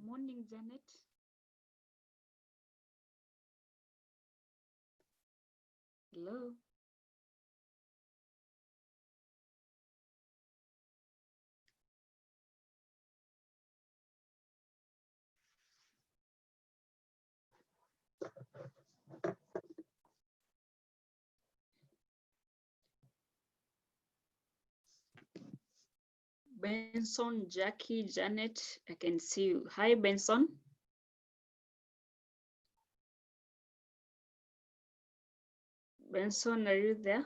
Morning, Janet. Hello. Benson, Jackie, Janet, I can see you. Hi, Benson. Benson, are you there?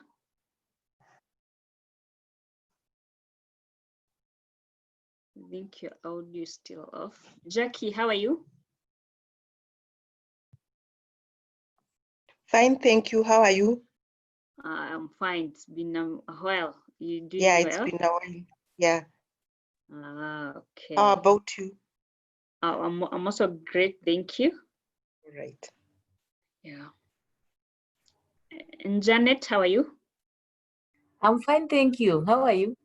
I think your audio is still off. Jackie, how are you? Fine, thank you. How are you? I'm fine. It's been a while. You doing Yeah, well? it's been a while. Yeah. Okay. How about you? I'm also great, thank you. All right. Yeah. And Janet, how are you? I'm fine, thank you. How are you?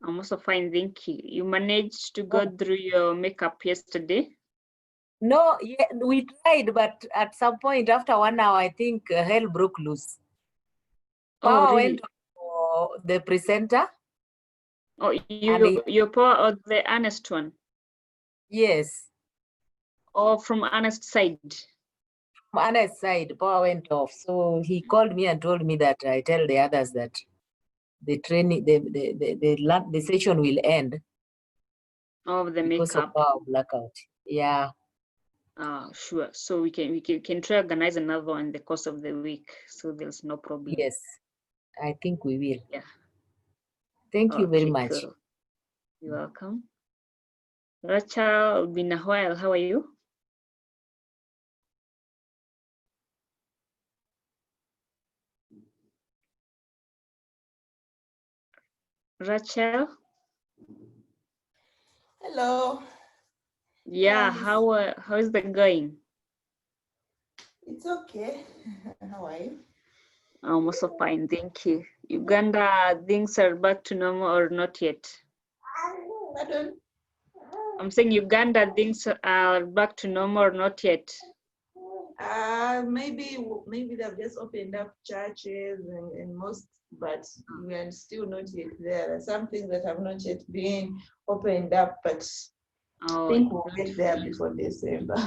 I'm also fine, thank you. You managed to go through your makeup yesterday? No, yeah, we tried, but at some point after 1 hour, I think hell broke loose. Power went for the presenter. Oh, your power or the Ernest one? Yes. Or from Ernest side? From Ernest's side, power went off. So he called me and told me that I tell the others that the training, the session will end. Of the because makeup. Of power blackout. Yeah. Sure. So we can try organize another one in the course of the week. So there's no problem. Yes, I think we will. Yeah. Thank you very much. Cool. You're welcome. Rachel, been a while. How are you? Rachel? Hello. Yeah, how is that going? It's okay. How are you? I'm also fine, thank you. Uganda, things are back to normal or not yet? Pardon? I'm saying Uganda, things are back to normal or not yet? Maybe they've just opened up churches and mosques, but we are still not yet there. There are some things that have not yet been opened up, but I think we'll get there before December.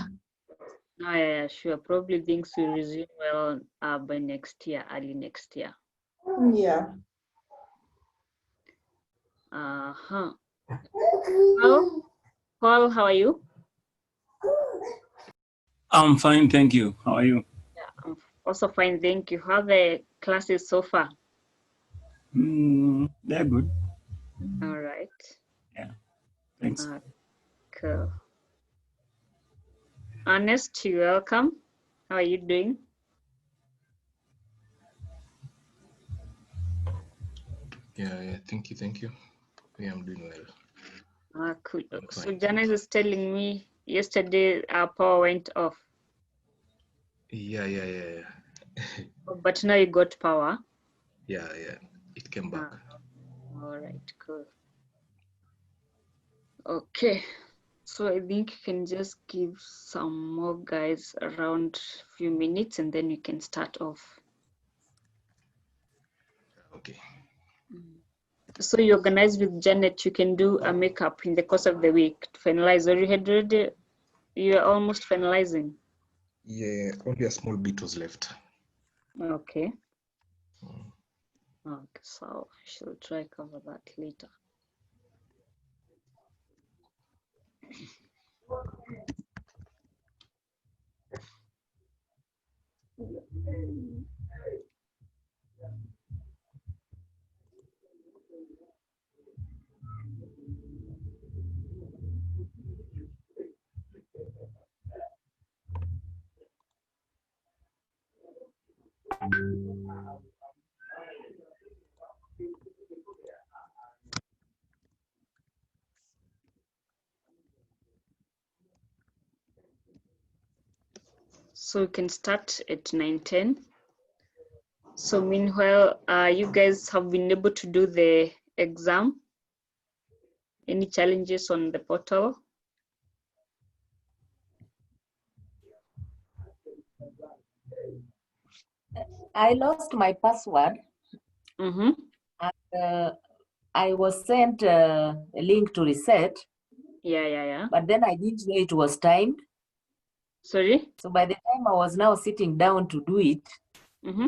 Oh, yeah, sure. Probably things will resume well by next year, early next year. Yeah. Paul, how are you? I'm fine, thank you. How are you? Yeah, I'm also fine, thank you. How are the classes so far? They're good. All right. Yeah, thanks. Cool. Ernest, you're welcome. How are you doing? Yeah, thank you. Yeah, I'm doing well. Cool. So Janet was telling me yesterday our power went off. Yeah. But now you got power. Yeah, it came back. All right, cool. Okay, so I think you can just give some more guys around a few minutes and then you can start off. Okay. So you organize with Janet, you can do a makeup in the course of the week to finalize, or you're almost finalizing? Yeah, only a small bit was left. Okay. Okay, so I shall try cover that later. So we can start at 9:10. So meanwhile, you guys have been able to do the exam? Any challenges on the portal? I lost my password. Mm-hmm. I was sent a link to reset, Yeah. but then I didn't know it was timed. Sorry? So by the time I was now sitting down to do it, Mm-hmm.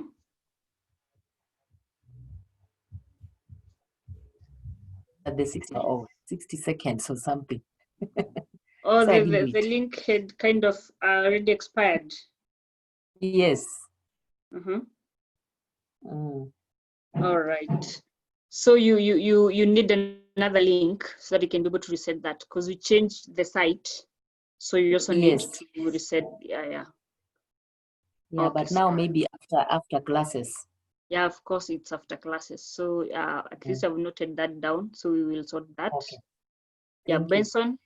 at the 60 seconds or something. Oh, So I didn't do the it. link had kind of already expired. Yes. Mm-hmm. Mm. All right. So you need another link so that you can be able to reset that, because we changed the site. So you also need Yes. to reset. Yeah. Yeah, Okay, but now maybe after classes. yeah, of course it's after classes. So at least I've noted that down. So we will sort that. Okay. Yeah, Thank you.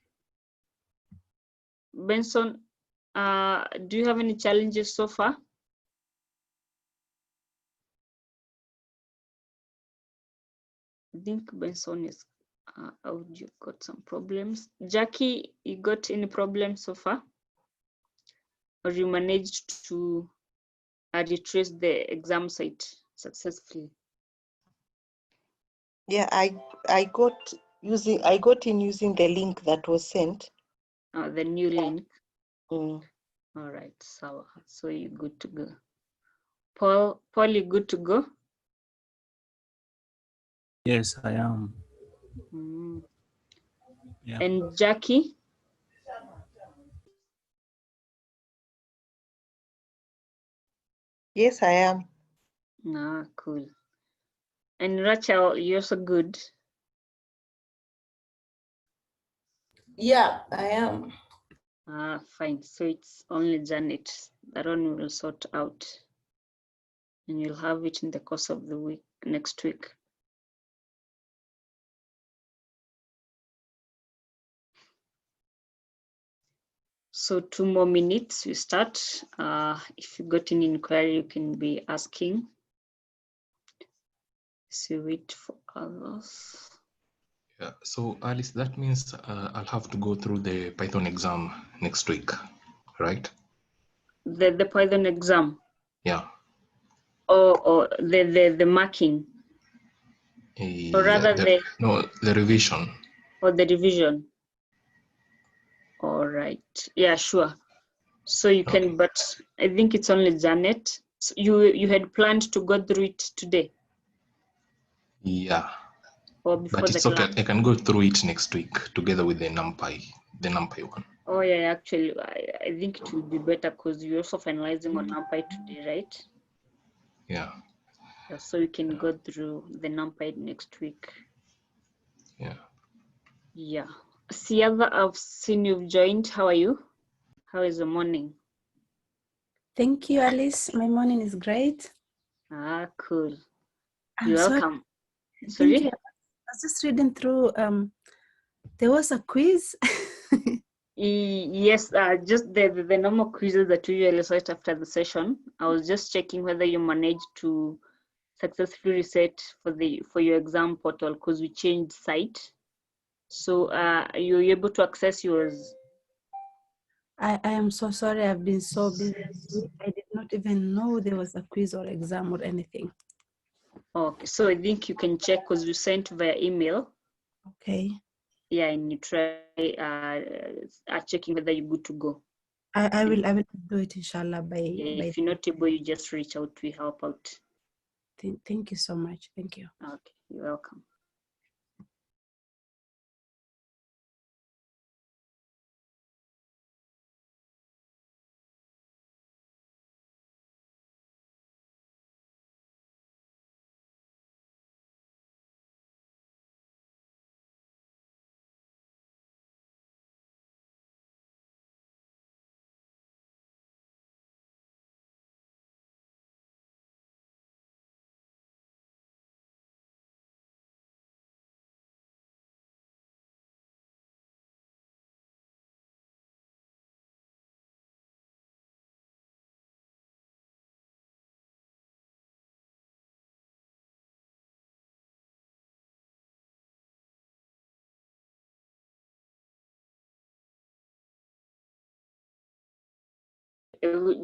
Benson, do you have any challenges so far? I think Benson is audio got some problems. Jackie, you got any problems so far? Or you managed to retrace the exam site successfully? Yeah, I got in using the link that was sent. The new link. Mm. All right, so you're good to go. Paul, you good to go? Yes, I am. Mm. Yeah. And Jackie? Yes, I am. Cool. And Rachel, you're also good. Yeah, I am. Fine. So it's only Janet. That one we will sort out. And you'll have it in the course of the week, next week. So 2 more minutes, we start. If you got any inquiry, you can be asking. So wait for others. Yeah. So Alice, that means I'll have to go through the Python exam next week, right? The Python exam, Yeah. or the marking, or Yeah. rather The revision. or the revision. All right. Yeah, sure. So you can, Okay. but I think it's only Janet. So you had planned to go through it today Yeah. or before But the it's okay. class? I can go through it next week together with the NumPy one. Oh yeah, actually, I think it will be better because you're also finalizing on NumPy today, right? Yeah. So you can go through the NumPy next week. Yeah. Yeah. Siava, I've seen you've joined. How are you? How is the morning? Thank you, Alice. My morning is great. Cool. I'm You're sorry. welcome. Thank you. Sorry? I was just reading through. There was a quiz. Yes, just the normal quizzes that we usually cite after the session. I was just checking whether you managed to successfully reset for your exam portal because we changed site. So you're able to access yours. I am so sorry. I've been so busy this week. I did not even know there was a quiz or exam or anything. Okay, so I think you can check because we sent via email. Okay. Yeah, and you try checking whether you're good to go. I will do it, inshallah. Yeah, if you're not able, you just reach out. We help out. Thank you so much. Thank you. Okay, you're welcome.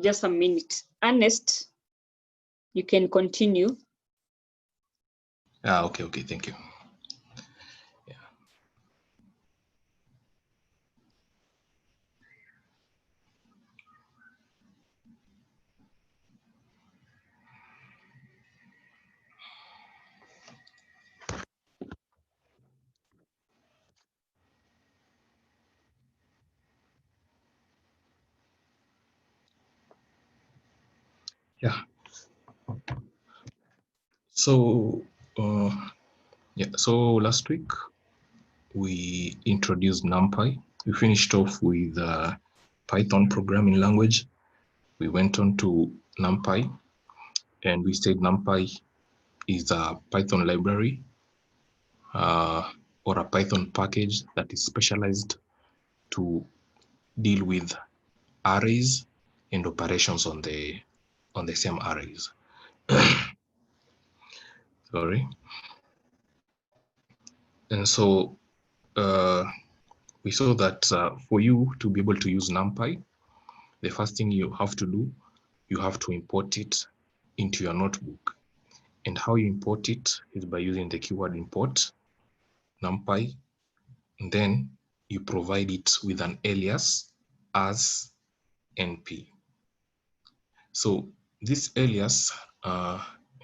Just a minute. Ernest, You can continue. Okay, thank you. Yeah. So so last week we introduced NumPy. We finished off with Python programming language. We went on to NumPy, and we said NumPy is a Python library or a Python package that is specialized to deal with arrays and operations on the same arrays. Sorry. And so we saw that for you to be able to use NumPy, the first thing you have to do, you have to import it into your notebook. And how you import it is by using the keyword import NumPy, and then you provide it with an alias as NP. So this alias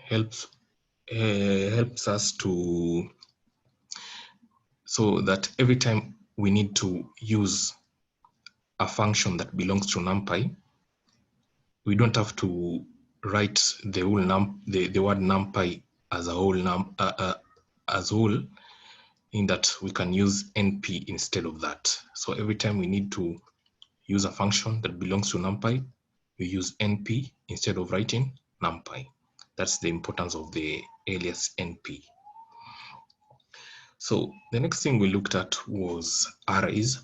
helps us to, so that every time we need to use a function that belongs to NumPy, we don't have to write the whole the word NumPy as a whole in that we can use NP instead of that. So every time we need to use a function that belongs to NumPy, we use NP instead of writing NumPy. That's the importance of the alias NP. So the next thing we looked at was arrays,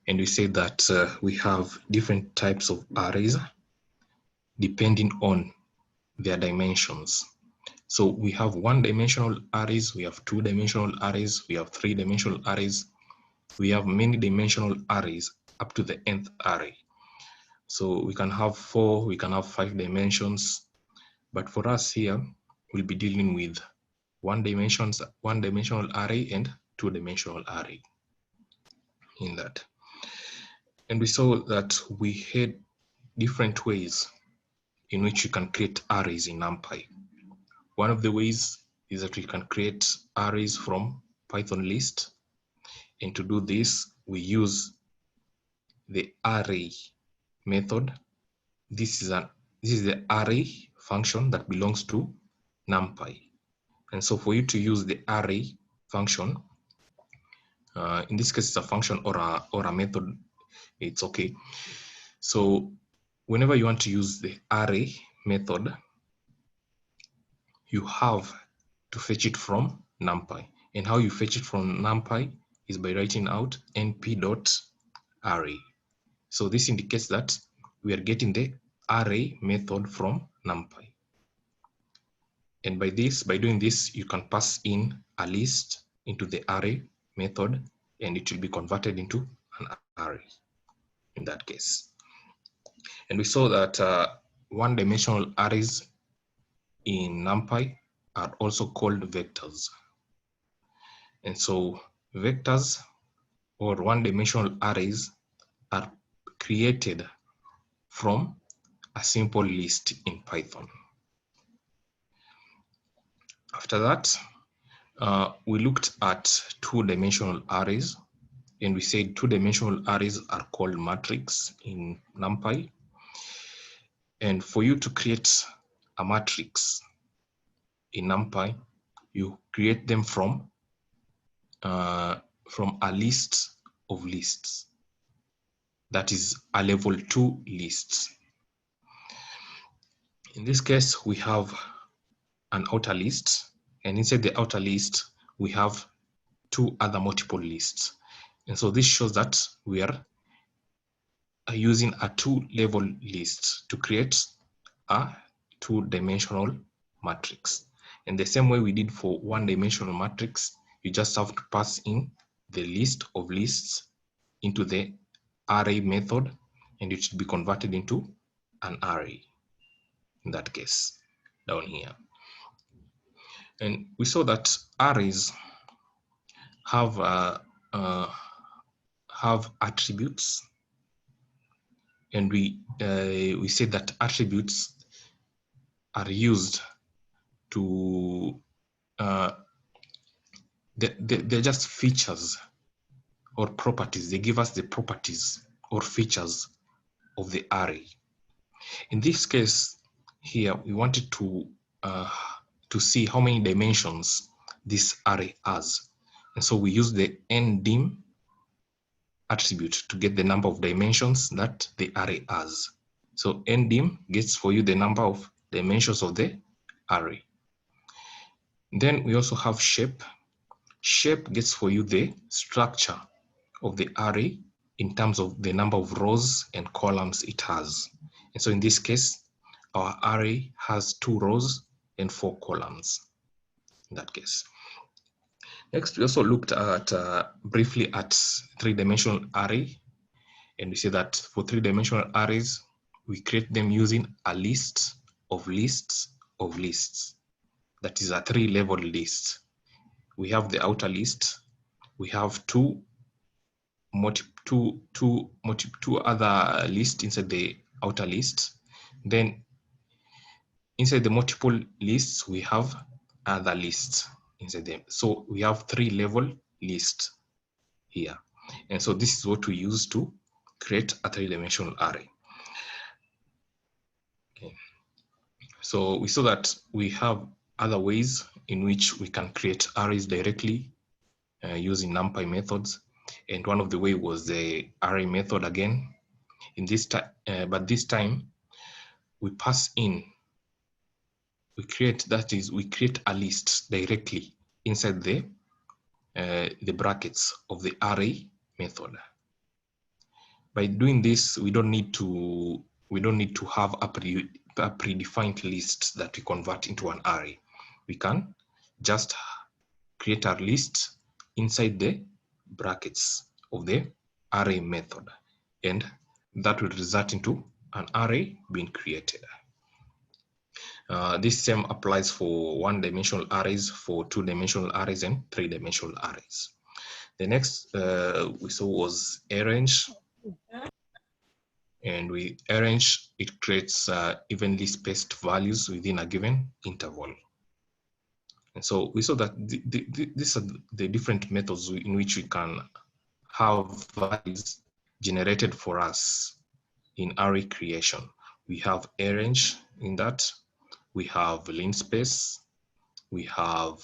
and we said that we have different types of arrays depending on their dimensions. So we have one-dimensional arrays, we have two-dimensional arrays, we have three-dimensional arrays, we have many dimensional arrays up to the nth array. So we can have 4, we can have 5 dimensions, but for us here, we'll be dealing with one-dimensional array and two-dimensional array in that. And we saw that we had different ways in which you can create arrays in NumPy. One of the ways is that we can create arrays from Python list. And to do this, we use the array method. This is the array function that belongs to NumPy. And so for you to use the array function, in this case, it's a function or a method, it's okay. So whenever you want to use the array method, you have to fetch it from NumPy. And how you fetch it from NumPy is by writing out np.array. So this indicates that we are getting the array method from NumPy. And by doing this, you can pass in a list into the array method, and it will be converted into an array in that case. And we saw that one-dimensional arrays in NumPy are also called vectors. And so vectors or one-dimensional arrays are created from a simple list in Python. After that, we looked at two-dimensional arrays, and we said two-dimensional arrays are called matrix in NumPy. And for you to create a matrix in NumPy, you create them from a list of lists. That is a level 2 list. In this case, we have an outer list, and inside the outer list, we have two other multiple lists. And so this shows that we are using a two-level list to create a two-dimensional matrix. And the same way we did for one-dimensional matrix, you just have to pass in the list of lists into the array method, and it should be converted into an array in that case. down here. And we saw that arrays have attributes, and we said that attributes are used to they're just features or properties. They give us the properties or features of the array. In this case here, we wanted to see how many dimensions this array has, and so we use the ndim attribute to get the number of dimensions that the array has. So ndim gets for you the number of dimensions of the array. Then we also have shape. Shape gets for you the structure of the array in terms of the number of rows and columns it has. And so in this case, our array has 2 rows and 4 columns in that case. Next, we also looked at briefly at 3-dimensional array. And we say that for 3-dimensional arrays, we create them using a list of lists of lists. That is a 3-level list. We have the outer list. We have two other lists inside the outer list. Then inside the multiple lists, we have other lists inside them. So we have 3-level lists here. And so this is what we use to create a 3-dimensional array. Okay. So we saw that we have other ways in which we can create arrays directly using NumPy methods. And one of the way was the array method again. In this but this time we pass in, we create a list directly inside the brackets of the array method. By doing this, we don't need to have a predefined list that we convert into an array. We can just create a list inside the brackets of the array method, and that will result into an array being created. This same applies for 1-dimensional arrays, for 2-dimensional arrays, and 3-dimensional arrays. The next we saw was arrange. And we arrange, it creates evenly spaced values within a given interval. And so we saw that these are the different methods in which we can have values generated for us in array creation. We have arrange in that, we have linspace, we have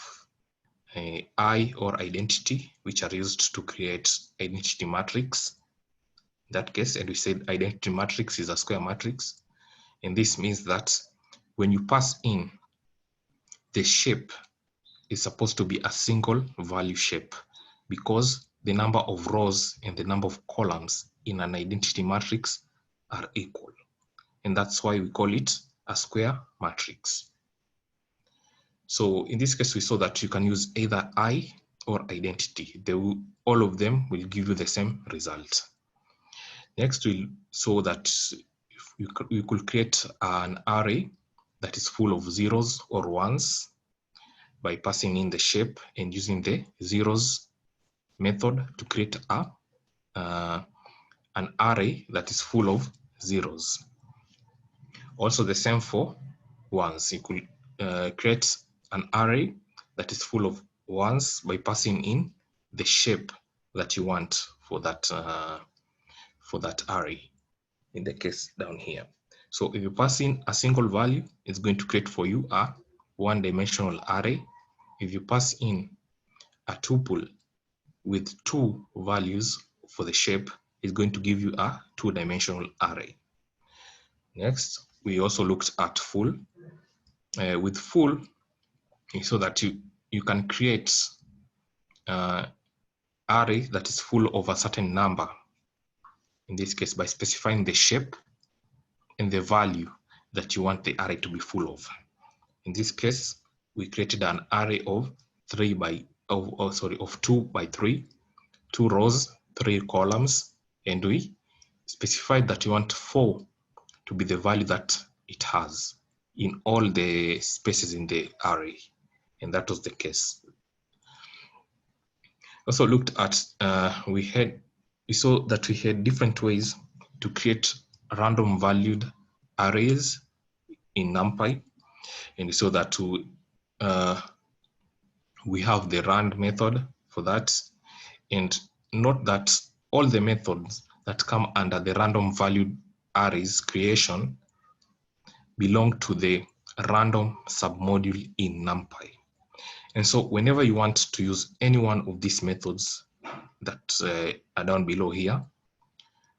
I or identity, which are used to create identity matrix. In that case, and we said identity matrix is a square matrix. And this means that when you pass in, the shape is supposed to be a single value shape, because the number of rows and the number of columns in an identity matrix are equal. And that's why we call it a square matrix. So in this case, we saw that you can use either I or identity. All of them will give you the same result. Next, we saw that you could create an array that is full of zeros or ones by passing in the shape and using the zeros method to create an array that is full of zeros. Also the same for ones. You could create an array that is full of ones by passing in the shape that you want for that array, in the case down here. So if you pass in a single value, it's going to create for you a 1-dimensional array. If you pass in a tuple with 2 values for the shape, it's going to give you a 2-dimensional array. Next, we also looked at full. With full, so that you can create array that is full of a certain number. In this case, by specifying the shape and the value that you want the array to be full of. In this case, we created an array of 2 by 3, 2 rows, 3 columns, and we specified that we want 4 to be the value that it has. in all the spaces in the array, and that was the case. Also looked at, we saw that we had different ways to create random valued arrays in NumPy, and we saw that we have the rand method for that. And note that all the methods that come under the random valued arrays creation belong to the random submodule in NumPy. And so whenever you want to use any one of these methods that are down below here,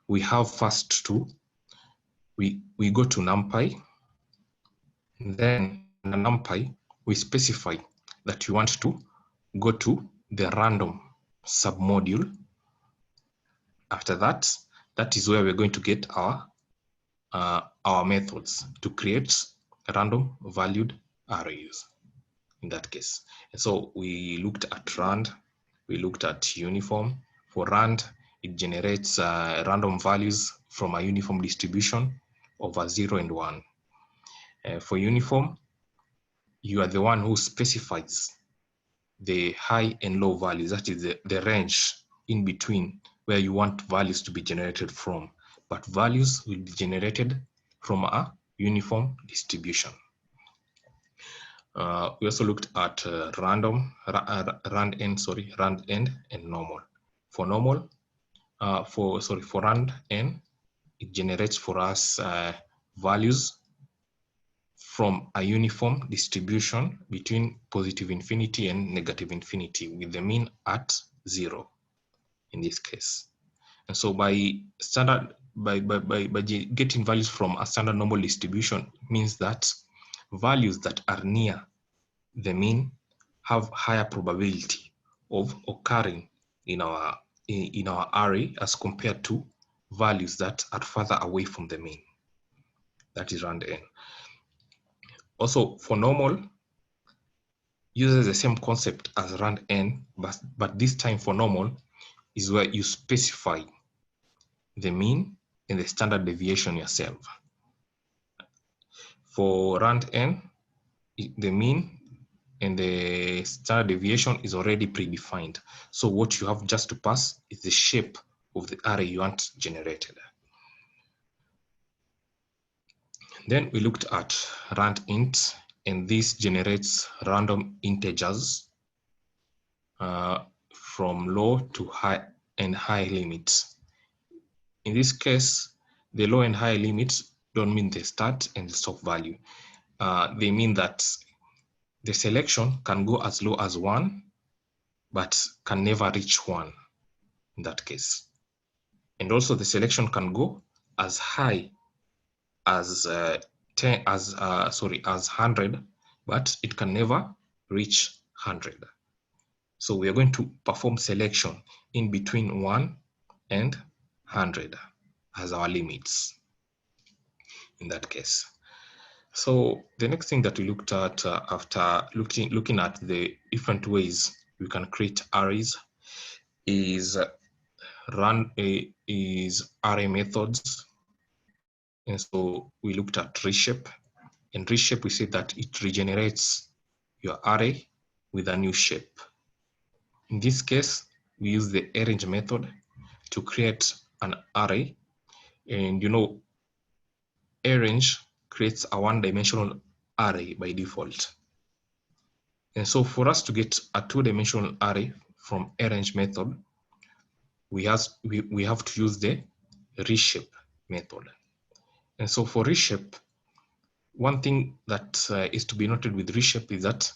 we have first to, we go to NumPy, and then under NumPy, we specify that you want to go to the random submodule. After that, that is where we're going to get our methods to create random valued arrays in that case. And so we looked at rand, we looked at uniform. For rand, it generates random values from a uniform distribution over 0 and 1. For uniform, you are the one who specifies the high and low values, that is the range in between where you want values to be generated from, but values will be generated from a uniform distribution. We also looked at rand end and normal. For normal, for rand n, it generates for us values from a uniform distribution between positive infinity and negative infinity, with the mean at 0 in this case. And so by getting values from a standard normal distribution means that values that are near the mean have higher probability of occurring in our array as compared to values that are further away from the mean. That is rand n. Also, for normal, uses the same concept as rand n, but this time for normal is where you specify the mean and the standard deviation yourself. For rand n, the mean and the standard deviation is already predefined. So what you have just to pass is the shape of the array you want generated. Then we looked at rand int, and this generates random integers from low to high and high limits. In this case, the low and high limits don't mean the start and the stop value. They mean that the selection can go as low as 1, but can never reach 1 in that case. And also the selection can go as high as 100, but it can never reach 100. So we are going to perform selection in between 1 and 100 as our limits in that case. So the next thing that we looked at after looking at the different ways we can create arrays is array methods. And so we looked at reshape. And reshape, we said that it regenerates your array with a new shape. In this case, we use the arrange method to create an array. And you know, arrange creates a one-dimensional array by default. And so for us to get a two-dimensional array from arrange method, we have to use the reshape method. And so for reshape, one thing that is to be noted with reshape is that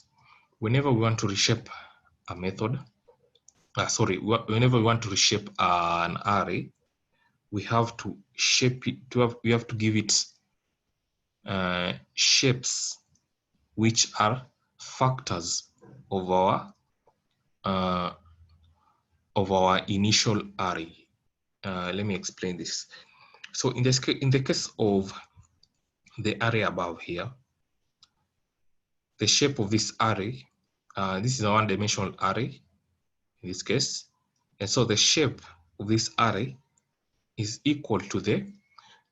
whenever we want to reshape a method, whenever we want to reshape an array, we have to shape it. We have to give it shapes which are factors of our initial array. Let me explain this. So in the case of the array above here, the shape of this array, this is a one-dimensional array in this case, and so the shape of this array is equal to the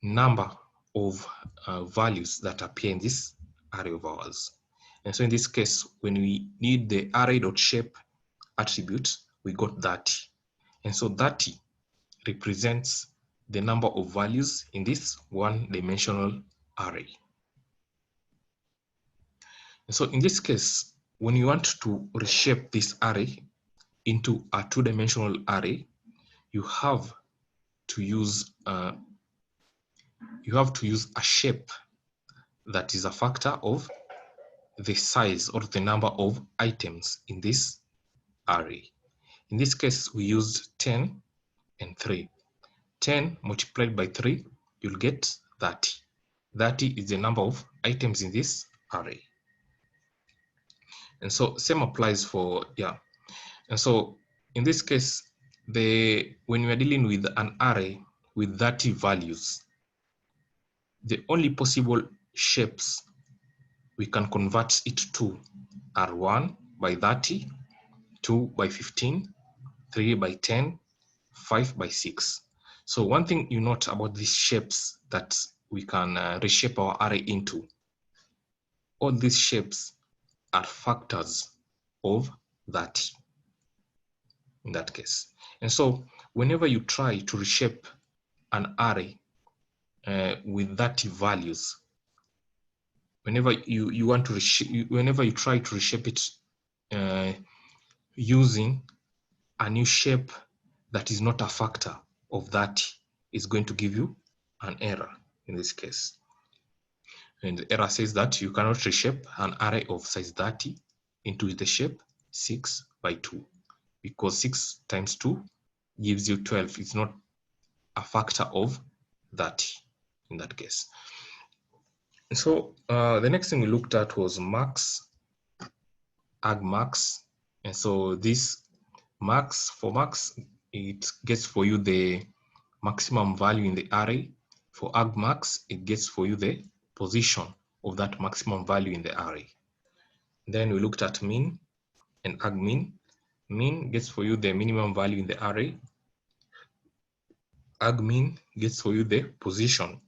number of values that appear in this array of ours. And so in this case, when we need the array.shape attribute, we got 30. And so 30 represents the number of values in this one-dimensional array. And so in this case, when you want to reshape this array into a two-dimensional array, you have to use a shape that is a factor of the size or the number of items in this array. In this case, we used 10 and 3. 10 multiplied by 3, you'll get 30. 30 is the number of items in this array. And so same applies for, And so in this case, when we are dealing with an array with 30 values, the only possible shapes we can convert it to are 1 by 30, 2 by 15, 3 by 10, 5 by 6. So one thing you note about these shapes that we can reshape our array into, all these shapes are factors of 30 in that case. And so whenever you try to reshape an array with 30 values, whenever you want to whenever you try to reshape it using a new shape that is not a factor of 30, is going to give you an error in this case. And the error says that you cannot reshape an array of size 30 into the shape 6 by 2, because 6 times 2 gives you 12. It's not a factor of 30 in that case. So the next thing we looked at was max, argmax. And so this max, for max, it gets for you the maximum value in the array. For argmax, it gets for you the position of that maximum value in the array. Then we looked at min and argmin. Min gets for you the minimum value in the array. Argmin gets for you the position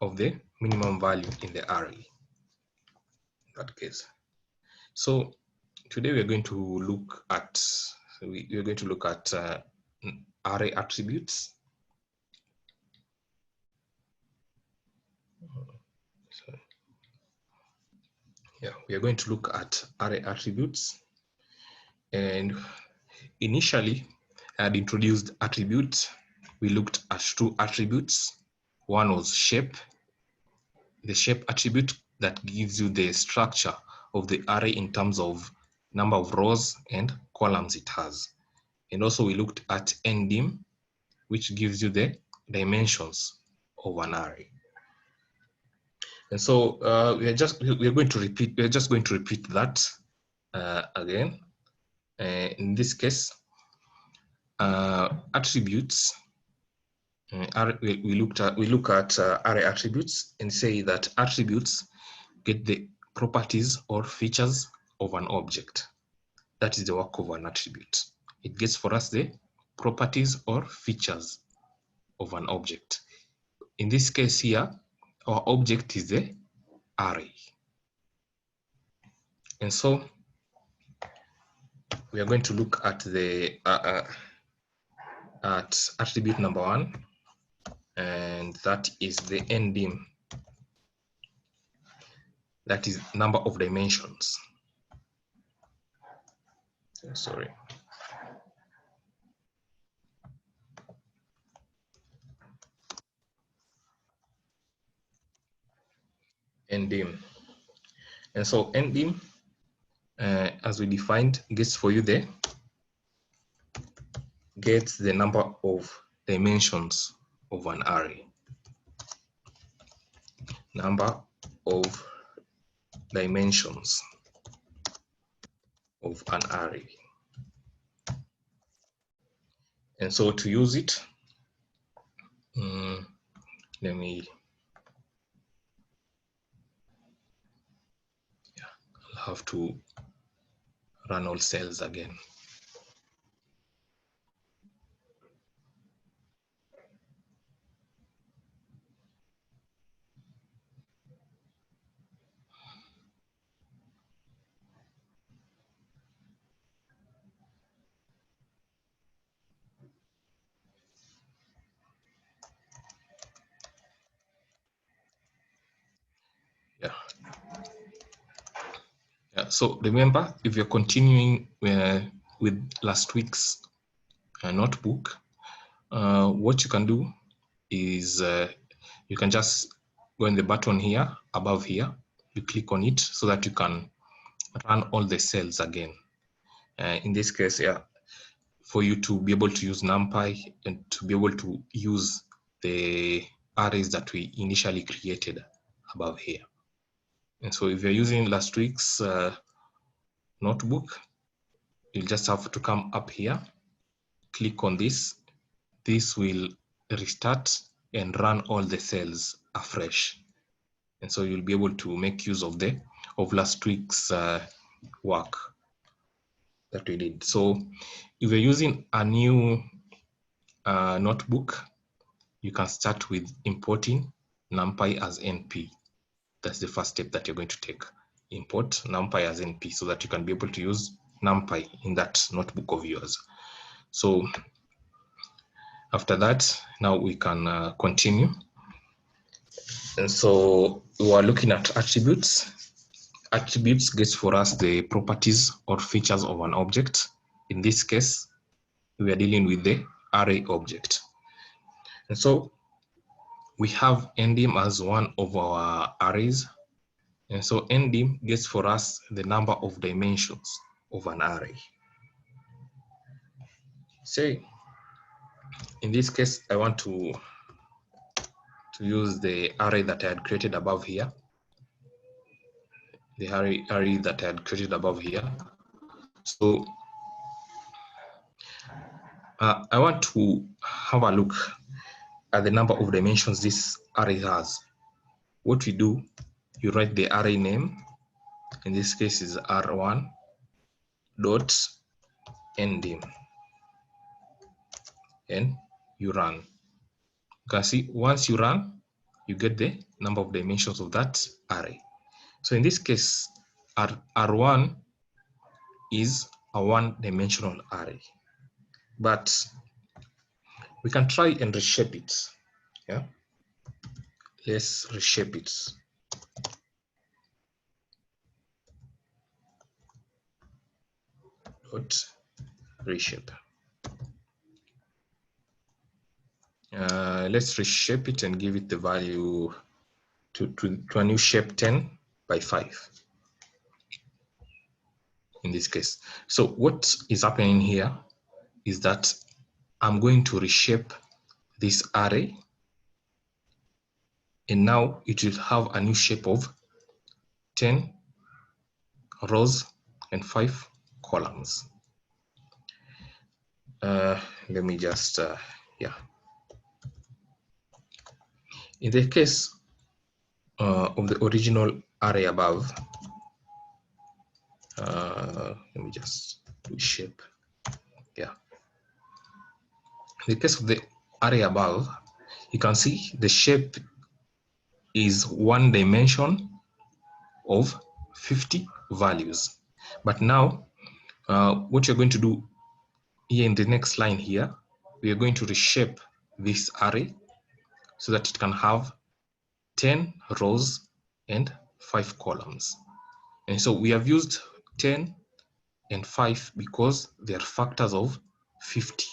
of the minimum value in the array in that case. So today we are going to look at array attributes. We are going to look at array attributes. And initially, I had introduced attributes. We looked at two attributes. One was shape, the shape attribute that gives you the structure of the array in terms of number of rows and columns it has. And also we looked at ndim, which gives you the dimensions of an array. And so we're just going to repeat that again. In this case, attributes. We look at array attributes and say that attributes get the properties or features of an object. That is the work of an attribute. It gets for us the properties or features of an object. In this case here, our object is the array. And so we are going to look at the at attribute number 1, and that is the ndim. That is number of dimensions. Sorry. Ndim. And so ndim, as we defined, gets for you the number of dimensions of an array. Number of dimensions of an array. And so to use it, let me, I'll have to run all cells again. So remember, if you're continuing with last week's notebook, what you can do is you can just go in the button here, above here, you click on it so that you can run all the cells again. In this case, yeah, for you to be able to use NumPy and to be able to use the arrays that we initially created above here. And so if you're using last week's notebook, you'll just have to come up here, click on this. This will restart and run all the cells afresh. And so you'll be able to make use of last week's work that we did. So if you're using a new notebook, you can start with importing NumPy as NP. That's the first step that you're going to take. Import NumPy as NP so that you can be able to use NumPy in that notebook of yours. So after that, now we can continue. And so we are looking at attributes. Attributes gets for us the properties or features of an object. In this case, we are dealing with the array object. And so we have ndim as one of our arrays. And so ndim gets for us the number of dimensions of an array. Say, in this case, I want to use the array that I had created above here. The array that I had created above here. So I want to have a look at the number of dimensions this array has. What we do, you write the array name. In this case is R1 dot ndim, and you run. You can see once you run, you get the number of dimensions of that array. So in this case, R1 is a one-dimensional array, but we can try and reshape it. Yeah, let's reshape it. Dot reshape. Let's reshape it and give it the value to a new shape 10 by 5 in this case. So what is happening here is that I'm going to reshape this array, and now it will have a new shape of 10 rows and 5 columns. Let me just, yeah. In the case of the original array above, let me just reshape, yeah. In the case of the array above, you can see the shape is one dimension of 50 values. But now, what you're going to do here in the next line here, we are going to reshape this array so that it can have 10 rows and 5 columns. And so we have used 10 and 5 because they are factors of 50.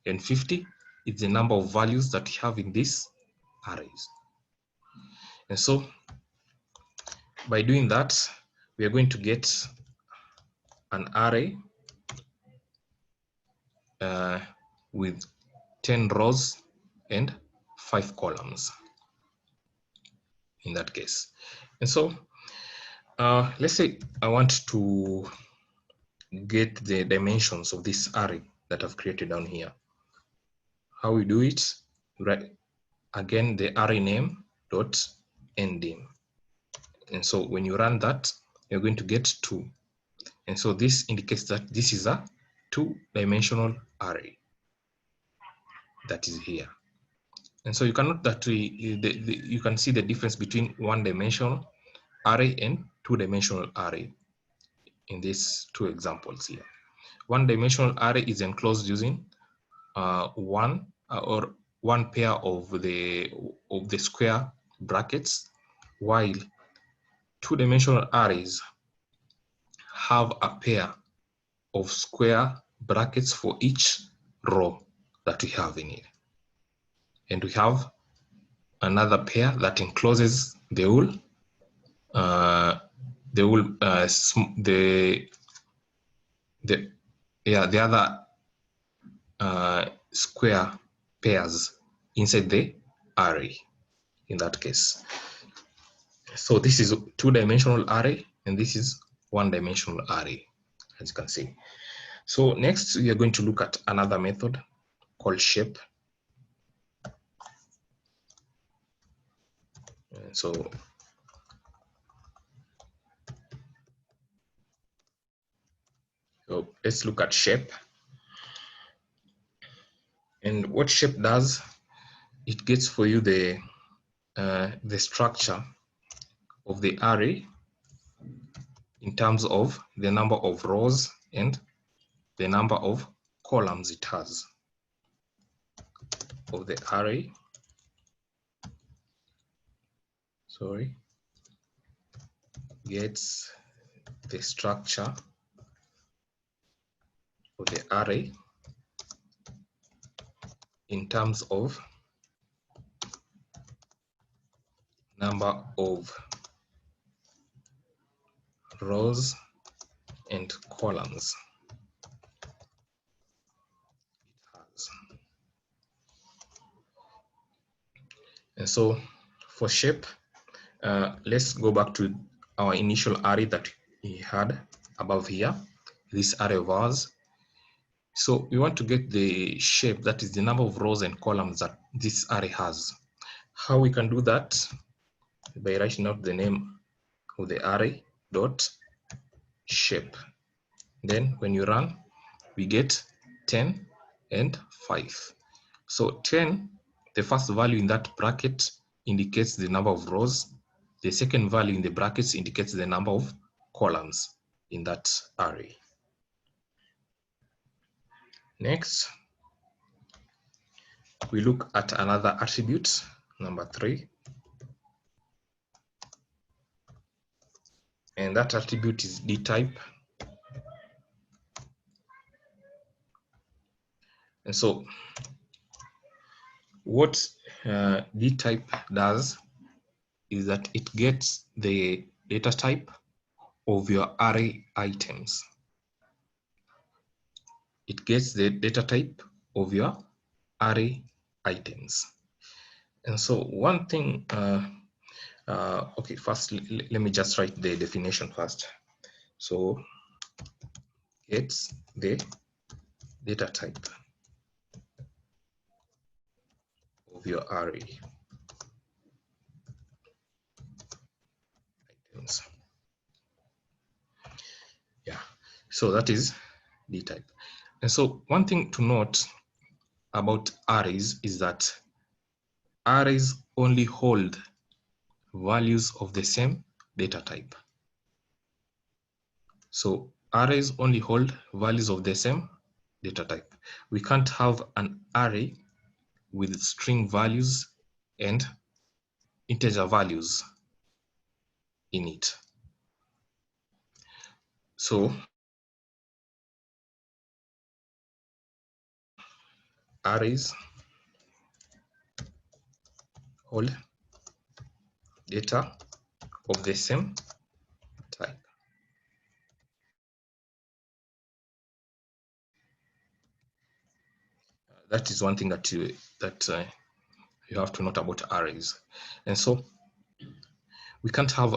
And 50 is the number of values that we have in these arrays. And so by doing that, we are going to get an array with 10 rows and 5 columns in that case. And so let's say I want to get the dimensions of this array that I've created down here. How we do it, right? Again, the array name dot ndim. And so when you run that, you're going to get 2. And so this indicates that this is a 2-dimensional array that is here. And so you can note that you can see the difference between 1-dimensional array and 2-dimensional array in these 2 examples here. 1-dimensional array is enclosed using one pair of the square brackets, while 2-dimensional arrays have a pair of square brackets for each row that we have in it. And we have another pair that encloses the whole the other square pairs inside the array in that case. So this is a two-dimensional array and this is one-dimensional array, as you can see. So next we are going to look at another method called shape. So let's look at shape. And what shape does, it gets for you the structure of the array in terms of the number of rows and the number of columns it has of the array. Sorry, gets the structure of the array in terms of number of rows and columns it has. And so for shape, let's go back to our initial array that we had above here, this array of ours. So we want to get the shape, that is the number of rows and columns that this array has. How we can do that? By writing out the name of the array dot shape. Then when you run, we get 10 and 5. So 10, the first value in that bracket indicates the number of rows. The second value in the brackets indicates the number of columns in that array. Next, we look at another attribute, number 3. And that attribute is dtype. And so what dtype does is that it gets the data type of your array items. It gets the data type of your array items. And so one thing, okay, first let me just write the definition first. So gets the data type of your array items. Yeah, so that is dtype. And so one thing to note about arrays is that arrays only hold values of the same data type. So arrays only hold values of the same data type. We can't have an array with string values and integer values in it. So arrays hold data of the same type. That is one thing that you have to note about arrays. And so we can't have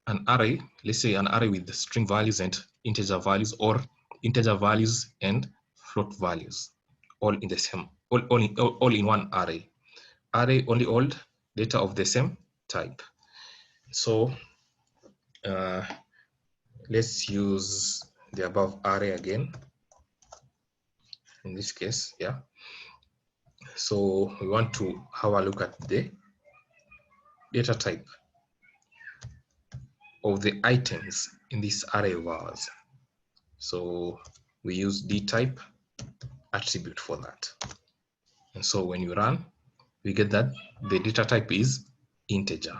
an array, let's say an array with string values and integer values, or integer values and float values, all in the same, all in one array. Array only hold data of the same type. So let's use the above array again. In this case, yeah. So we want to have a look at the data type of the items in this array of ours. So we use dtype attribute for that. And so when you run, we get that the data type is integer.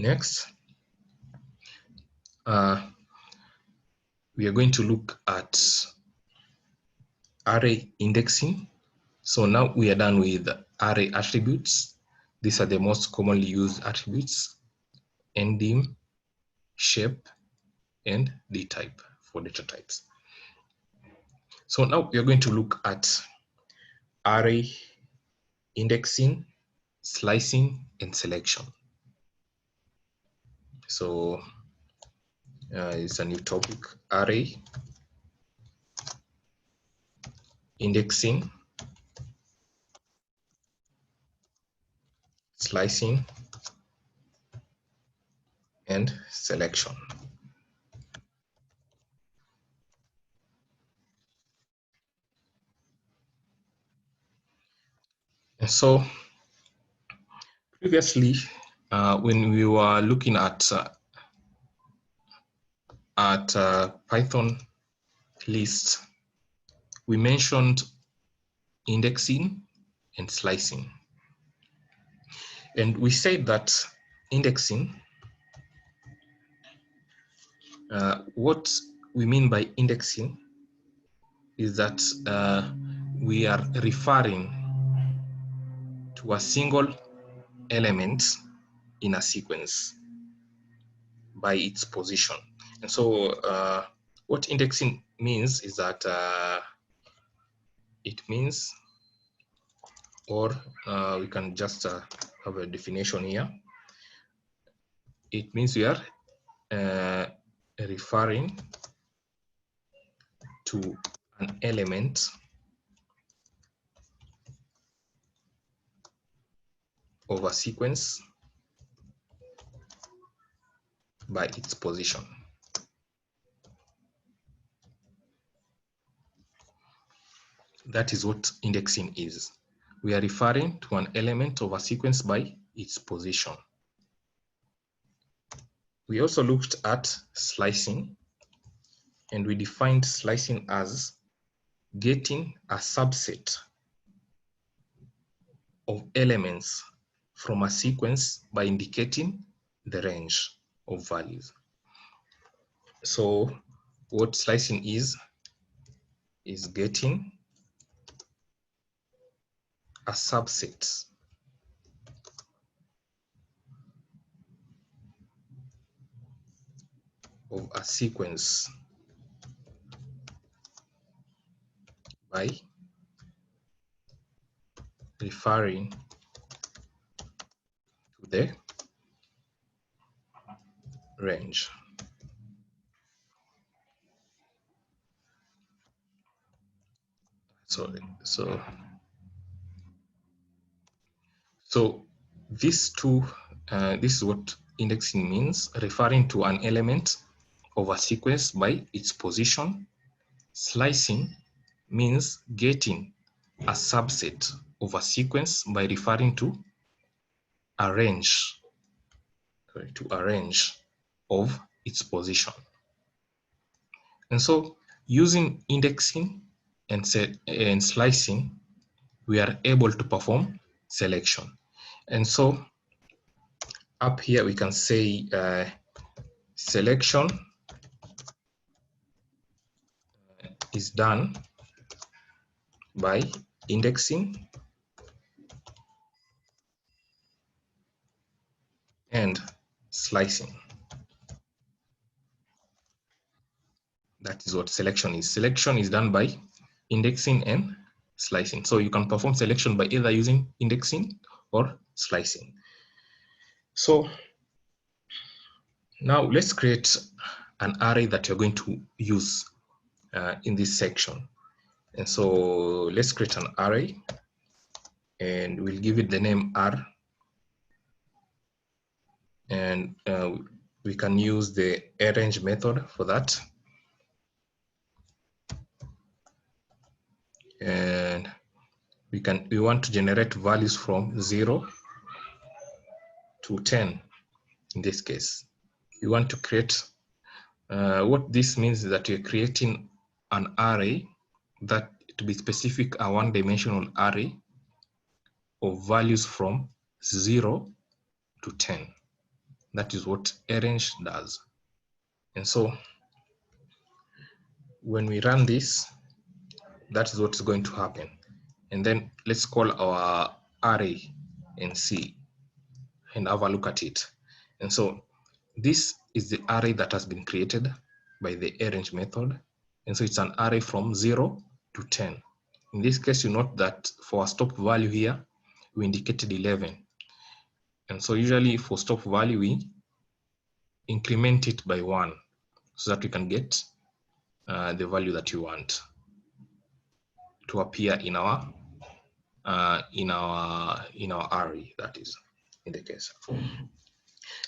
Next, we are going to look at array indexing. So now we are done with array attributes. These are the most commonly used attributes: ndim, shape, and dtype for data types. So now we are going to look at array indexing, slicing, and selection. So it's a new topic: array indexing, slicing, and selection. And so previously, when we were looking at Python lists, we mentioned indexing and slicing. And we said that indexing, what we mean by indexing is that we are referring to a single element in a sequence by its position. And so what indexing means is that it means, or we can just have a definition here. It means we are referring to an element of a sequence by its position. That is what indexing is. We are referring to an element of a sequence by its position. We also looked at slicing, and we defined slicing as getting a subset of elements from a sequence by indicating the range of values. So what slicing is getting a subset of a sequence by referring to the range. So these two, this is what indexing means: referring to an element of a sequence by its position. Slicing means getting a subset of a sequence by referring to a range, of its position. And so using indexing and slicing, we are able to perform selection. And so up here we can say selection is done by indexing and slicing. That is what selection is. Selection is done by indexing and slicing. So you can perform selection by either using indexing or slicing. So now let's create an array that you're going to use in this section. And so let's create an array, and we'll give it the name R. And we can use the arrange method for that. And we want to generate values from 0 to 10 in this case. We want to create, what this means is that you're creating an array that, to be specific, a one-dimensional array of values from 0 to 10. That is what arrange does. And so when we run this, that is what's going to happen. And then let's call our array and see and have a look at it. And so this is the array that has been created by the arrange method. And so it's an array from 0 to 10. In this case, you note that for a stop value here, we indicated 11. And so usually for stop value, we increment it by 1 so that we can get the value that you want to appear in our array, that is in the case.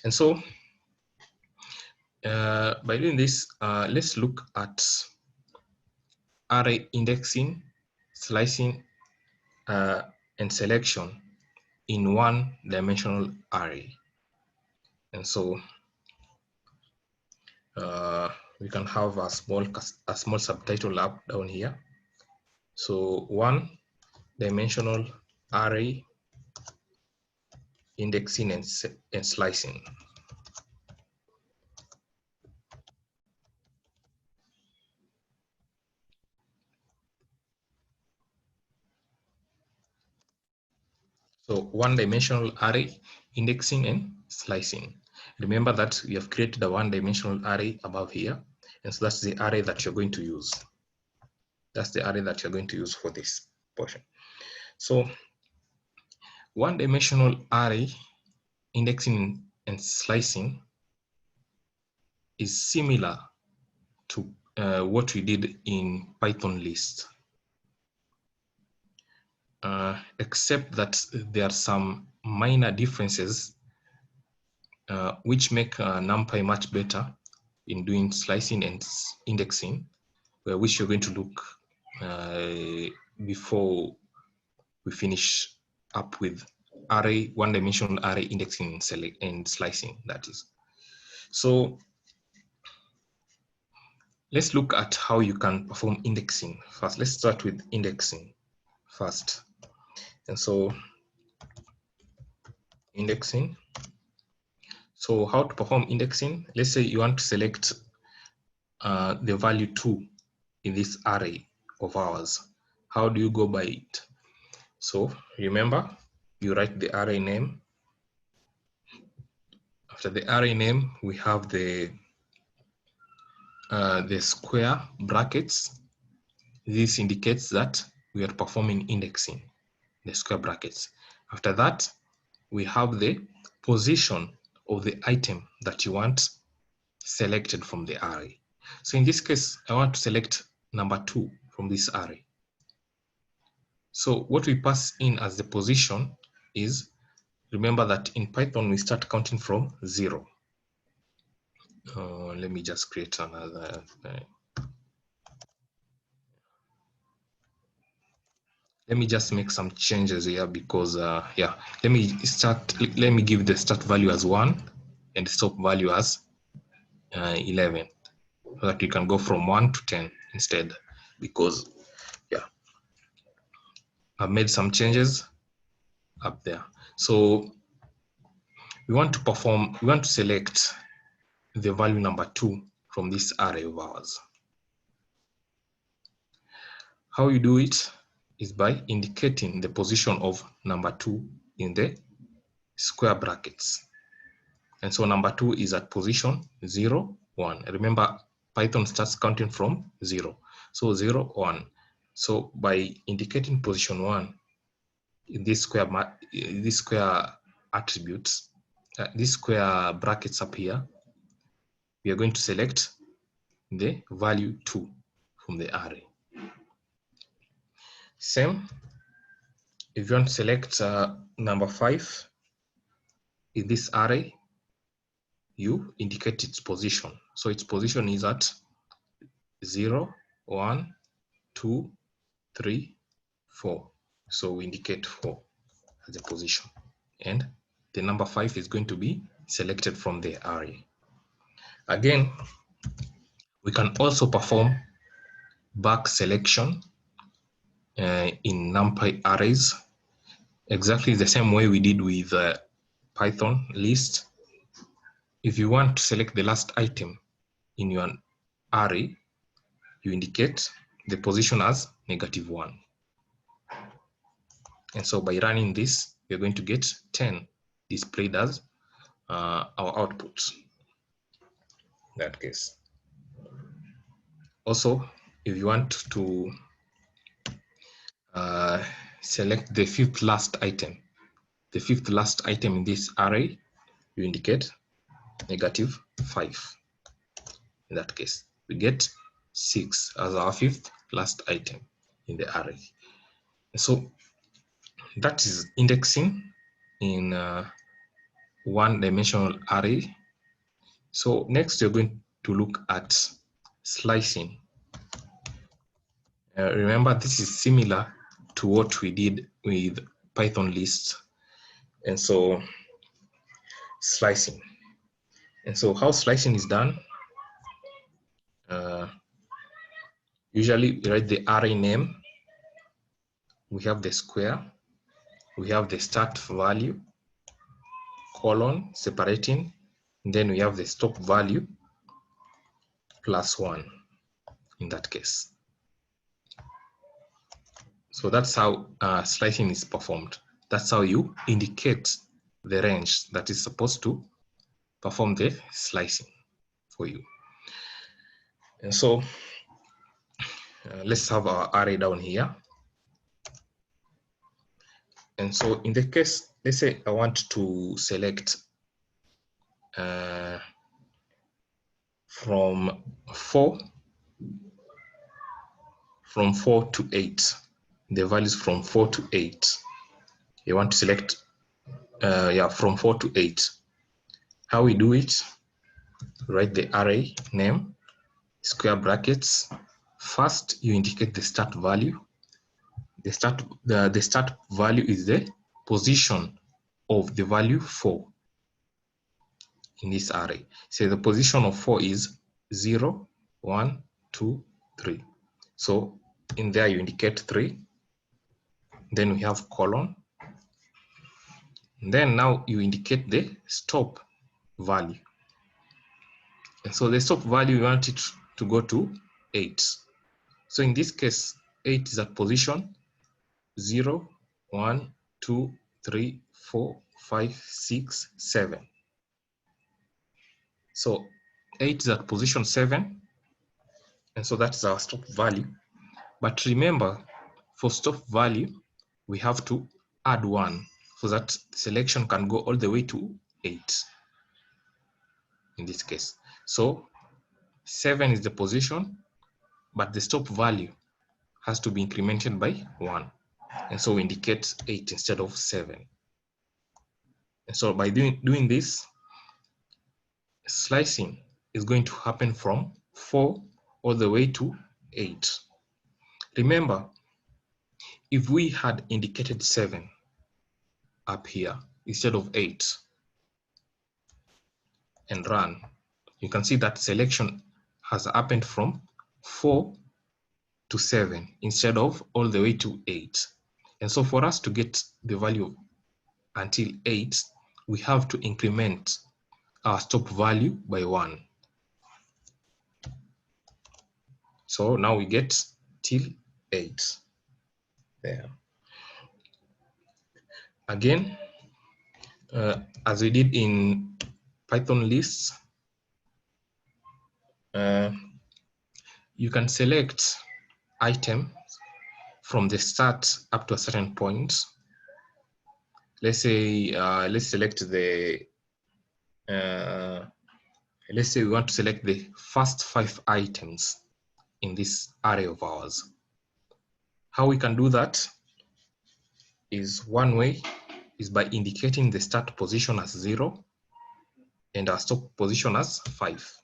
And so by doing this, let's look at array indexing, slicing, and selection in one-dimensional array. And so we can have a small subtitle up down here. So one-dimensional array indexing and slicing. So one-dimensional array indexing and slicing. Remember that we have created a one-dimensional array above here. And so that's the array that you're going to use. That's the array that you're going to use for this portion. So one-dimensional array indexing and slicing is similar to what we did in Python list. Except that there are some minor differences which make NumPy much better in doing slicing and indexing, which you're going to look before we finish up with one-dimensional array indexing and slicing, that is. So let's look at how you can perform indexing first. Let's start with indexing first. And so indexing. So how to perform indexing? Let's say you want to select the value 2 in this array of ours. How do you go by it? So remember, you write the array name. After the array name, we have the square brackets. This indicates that we are performing indexing, the square brackets. After that, we have the position of the item that you want selected from the array. So in this case, I want to select number 2 from this array. So what we pass in as the position is, remember that in Python, we start counting from 0. Let me just create another. Let me just make some changes here because, yeah, let me give the start value as 1 and stop value as 11, so that you can go from 1 to 10 instead, because, yeah, I've made some changes up there. So we want to select the value number 2 from this array of ours. How you do it is by indicating the position of number 2 in the square brackets. And so number 2 is at position 0, 1. Remember, Python starts counting from 0. So 0, 1. So by indicating position 1 in this square attributes, these square brackets up here, we are going to select the value 2 from the array. Same, if you want to select number 5 in this array, you indicate its position. So its position is at 0, 1, 2, 3, 4. So we indicate 4 as a position. And the number 5 is going to be selected from the array. Again, we can also perform back selection in NumPy arrays, exactly the same way we did with Python list. if you want to select the last item in your array, you indicate the position as -1. And so by running this, we're going to get 10 displayed as our output in that case. Also, if you want to select the fifth last item in this array, you indicate -5. In that case, we get 6 as our fifth last item in the array. So that is indexing in one-dimensional array. So next, we're going to look at slicing. Remember, this is similar to what we did with Python lists. And so slicing. And so how slicing is done, usually we write the array name, we have the square, we have the start value, colon, separating, and then we have the stop value +1 in that case. So that's how slicing is performed. That's how you indicate the range that is supposed to perform the slicing for you. And so let's have our array down here. And so in the case, let's say I want to select from 4 to 8, the values from 4 to 8. You want to select from 4 to 8. How we do it, write the array name, square brackets. First, you indicate the start value. The start value is the position of the value 4 in this array. So the position of 4 is 0, 1, 2, 3. So in there you indicate 3. Then we have colon. And then now you indicate the stop value. And so the stop value, we want it to go to 8. So in this case, 8 is at position 0, 1, 2, 3, 4, 5, 6, 7. So 8 is at position 7. And so that's our stop value. But remember, for stop value, we have to add 1 so that the selection can go all the way to 8 in this case. So 7 is the position, but the stop value has to be incremented by 1. And so we indicate 8 instead of 7. And so by doing this, slicing is going to happen from 4 all the way to 8. Remember, if we had indicated 7 up here instead of 8 and run, you can see that selection has happened from 4 to 7 instead of all the way to 8. And so for us to get the value until 8, we have to increment our stop value by 1. So now we get till 8 there. Again, as we did in Python lists, you can select items from the start up to a certain point. Let's say let's select the let's say we want to select the first 5 items in this array of ours. How we can do that is, one way is by indicating the start position as 0 and our stop position as 5.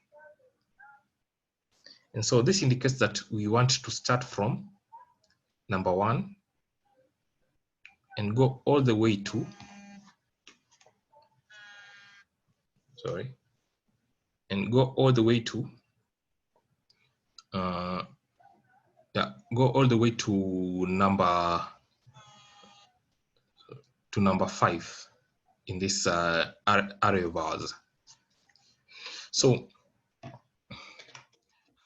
And so this indicates that we want to start from number 1 and go all the way to, go all the way to number 5 in this array of ours. So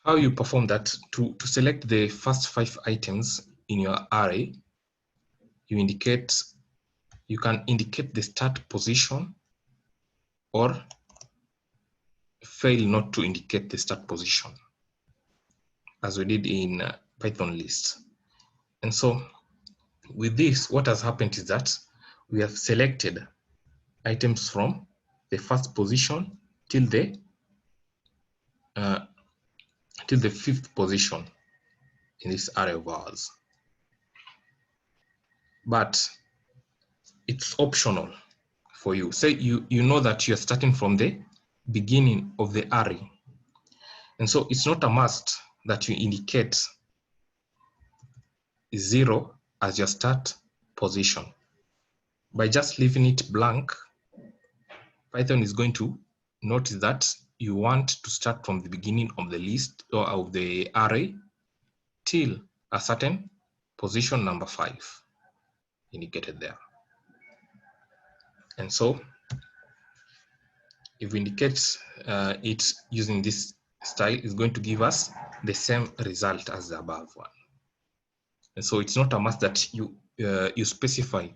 how you perform that, to select the first 5 items in your array, you can indicate the start position or fail not to indicate the start position, as we did in Python list. And so with this, what has happened is that we have selected items from the first position till the 5th position in this array of ours. But it's optional for you. Say you know that you're starting from the beginning of the array. And so it's not a must that you indicate 0 as your start position. By just leaving it blank, Python is going to notice that you want to start from the beginning of the list or of the array till a certain position number 5 indicated there. And so if we indicate it using this style, is going to give us the same result as the above one. And so it's not a must that you specify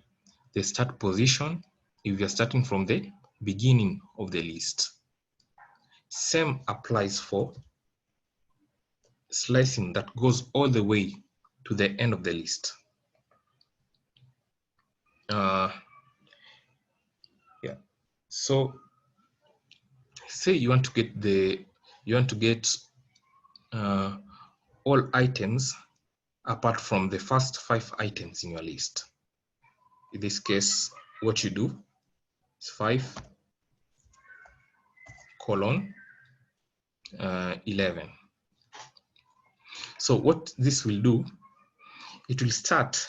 the start position if you're starting from the beginning of the list. Same applies for slicing that goes all the way to the end of the list. Yeah. So say you want to get all items apart from the first 5 items in your list. In this case, what you do is 5 colon 11. So what this will do, it will start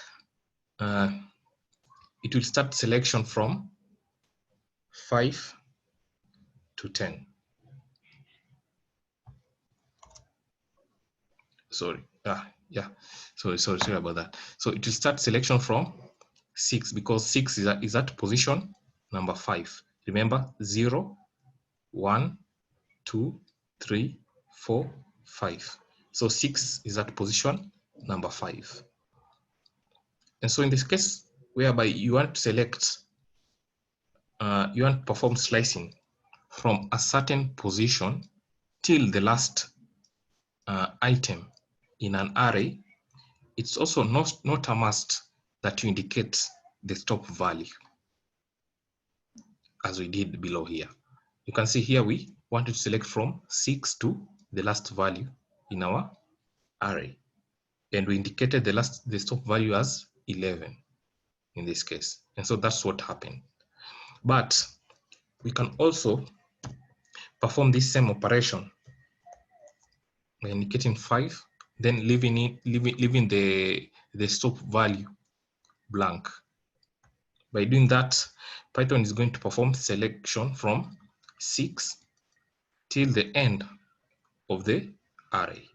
selection from 5 to 10. Sorry, sorry about that. So it will start selection from 6 because 6 is at position number 5. Remember 0, 1, 2, 3, 4, 5. So 6 is at position number 5. And so in this case, whereby you want to select, you want to perform slicing from a certain position till the last item in an array, it's also not a must that you indicate the stop value, as we did below here. You can see here we wanted to select from 6 to the last value in our array, and we indicated the stop value as 11 in this case. And so that's what happened. But we can also perform this same operation by indicating 5, then leaving the stop value blank. By doing that, Python is going to perform selection from 6 till the end of the array.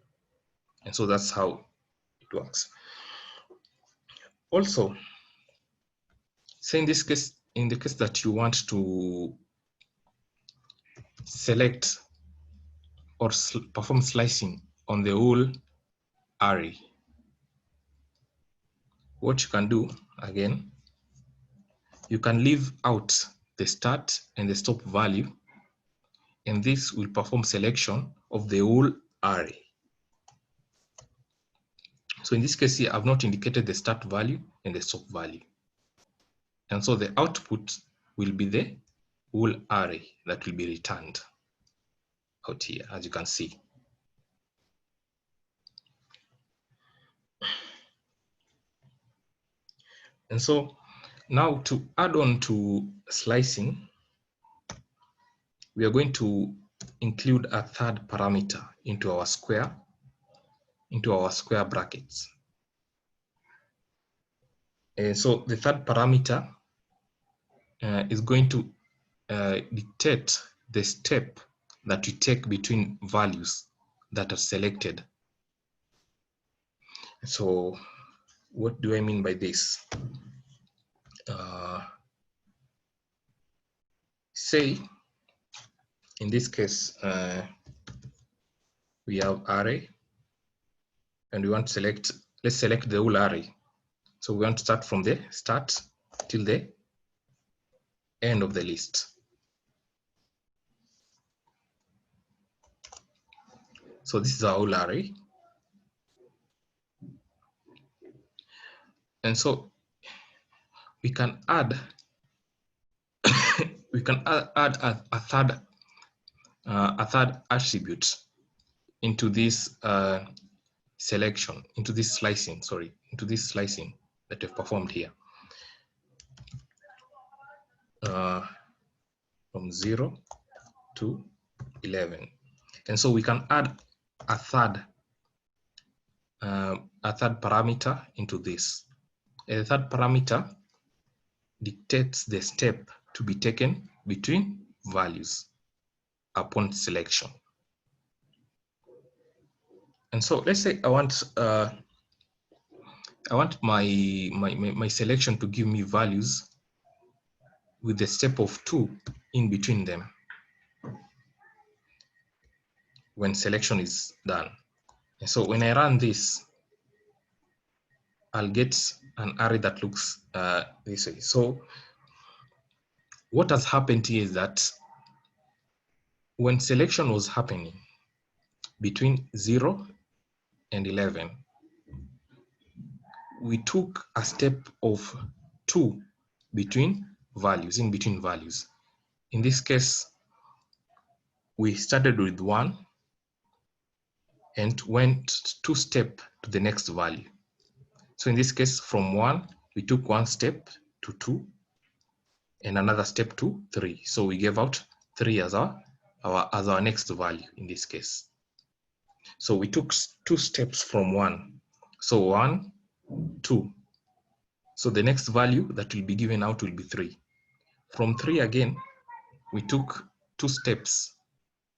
And so that's how it works. Also, say in this case, in the case that you want to select or perform slicing on the whole array, what you can do, again, you can leave out the start and the stop value, and this will perform selection of the whole array. So in this case here, I've not indicated the start value and the stop value. And so the output will be the whole array that will be returned out here, as you can see. And so now to add on to slicing, we are going to include a third parameter into our square brackets. And so the third parameter is going to dictate the step that you take between values that are selected. So what do I mean by this? Say in this case, we have array, and we want to select, let's select the whole array. So we want to start from the start till the end of the list. So this is our whole array. And so we can add we can add a third attribute into this selection, into this slicing that we've performed here. From 0 to 11. And so we can add a third parameter into this. A third parameter dictates the step to be taken between values upon selection. And so let's say I want my selection to give me values with the step of 2 in between them when selection is done. And so when I run this, I'll get an array that looks this way. So what has happened here is that when selection was happening between 0 and 11, we took a step of 2 between values, in between values. In this case, we started with 1 and went 2 steps to the next value. So in this case, from 1, we took 1 step to 2 and another step to 3. So we gave out 3 as our next value in this case. So we took 2 steps from 1. So 1, 2. So the next value that will be given out will be 3. From 3 again, we took 2 steps,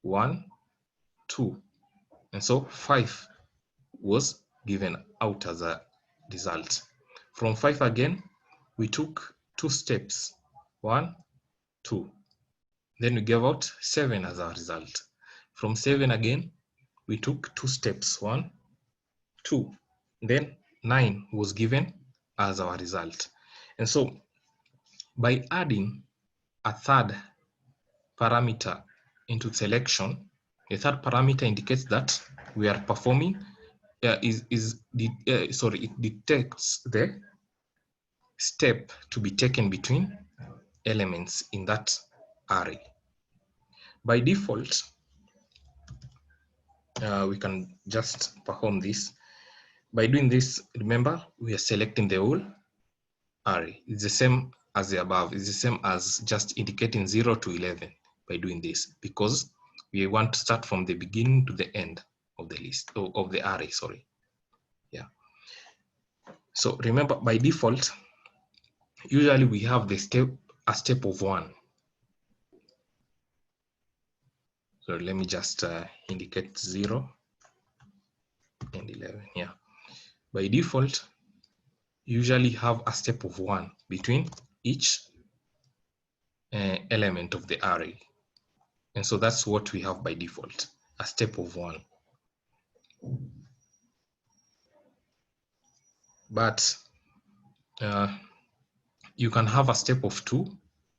1, 2. And so 5 was given out as a result. From 5 again, we took 2 steps, 1, 2. Then we gave out 7 as a result. From 7 again, we took 2 steps, 1, 2. Then 9 was given as our result. And so by adding a third parameter into selection, the third parameter indicates that we are performing, it detects the step to be taken between elements in that array. By default, we can just perform this. By doing this, remember, we are selecting the whole array. It's the same as the above. It's the same as just indicating 0 to 11 by doing this, because we want to start from the beginning to the end of the list, of the array, sorry. Yeah. So remember, by default, usually we have a step of 1. So let me just indicate 0 and 11. Yeah. By default, usually have a step of 1 between each element of the array. And so that's what we have by default, a step of 1. But you can have a step of 2,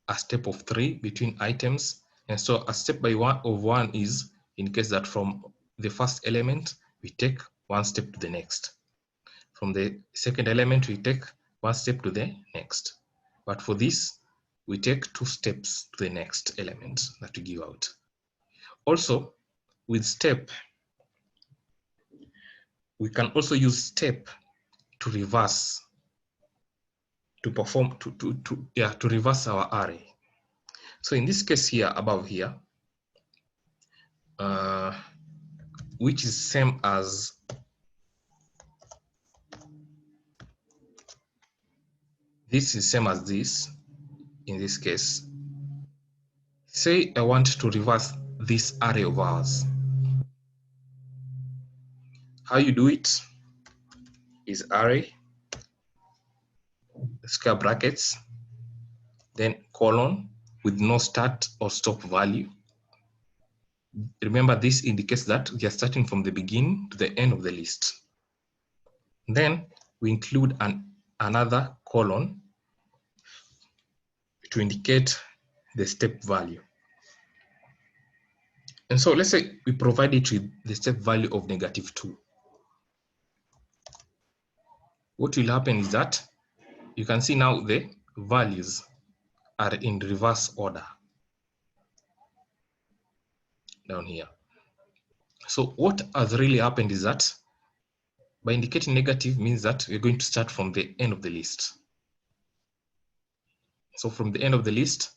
a step of 3 between items. And so a step by 1 is in case that from the first element, we take 1 step to the next. From the second element, we take 1 step to the next. But for this, we take 2 steps to the next element that we give out. Also, with step, we can also use step to reverse, to perform, to reverse our array. So in this case here, above here, which is same as this is same as this, in this case, say I want to reverse this array of ours. How you do it is array, square brackets, then colon with no start or stop value, remember this indicates that we are starting from the beginning to the end of the list. Then we include another colon to indicate the step value. And so let's say we provide it with the step value of -2. What will happen is that you can see now the values are in reverse order down here. So what has really happened is that by indicating negative means that we're going to start from the end of the list. So from the end of the list,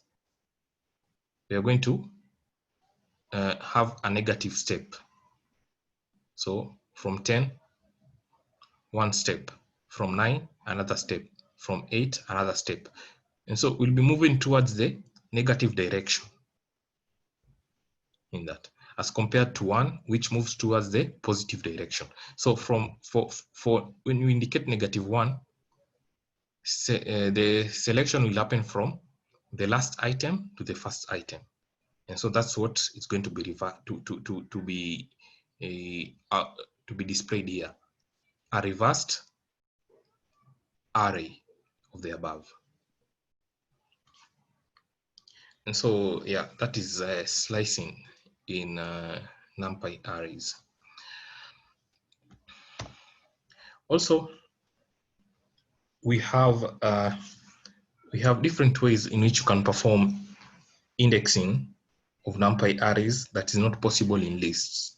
we are going to have a negative step. So from 10, one step. From 9, another step. From 8, another step. And so we'll be moving towards the negative direction in that, as compared to 1, which moves towards the positive direction. So for when you indicate -1, the selection will happen from the last item to the first item. And so that's what is going to be to be displayed here, a reversed array of the above. And so, yeah, that is slicing in NumPy arrays. Also, we have different ways in which you can perform indexing of NumPy arrays that is not possible in lists.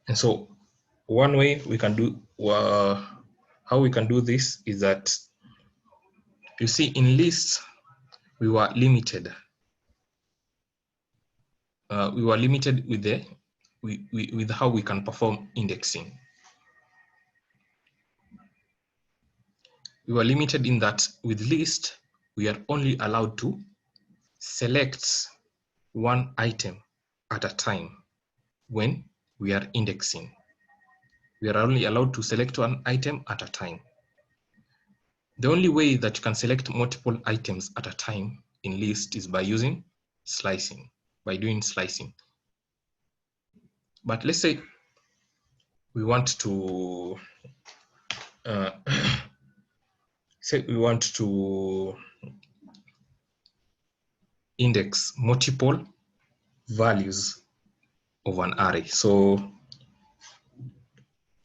And so one way we can do, how we can do this is that, you see, in lists, we were limited. We were limited with with how we can perform indexing. We were limited in that with list, we are only allowed to select one item at a time when we are indexing. We are only allowed to select one item at a time. The only way that you can select multiple items at a time in list is by using slicing, by doing slicing. But let's say we want to index multiple values of an array. So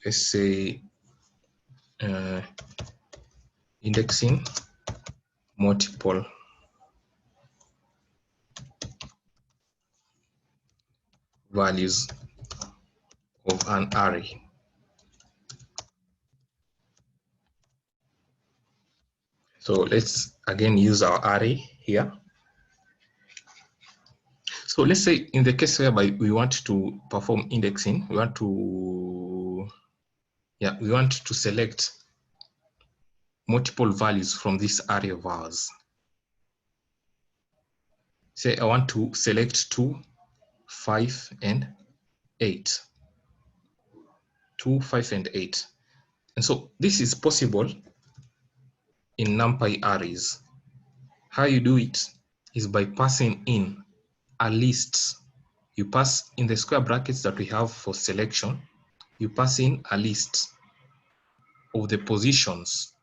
let's say indexing multiple values of an array. So let's again use our array here. So let's say in the case whereby we want to perform indexing, we want to select multiple values from this array of ours. Say I want to select 2, 5, and 8. 2, 5, and 8. And so this is possible in NumPy arrays. How you do it is by passing in a list. You pass in the square brackets that we have for selection, you pass in a list of the positions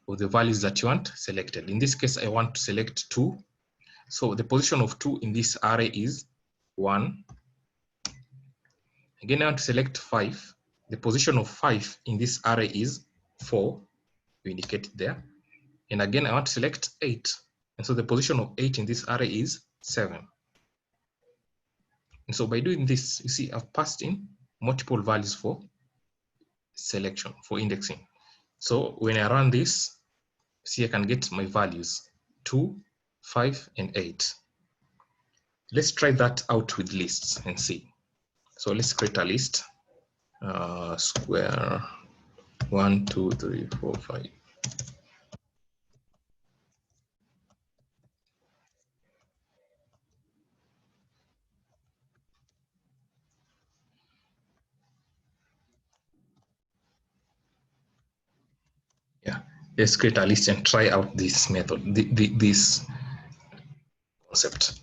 of the values that you want selected. In this case, I want to select 2. So the position of 2 in this array is 1. Again, I want to select 5. The position of 5 in this array is 4. We indicate it there. And again, I want to select 8. And so the position of 8 in this array is 7. And so by doing this, you see I've passed in multiple values for selection, for indexing. So when I run this, see I can get my values 2, 5, and 8. Let's try that out with lists and see. So let's create a list. Square 1, 2, 3, 4, 5. Yeah, let's create a list and try out this method, this concept.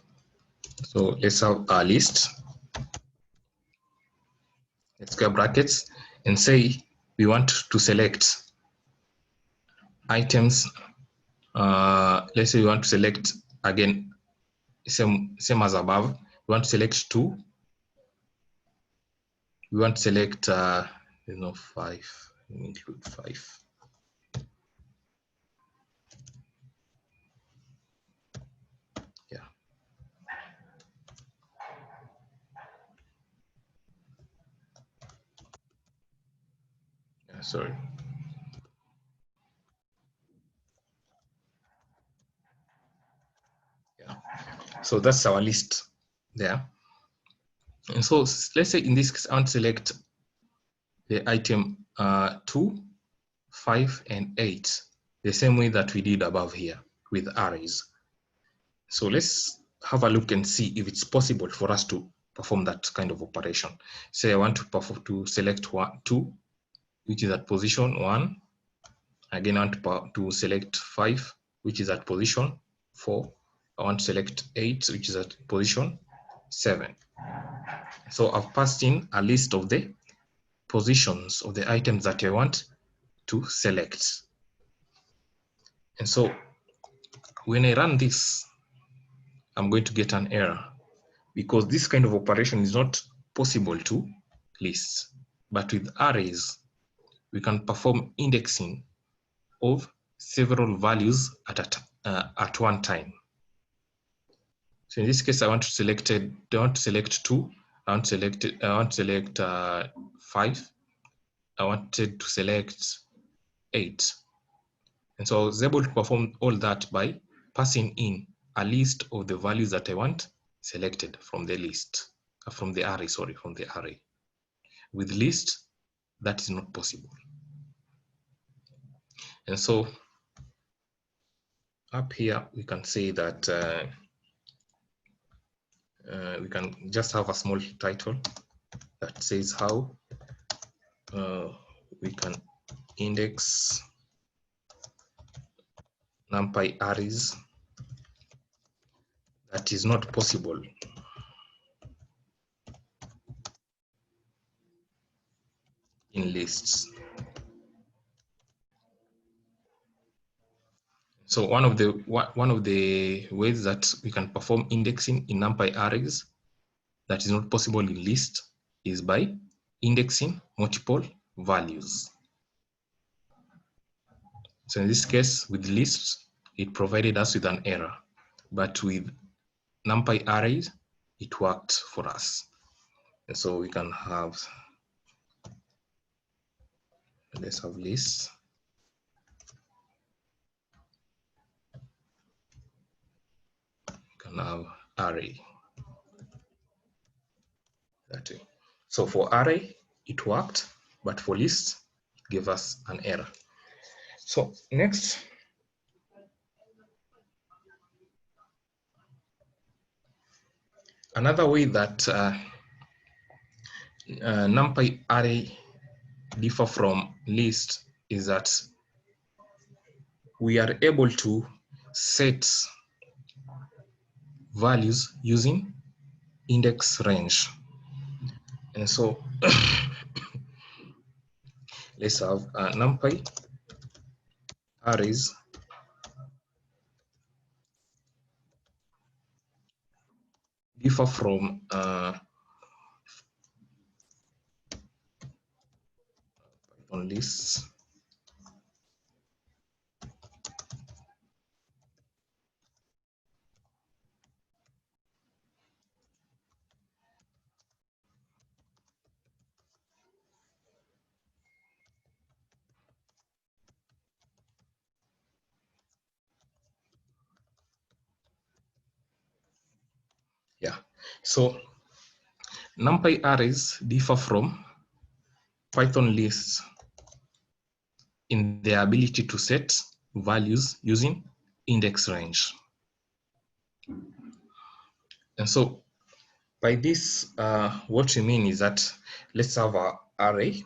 So let's have a list. Let's square brackets and say we want to select items. Let's say we want to select again same as above. We want to select 2. We want to select 5. Let me include 5. Yeah. Sorry. Yeah. So that's our list there. And so let's say in this case, I want to select the item 2, 5, and 8, the same way that we did above here with arrays. So let's have a look and see if it's possible for us to perform that kind of operation. Say I want to select 2, which is at position 1. Again, I want to select 5, which is at position 4. I want to select 8, which is at position 7. So I've passed in a list of the positions of the items that I want to select. And so when I run this, I'm going to get an error because this kind of operation is not possible to lists. But with arrays, we can perform indexing of several values at one time. So in this case, I want to select 2. I want to select 5. I wanted to select 8. And so I was able to perform all that by passing in a list of the values that I want selected from the list, from the array. With list, that is not possible. And so up here, we can say that we can just have a small title that says how we can index NumPy arrays that is not possible in lists. So one of the ways that we can perform indexing in NumPy arrays that is not possible in list is by indexing multiple values. So in this case, with lists, it provided us with an error, but with NumPy arrays, it worked for us. And so we can have, let's have lists. We can have array. That way. So for array, it worked, but for list, it gave us an error. So next, another way that NumPy array differ from list is that we are able to set values using index range. And so let's have NumPy arrays differ from on lists. Yeah, so NumPy arrays differ from Python lists in their ability to set values using index range. And so by this, what we mean is that let's have our array.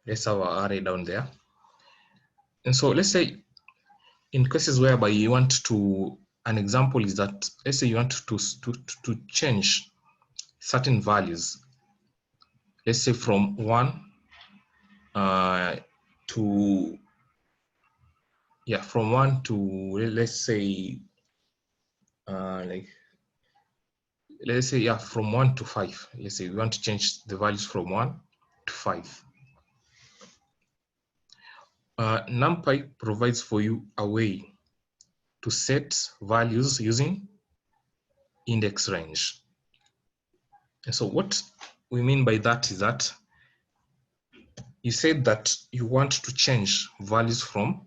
Let's have our array down there. And so let's say in cases whereby you want to an example is that, let's say you want to change certain values. Let's say from 1 to, yeah, from 1 to, let's say, let's say, yeah, from 1 to 5. Let's say we want to change the values from 1 to 5. NumPy provides for you a way to set values using index range. And so what we mean by that is that you said that you want to change values from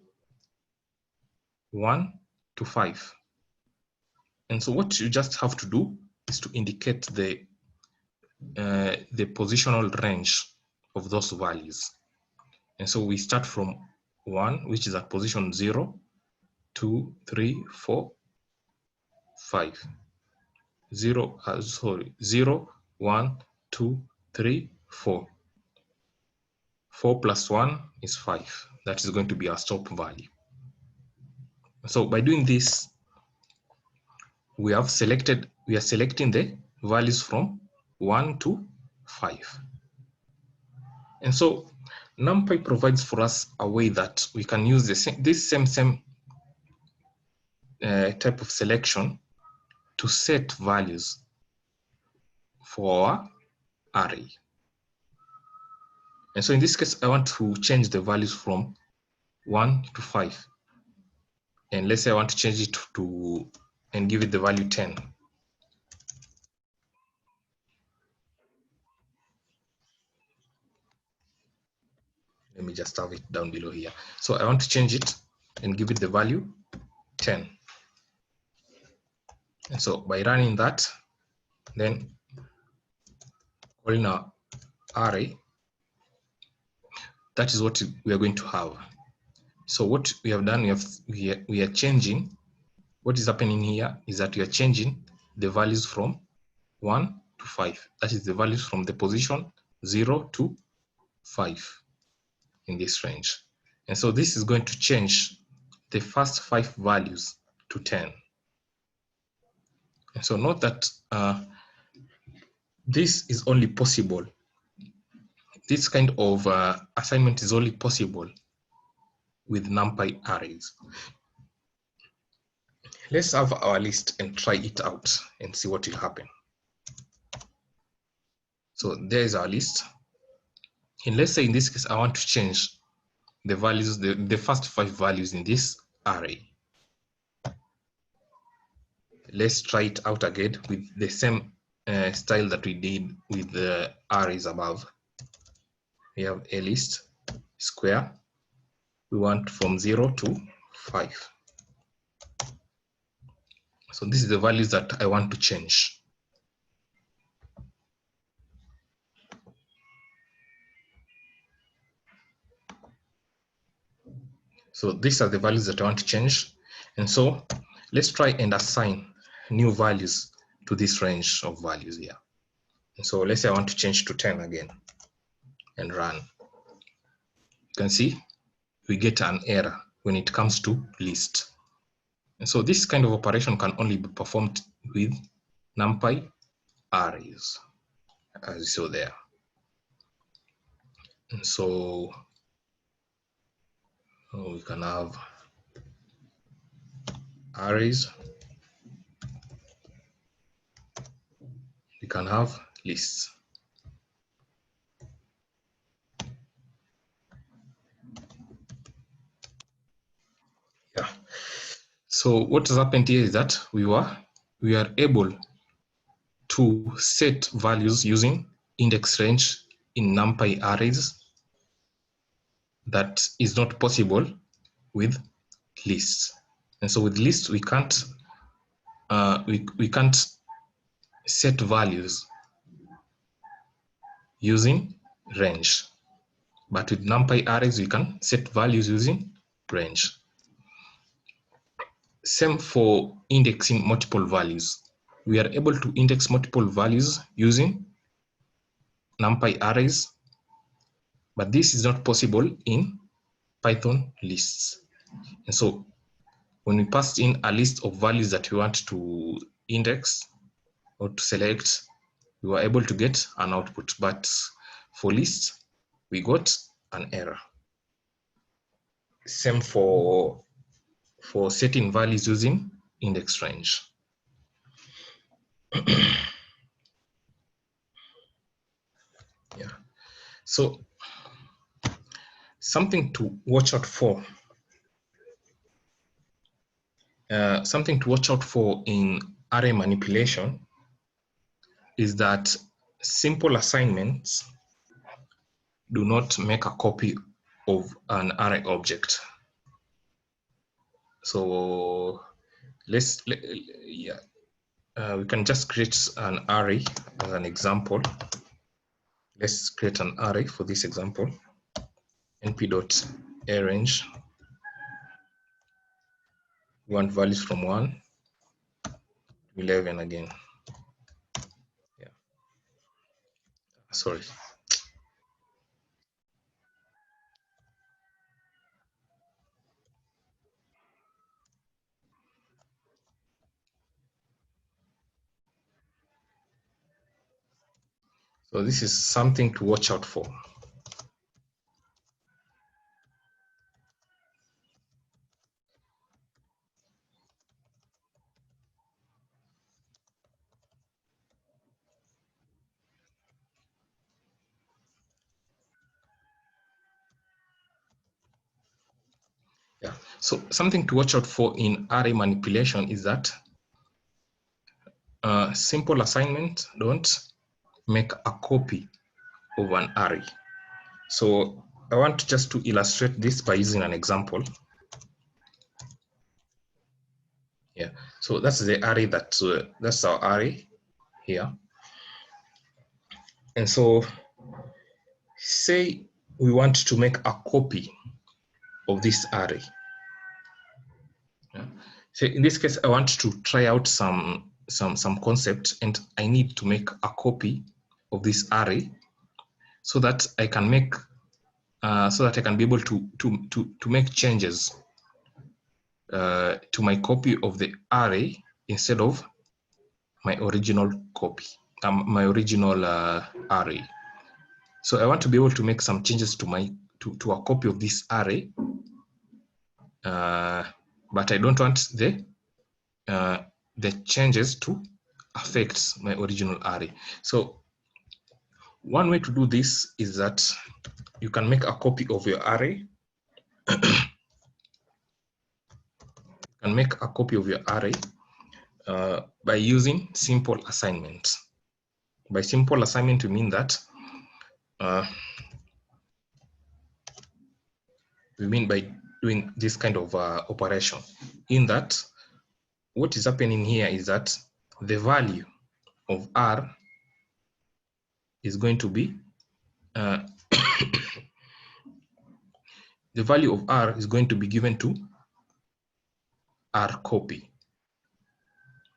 1 to 5. And so what you just have to do is to indicate the positional range of those values. And so we start from 1, which is at position 0, 2, 3, 4, 5. 0, 1, 2, 3, 4. 4 plus 1 is 5. That is going to be our stop value. So by doing this, we are selecting the values from 1 to 5. And so NumPy provides for us a way that we can use this same type of selection to set values for our array. And so in this case, I want to change the values from 1 to 5. And let's say I want to change it to, and give it the value 10. Let me just have it down below here. So I want to change it and give it the value 10. And so by running that, then calling our array, that is what we are going to have. So what we have done, we are changing, what is happening here is that we are changing the values from 1 to 5. That is the values from the position 0 to 5 in this range. And so this is going to change the first 5 values to 10. And so note that this is only possible. This kind of assignment is only possible with NumPy arrays. Let's have our list and try it out and see what will happen. So there is our list. And let's say in this case, I want to change the values, the first 5 values in this array. Let's try it out again with the same style that we did with the arrays above. We have a list square. We want from 0 to 5. So this is the values that I want to change. So these are the values that I want to change. And so let's try and assign new values to this range of values here. And so let's say I want to change to 10 again and run. You can see we get an error when it comes to list. And so this kind of operation can only be performed with NumPy arrays, as you saw there. And so we can have arrays, we can have lists. Yeah. So what has happened here is that we are able to set values using index range in NumPy arrays that is not possible with lists. And so with lists, we can't set values using range. But with NumPy arrays, we can set values using range. Same for indexing multiple values. We are able to index multiple values using NumPy arrays, but this is not possible in Python lists. And so when we passed in a list of values that we want to index or to select, we were able to get an output, but for list, we got an error. Same for setting values using index range. Yeah. So something to watch out for. Something to watch out for in array manipulation is that simple assignments do not make a copy of an array object. So we can just create an array as an example. Let's create an array for this example. np.arrange. We want values from 1 to 11 again. Yeah. Sorry. So this is something to watch out for. Yeah. So something to watch out for in array manipulation is that simple assignments don't make a copy of an array. So I want just to illustrate this by using an example. Yeah. So that's the array that's our array here. And so say we want to make a copy of this array. Yeah. So in this case, I want to try out some concept, and I need to make a copy of this array so that I can make be able to make changes to my copy of the array instead of my original copy, my original array. So I want to be able to make some changes to my to a copy of this array, but I don't want the changes to affect my original array. So one way to do this is that you can make a copy of your array. You can make a copy of your array by using simple assignment. By simple assignment, we mean that by doing this kind of operation. In that, what is happening here is that the value of R is going to be the value of R is going to be given to R copy.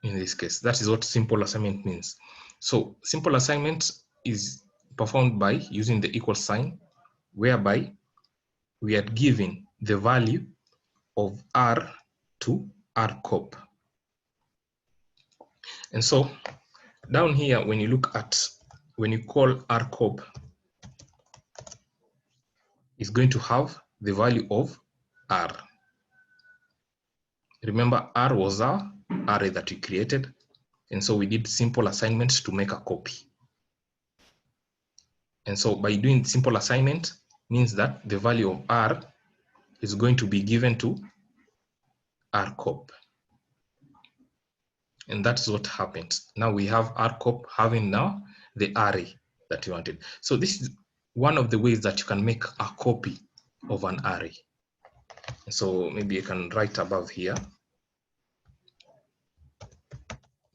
In this case, that is what simple assignment means. So simple assignment is performed by using the equal sign, whereby we are giving the value of R to R cop. And so down here, when you call R cop, it's going to have the value of R. Remember, R was our array that we created. And so we did simple assignment to make a copy. And so by doing simple assignment means that the value of R is going to be given to R cop. And that's what happened. Now we have R cop having now the array that you wanted. So this is one of the ways that you can make a copy of an array. So maybe I can write above here,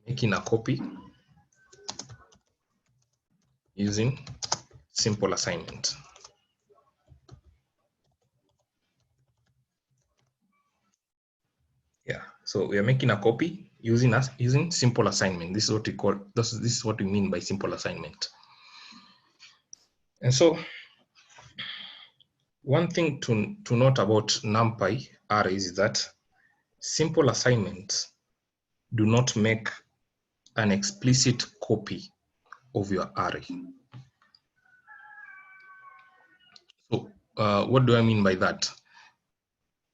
making a copy using simple assignment. Yeah, so we are making a copy using simple assignment. This is what we call, this is what we mean by simple assignment. And so one thing to note about NumPy arrays is that simple assignments do not make an explicit copy of your array. So what do I mean by that?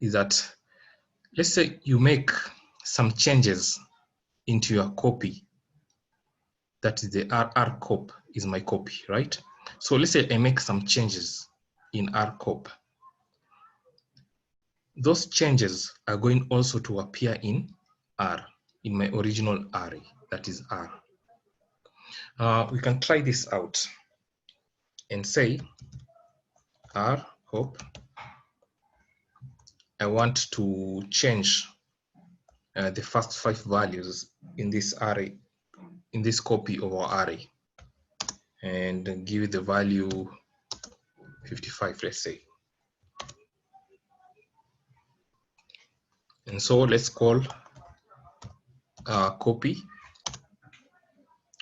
Is that, let's say you make some changes into your copy. That is the R cop is my copy, right? So let's say I make some changes in R cop. Those changes are going also to appear in R, in my original array, that is R. We can try this out and say R cop. I want to change the first 5 values in this array, in this copy of our array, and give it the value 55, let's say. And so let's call copy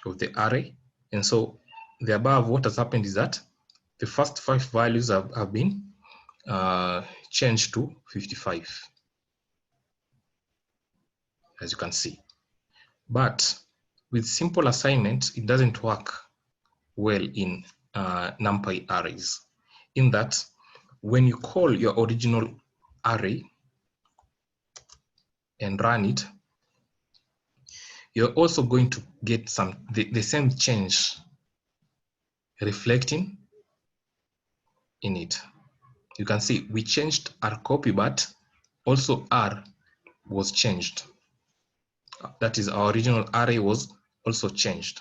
of the array. And so the above, what has happened is that the first 5 values have been changed to 55, as you can see. But with simple assignment, it doesn't work well in NumPy arrays, in that when you call your original array and run it, you're also going to get the same change reflecting in it. You can see we changed our copy, but also R was changed. That is, our original array was also changed.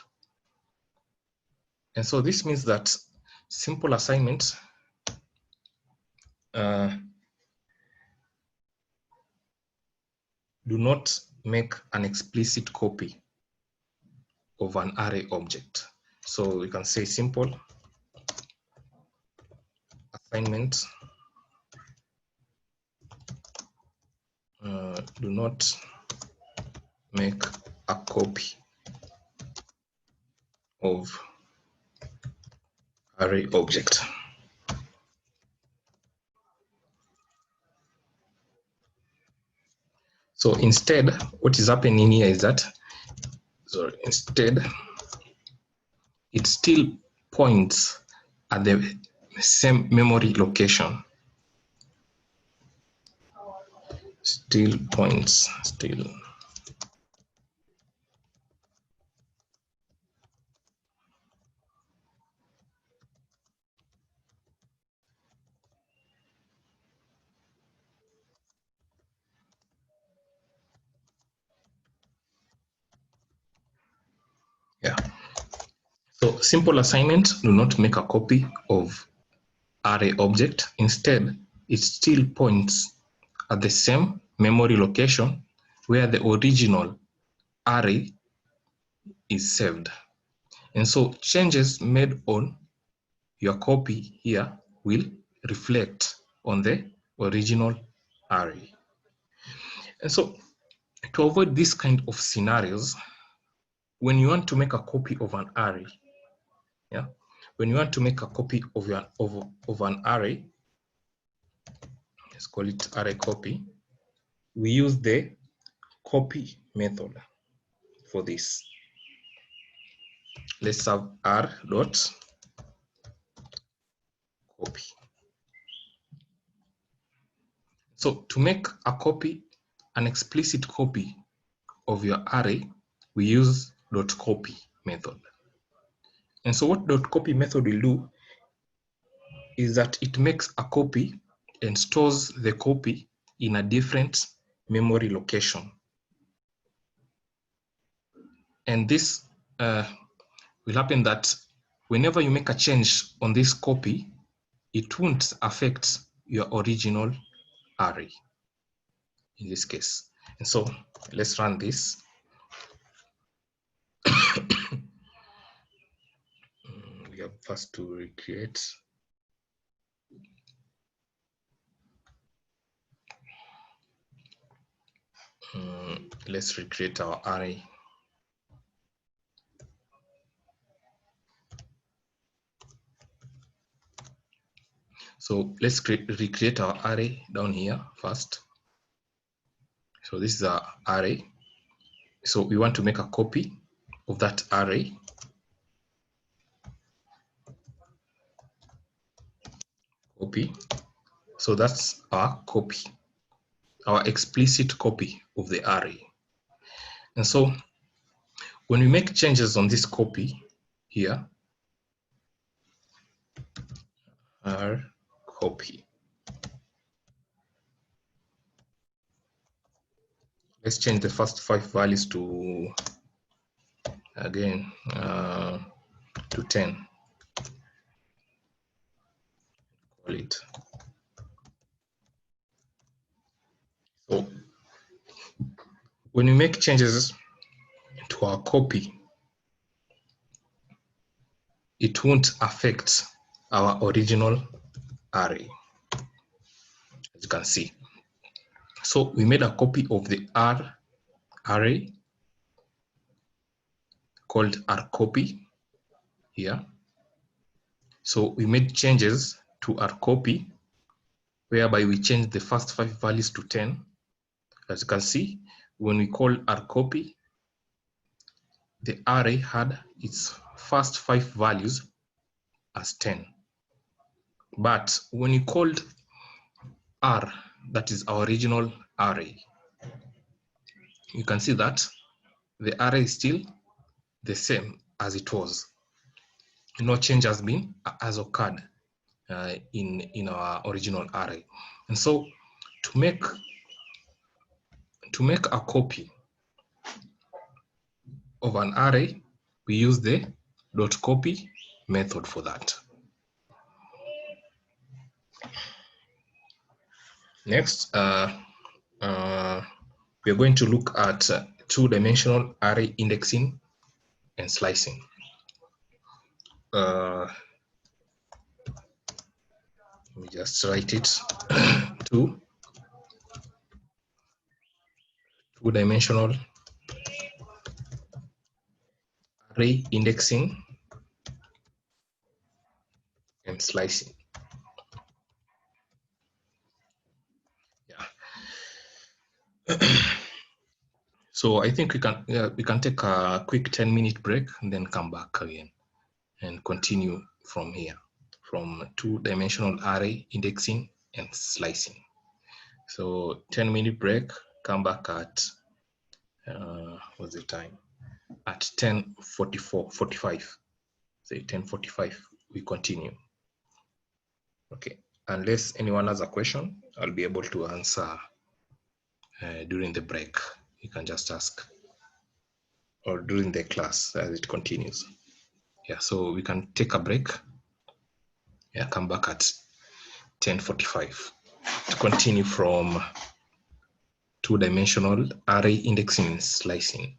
And so this means that simple assignments do not make an explicit copy of an array object. So we can say simple assignment do not make a copy of array object. So instead, what is happening here is that, instead, it still points at the same memory location. Still points, still. Yeah. So simple assignments do not make a copy of array object. Instead, it still points at the same memory location where the original array is saved. And so changes made on your copy here will reflect on the original array. And so to avoid this kind of scenarios, when you want to make a copy of an array, yeah, when you want to make a copy of an array, let's call it array copy, we use the copy method for this. Let's have r dot copy. So to make a copy, an explicit copy of your array, we use dot copy method. And so what dot copy method will do is that it makes a copy and stores the copy in a different memory location. And this will happen that whenever you make a change on this copy, it won't affect your original array in this case. And so let's run this. We have first to recreate. Let's recreate our array. So let's recreate our array down here first. So this is our array. So we want to make a copy of that array. Copy. So that's our copy, our explicit copy of the array. And so when we make changes on this copy here, our copy. Let's change the first 5 values to, again, to 10. Call it. So when we make changes to our copy, it won't affect our original array, as you can see. So we made a copy of the R array called rcopy here. So we made changes to our copy whereby we changed the first 5 values to 10. As you can see, when we call rcopy, the array had its first 5 values as 10. But when you called R, that is our original array, you can see that the array is still the same as it was. No change has occurred in our original array. And so to make a copy of an array, we use the .copy method for that. Next, we're going to look at two-dimensional array indexing and slicing. Let me just write it. Two-dimensional array indexing and slicing. Yeah. So I think we can take a quick 10-minute break and then come back again and continue from here, from two-dimensional array indexing and slicing. So 10-minute break, come back at, what's the time? At 10:45, say 10:45, we continue. Okay, unless anyone has a question, I'll be able to answer during the break. You can just ask, or during the class as it continues. Yeah, so we can take a break. Yeah, come back at 10:45 to continue from two-dimensional array indexing and slicing.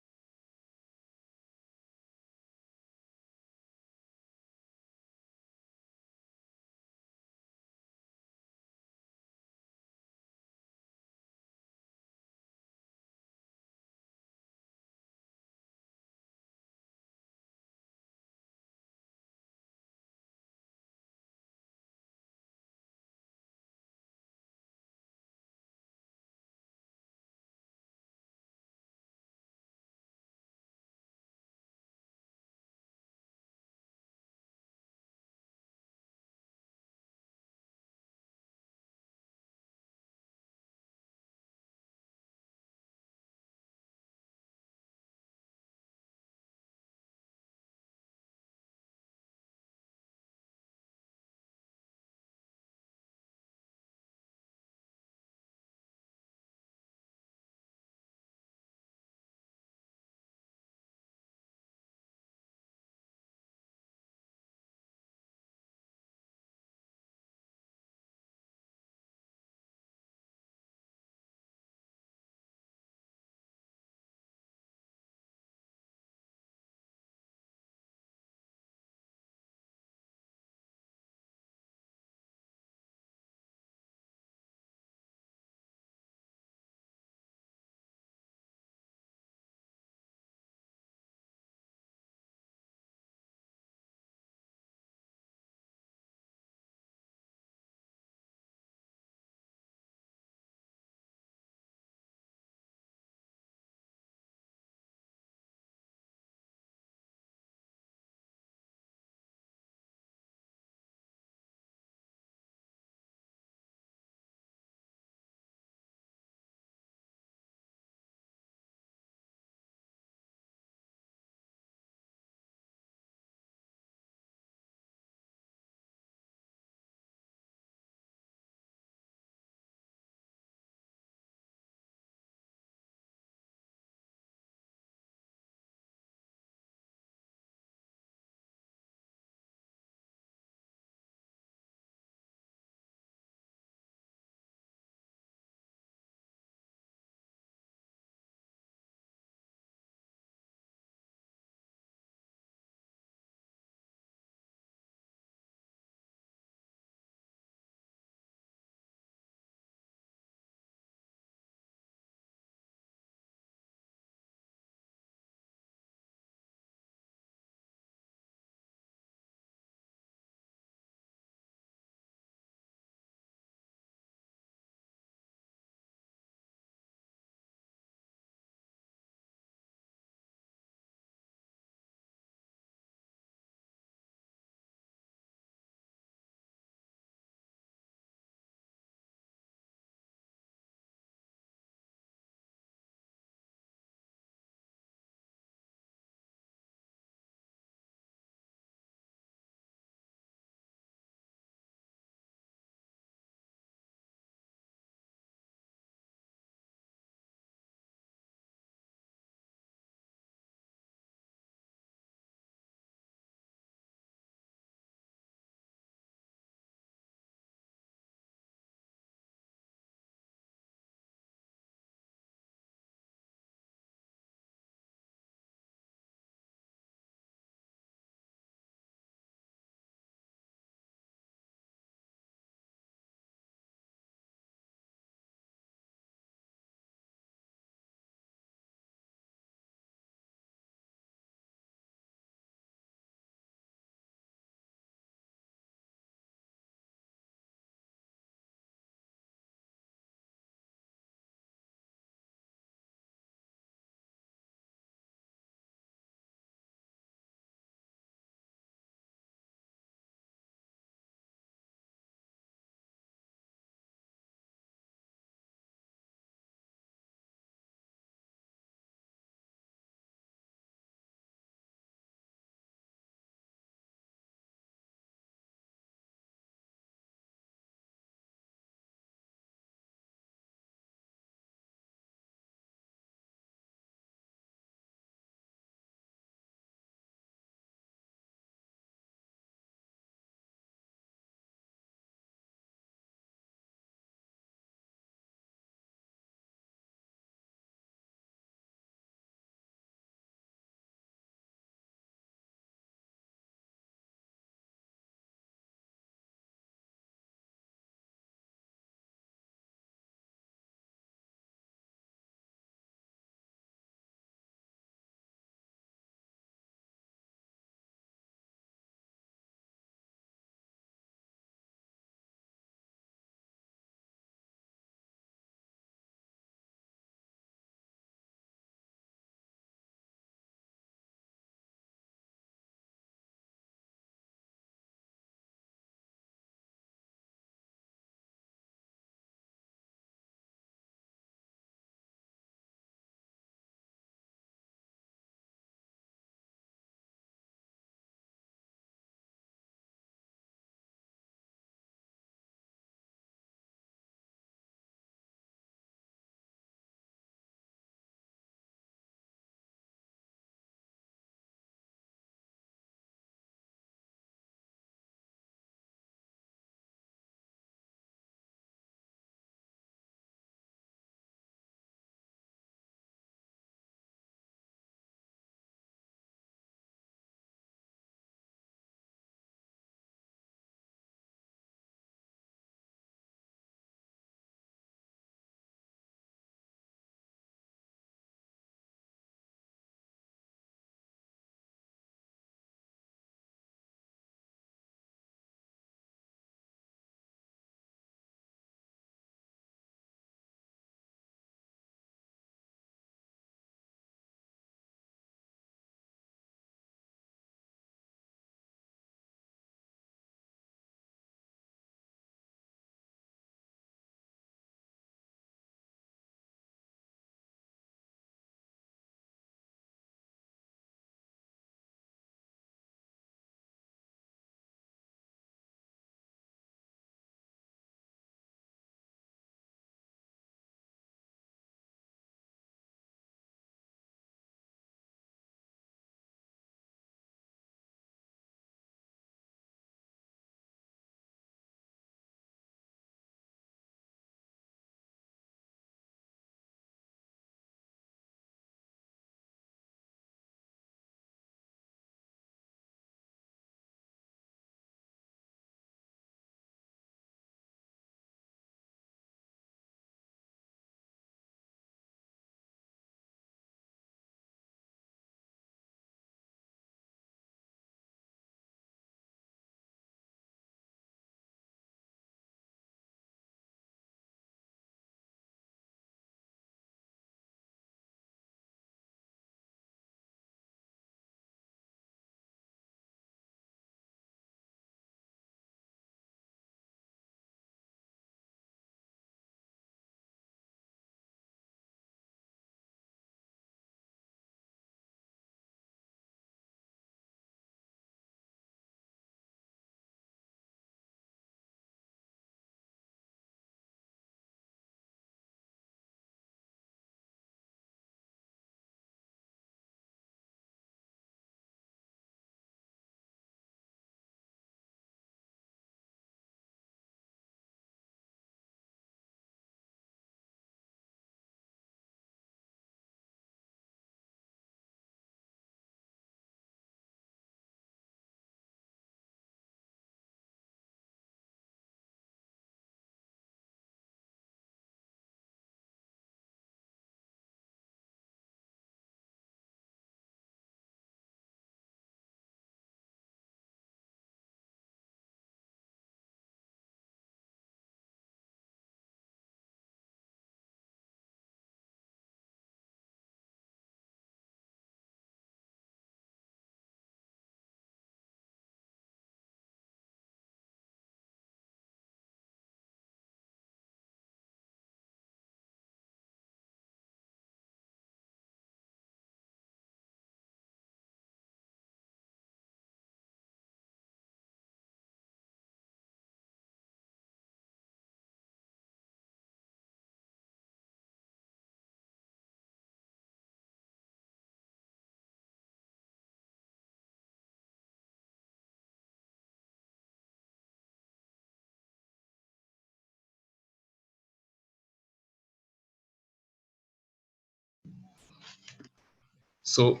So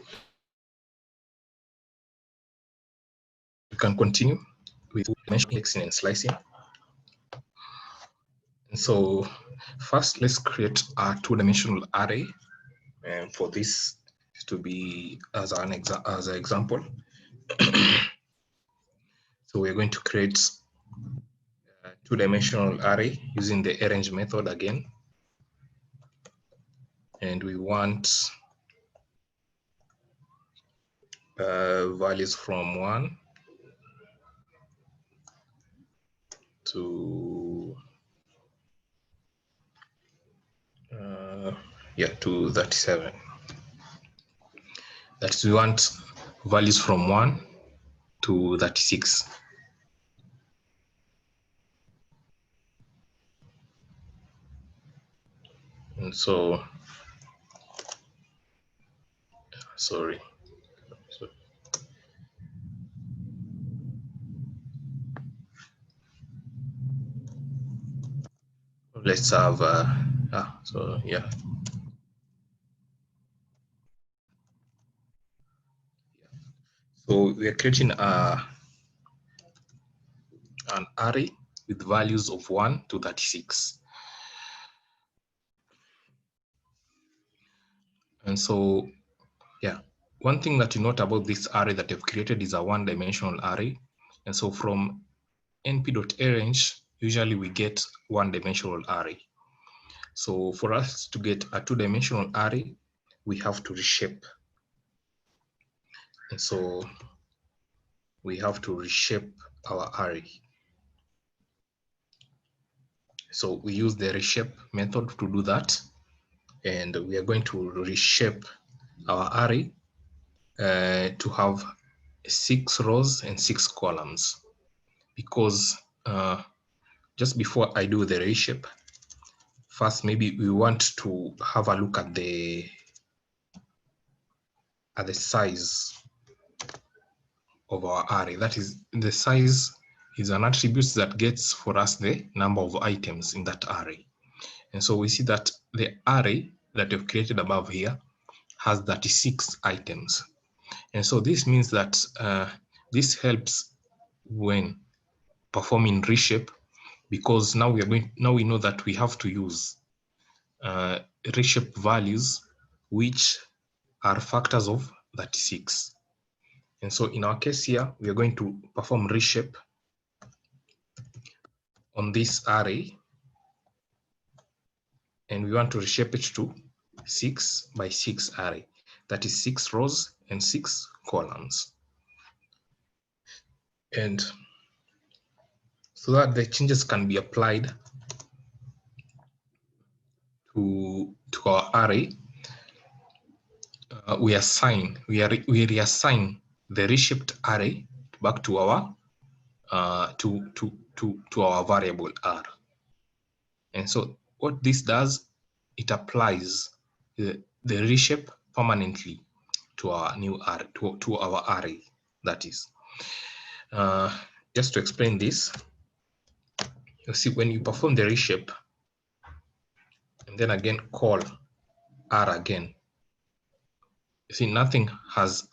we can continue with indexing and slicing. And so first, let's create a two-dimensional array. And for this to be as an example, so we're going to create a two-dimensional array using the arrange method again. And we want values from 1 to to 37. That is, we want values from 1 to 36. And so, sorry. So, let's have, so yeah. So we are creating an array with values of 1 to 36. And so, yeah, one thing that you note about this array that I've created is a one-dimensional array. And so from np.arrange, usually we get one-dimensional array. So for us to get a two-dimensional array, we have to reshape. And so we have to reshape our array. So we use the reshape method to do that. And we are going to reshape our array to have 6 rows and 6 columns. Because just before I do the reshape, first maybe we want to have a look at the size of our array. That is, the size is an attribute that gets for us the number of items in that array. And so we see that the array that we've created above here has 36 items. And so this means that this helps when performing reshape, because now we know that we have to use reshape values which are factors of 36. And so in our case here, we are going to perform reshape on this array, and we want to reshape it to 6 by 6 array. That is 6 rows and 6 columns. And so that the changes can be applied to our array, we reassign the reshaped array back to our to our variable r. And so what this does, it applies the reshape permanently to our new array, to our array. That is, just to explain this, you see when you perform the reshape and then again call r again, you see nothing has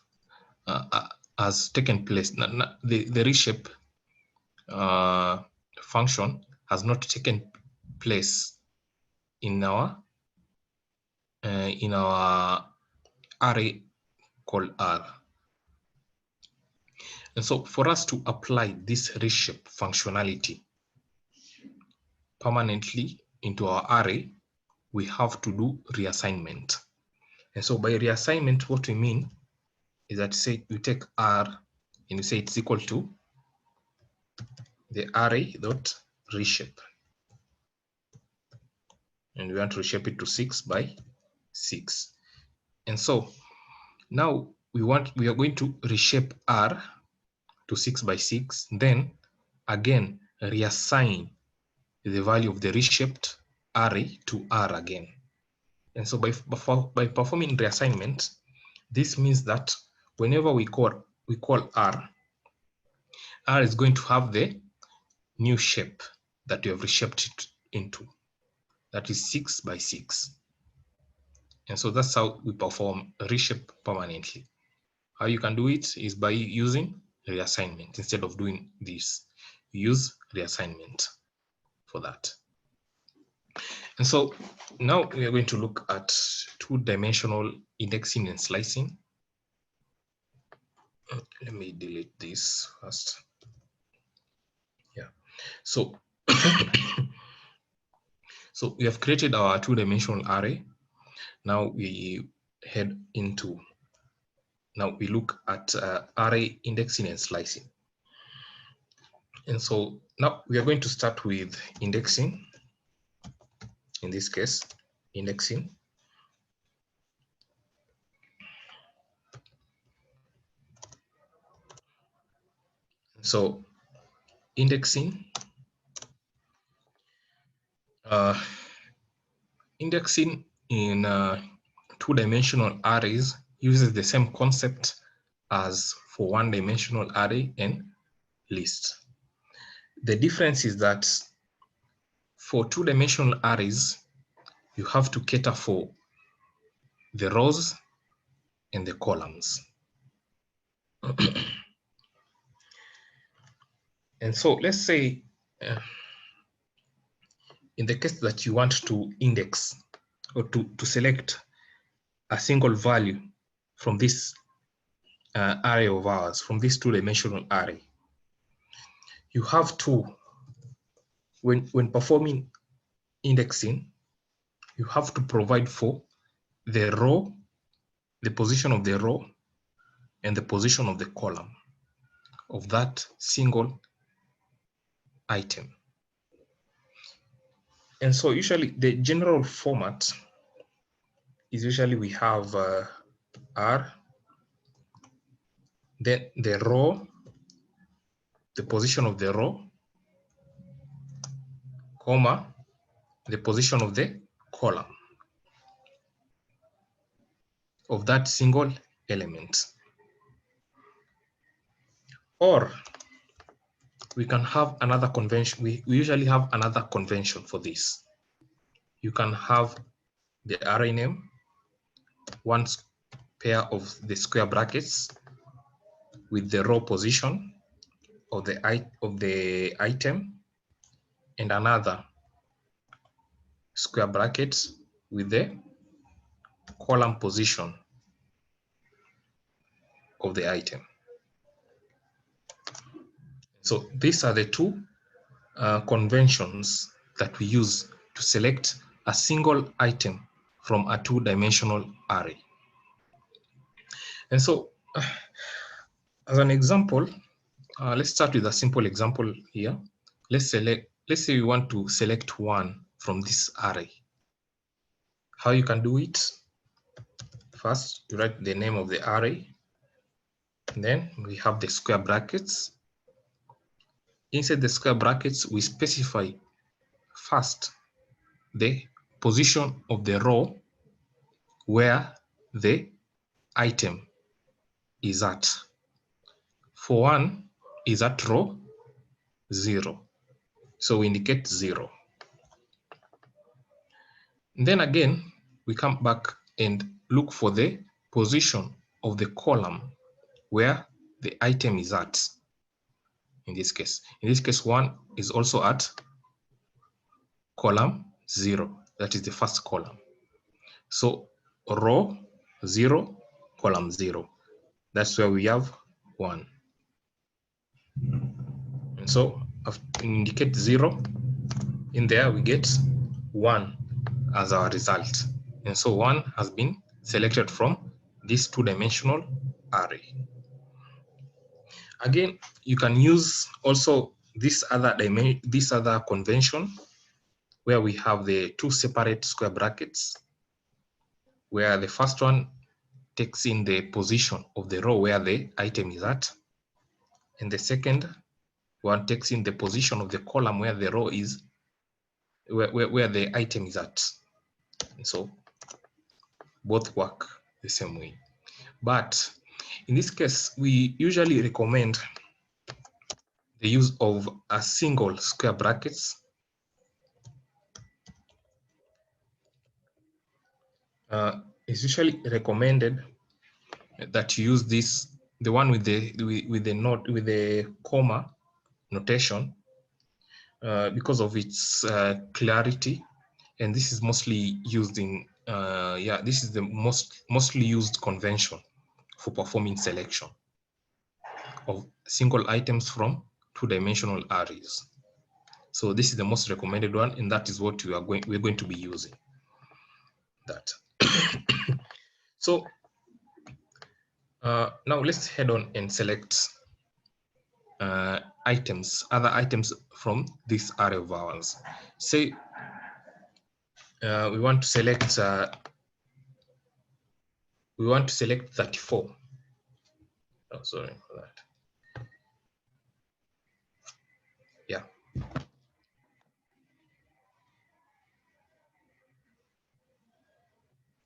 taken place. The reshape function has not taken place in our array called r. And so for us to apply this reshape functionality permanently into our array, we have to do reassignment. And so by reassignment, what we mean is that, say you take r and you say it's equal to the array dot reshape, and we want to reshape it to 6 by 6. And so now we are going to reshape r to 6 by 6, then again reassign the value of the reshaped array to r again. And so by performing reassignment, this means that whenever we call r is going to have the new shape that we have reshaped it into. That is 6 by 6. And so that's how we perform reshape permanently. How you can do it is by using reassignment. Instead of doing this, use reassignment for that. And so now we are going to look at two-dimensional indexing and slicing. Let me delete this first. Yeah. So, so we have created our two-dimensional array. Now we head into, now we look at array indexing and slicing. And so now we are going to start with indexing. In this case, indexing. So indexing, indexing in two-dimensional arrays uses the same concept as for one-dimensional array and list. The difference is that for two-dimensional arrays, you have to cater for the rows and the columns. And so let's say in the case that you want to index or to select a single value from this array of ours, from this two-dimensional array, you have to, when performing indexing, you have to provide for the row, the position of the row, and the position of the column of that single item. And so usually the general format is usually we have R, then the row, the position of the row, comma, the position of the column of that single element. Or we can have another convention. We usually have another convention for this. You can have the array name, one pair of the square brackets with the row position of the item, and another square brackets with the column position of the item. So these are the two conventions that we use to select a single item from a two-dimensional array. And so as an example, let's start with a simple example here. Let's say we want to select one from this array. How you can do it? First, you write the name of the array. Then we have the square brackets. Inside the square brackets, we specify first the position of the row where the item is at. For one is at row 0. So we indicate 0. Then again, we come back and look for the position of the column where the item is at. In this case, 1 is also at column 0. That is the first column. So row 0, column 0. That's where we have 1. And so after indicate 0, in there we get 1 as our result. And so 1 has been selected from this two-dimensional array. Again, you can use also this other convention where we have the two separate square brackets, where the first one takes in the position of the row where the item is at, and the second one takes in the position of the column where the row is, where the item is at. And so both work the same way. But in this case, we usually recommend the use of a single square brackets it's usually recommended that you use this, the one with the note, with the comma notation, because of its clarity, and this is mostly used in this is the mostly used convention for performing selection of single items from two-dimensional arrays. So this is the most recommended one, and that is what we're going to be using. That. So now let's head on and select other items from this array of ours. Say we want to select 34. Oh, sorry for that. Yeah.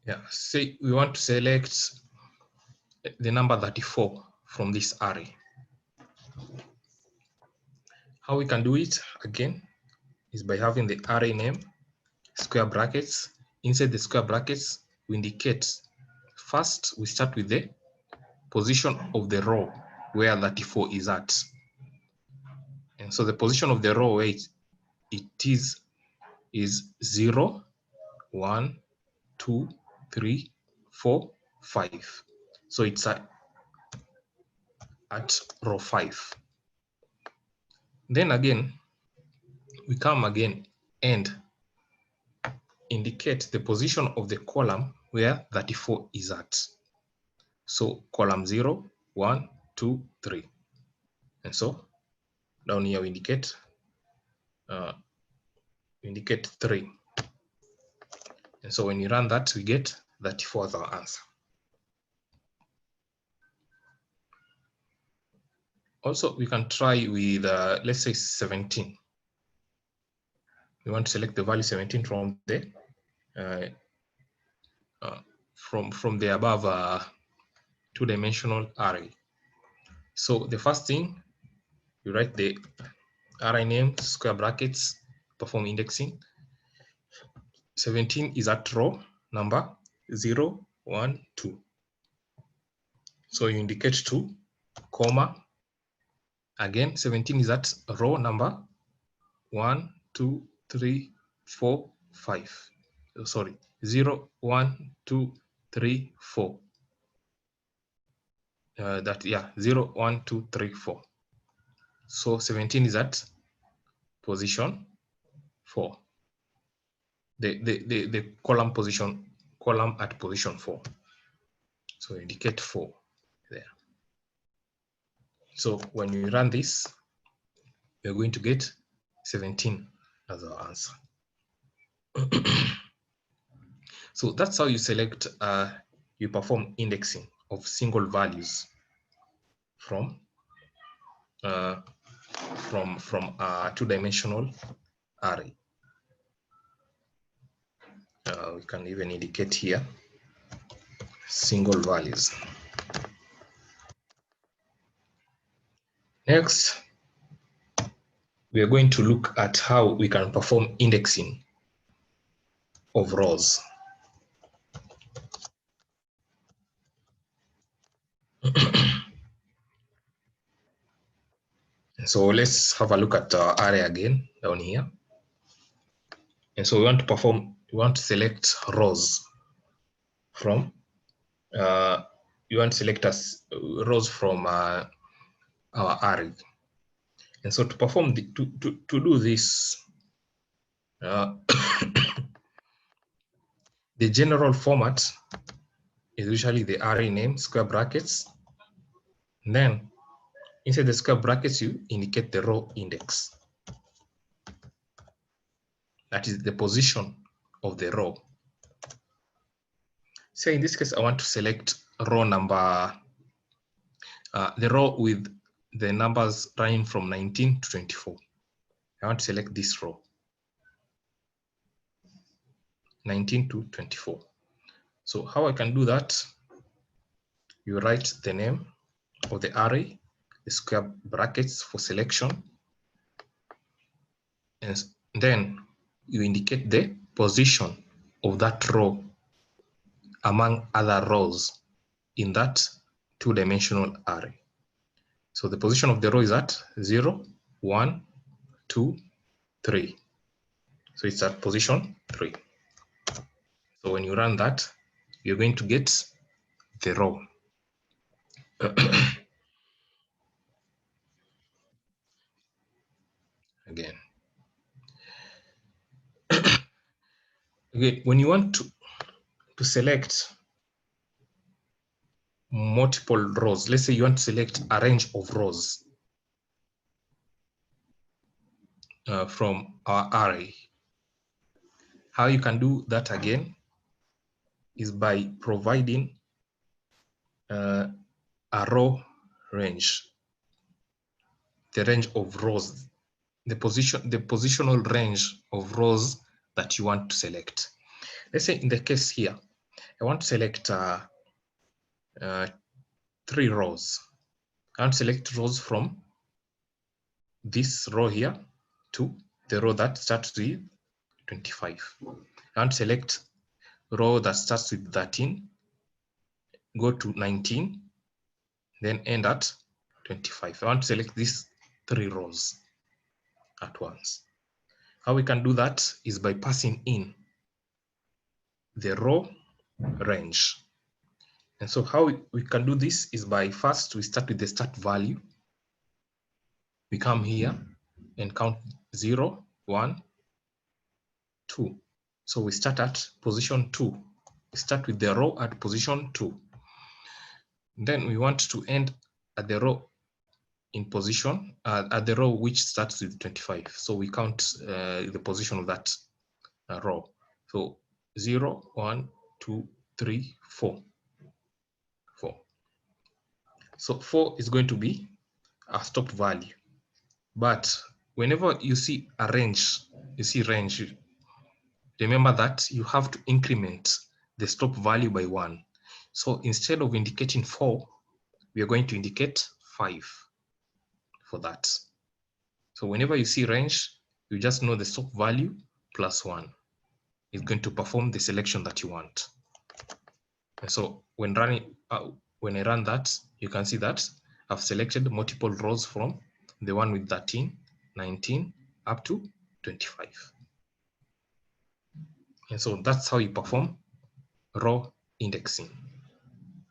Yeah, say we want to select the number 34 from this array. How we can do it again is by having the array name, square brackets. Inside the square brackets, we indicate, first we start with the position of the row where 34 is at. And so the position of the row where it is 0, 1, 2, 3, 4, 5. So it's at row 5. Then again, we come again and indicate the position of the column where 34 is at. So column 0, 1, 2, 3. And so down here we indicate 3. And so when you run that, we get 34 as our answer. Also, we can try with, let's say 17. We want to select the value 17 from the from the above two-dimensional array. So the first thing, you write the array name, square brackets, perform indexing. 17 is at row number 0, 1, 2. So you indicate 2, comma. Again, 17 is at row number 1, 2, 3, 4, 5. Sorry, 0, 1, 2, 3, 4. 0, 1, 2, 3, 4. So 17 is at position 4. The column at position 4. So indicate 4 there. So when you run this, you're going to get 17 as our answer. So that's how you select, you perform indexing of single values from a two-dimensional array. We can even indicate here single values. Next, we are going to look at how we can perform indexing of rows. So let's have a look at our array again down here. And so we want to select rows from, rows from our array. And so to perform to do this, the general format is usually the array name, square brackets. And then inside the square brackets, you indicate the row index. That is the position of the row. So in this case, I want to select row number, the row with the numbers running from 19 to 24. I want to select this row, 19 to 24. So how I can do that, you write the name of the array, the square brackets for selection, and then you indicate the position of that row among other rows in that two-dimensional array. So the position of the row is at 0, 1, 2, 3. So it's at position 3. So when you run that, you're going to get the row. Again. Okay, when you want to select multiple rows, let's say you want to select a range of rows from our array. How you can do that again is by providing a row range, the range of rows, the positional range of rows that you want to select. Let's say in the case here, I want to select 3 rows. I want to select rows from this row here to the row that starts with 25. I want to select row that starts with 13, go to 19, then end at 25. I want to select these 3 rows at once. How we can do that is by passing in the row range. And so how we can do this is by first we start with the start value. We come here and count 0, 1, 2. So we start at position 2. We start with the row at position 2. Then we want to end at the row in position, at the row which starts with 25. So we count the position of that row. So 0, 1, 2, 3, 4. 4. So 4 is going to be a stopped value. But whenever you see a range, remember that you have to increment the stop value by 1. So instead of indicating 4, we are going to indicate 5 for that. So whenever you see range, you just know the stop value plus 1 is going to perform the selection that you want. And so when I run that, you can see that I've selected multiple rows from the one with 13, 19, up to 25. And so that's how you perform row indexing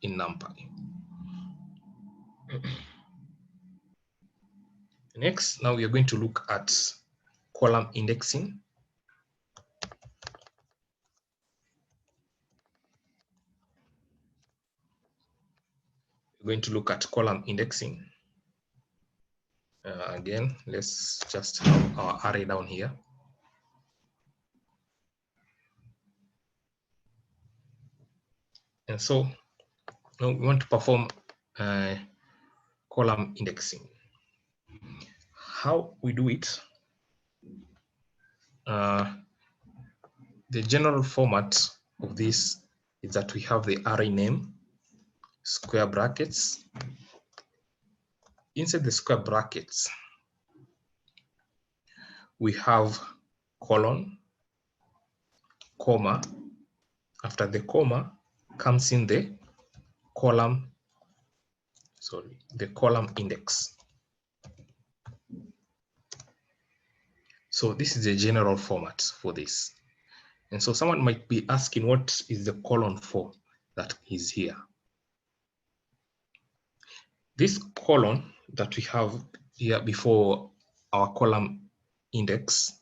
in NumPy. Next, now we are going to look at column indexing. We're going to look at column indexing. Again, let's just have our array down here. And so now we want to perform column indexing. How we do it, the general format of this is that we have the array name, square brackets. Inside the square brackets, we have colon, comma. After the comma comes in the column, the column index. So this is the general format for this. And so someone might be asking, what is the colon for that is here? This colon that we have here before our column index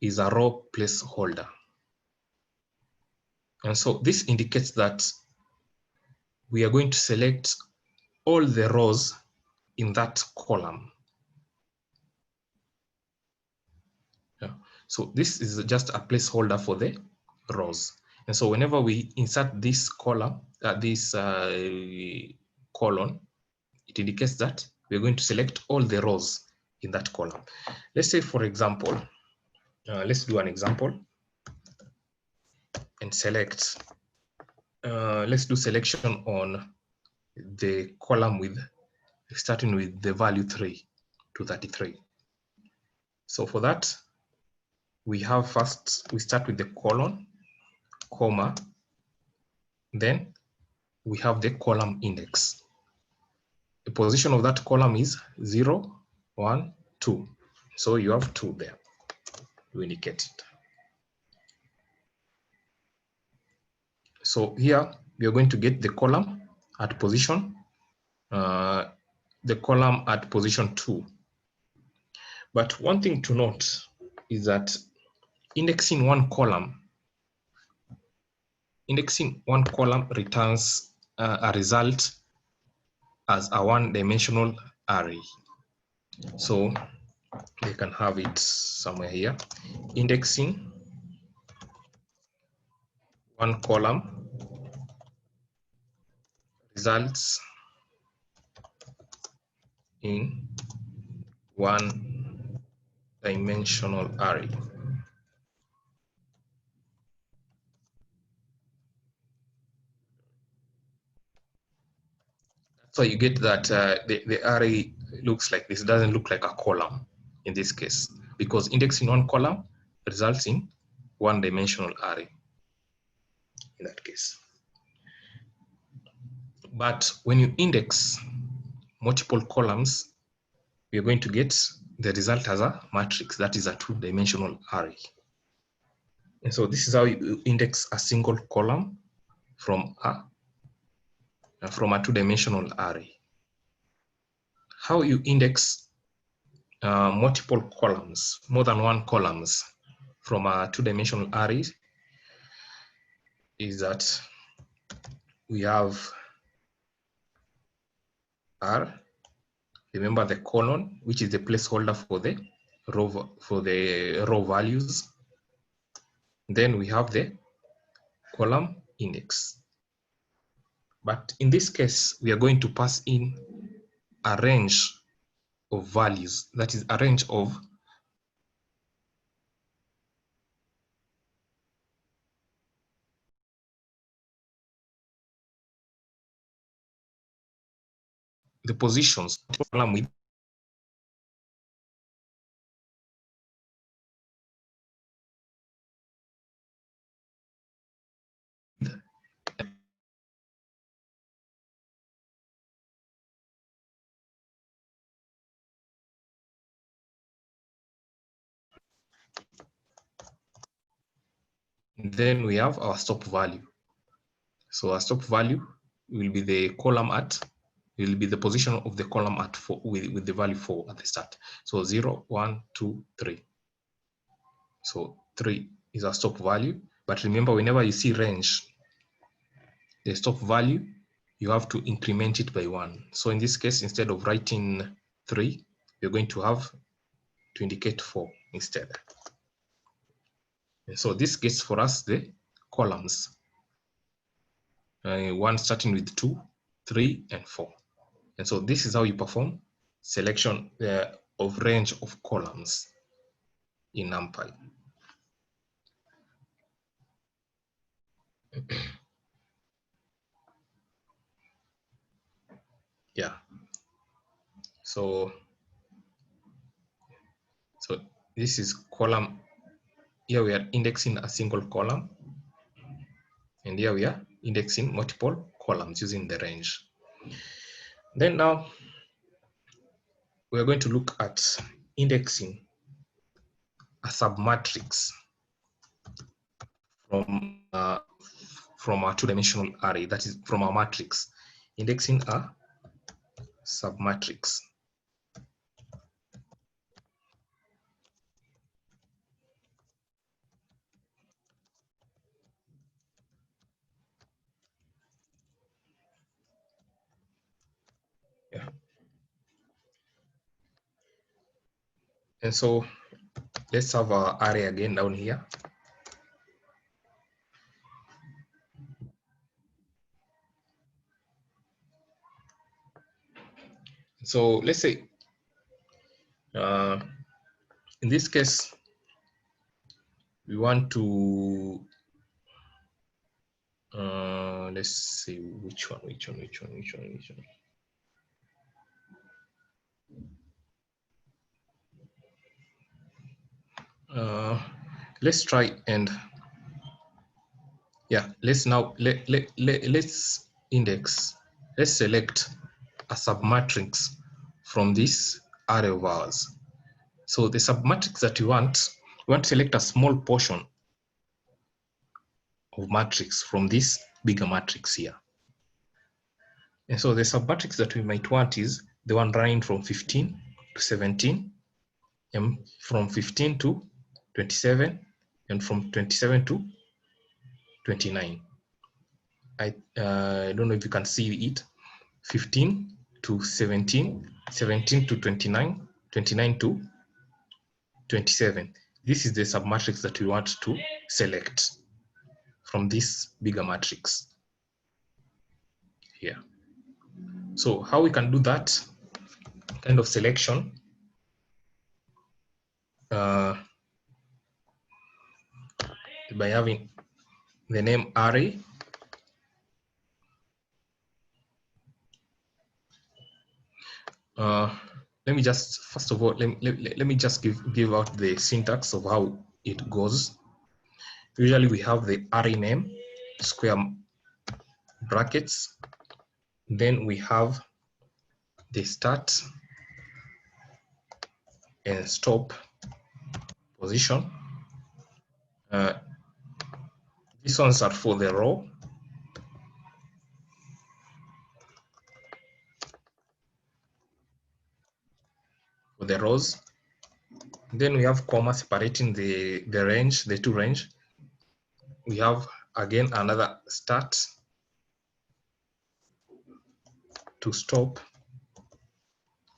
is a row placeholder. And so this indicates that we are going to select all the rows in that column. Yeah. So this is just a placeholder for the rows. And so whenever we insert this column, colon, it indicates that we're going to select all the rows in that column. Let's say, for example, let's do an example and select, let's do selection on the column with starting with the value 3 to 33. So for that, we have first, we start with the colon, comma, Then we have the column index. The position of that column is 0, 1, 2. So you have 2 there to indicate it. So here we are going to get the column at position, the column at position 2. But one thing to note is that indexing one column returns a result as a one-dimensional array. So they can have it somewhere here. Indexing one column results in one-dimensional array. So you get that the array looks like this. It doesn't look like a column in this case, because indexing one column results in one-dimensional array in that case. But when you index multiple columns, we are going to get the result as a matrix, that is a two-dimensional array. And so this is how you index a single column from a two-dimensional array. How you index multiple columns, more than one columns from a two-dimensional array is that we have R, remember the colon, which is the placeholder for the row values. Then we have the column index. But in this case, we are going to pass in a range of values, that is a range of the positions column with then we have our stop value. So our stop value will be the column at, will be the position of the column at 4 with the value 4 at the start. So 0, 1, 2, 3. So 3 is our stop value. But remember, whenever you see range, the stop value, you have to increment it by 1. So in this case, instead of writing 3, you're going to have to indicate 4 instead. And so this gets for us the columns. One starting with 2, 3, and 4. And so this is how you perform selection of range of columns in NumPy. Yeah. So this is column. Here we are indexing a single column, and here we are indexing multiple columns using the range. Then now we are going to look at indexing a submatrix from a two-dimensional array, that is from a matrix, indexing a submatrix. Yeah. And so let's have our array again down here. So let's say in this case, we want to let's see which one. Let's try and Yeah, let's now let's index. Let's select a submatrix from this array of ours. So the submatrix that we want to select a small portion of matrix from this bigger matrix here. And so the submatrix that we might want is the one running from 15 to 17, and from 15 to 27, and from 27 to 29. I don't know if you can see it. 15 to 17, 17 to 29, 29 to 27. This is the submatrix that we want to select from this bigger matrix here. So how we can do that kind of selection by having the name array let me just, first of all, let me just give out the syntax of how it goes. Usually we have the array name, square brackets, then we have the start and stop position. These ones are for the row. For the rows. Then we have comma separating the range, the two range. We have again another start to stop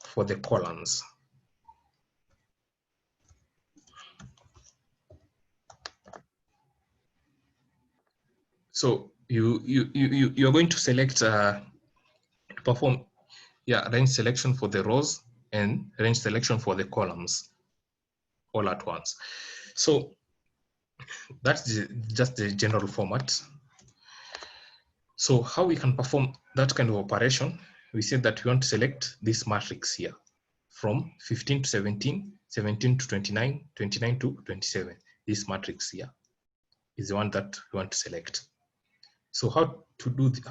for the columns. So you're going to select perform range selection for the rows and range selection for the columns all at once. So that's just the general format. So how we can perform that kind of operation, we said that we want to select this matrix here from 15 to 17, 17 to 29, 29 to 27. This matrix here is the one that we want to select. So how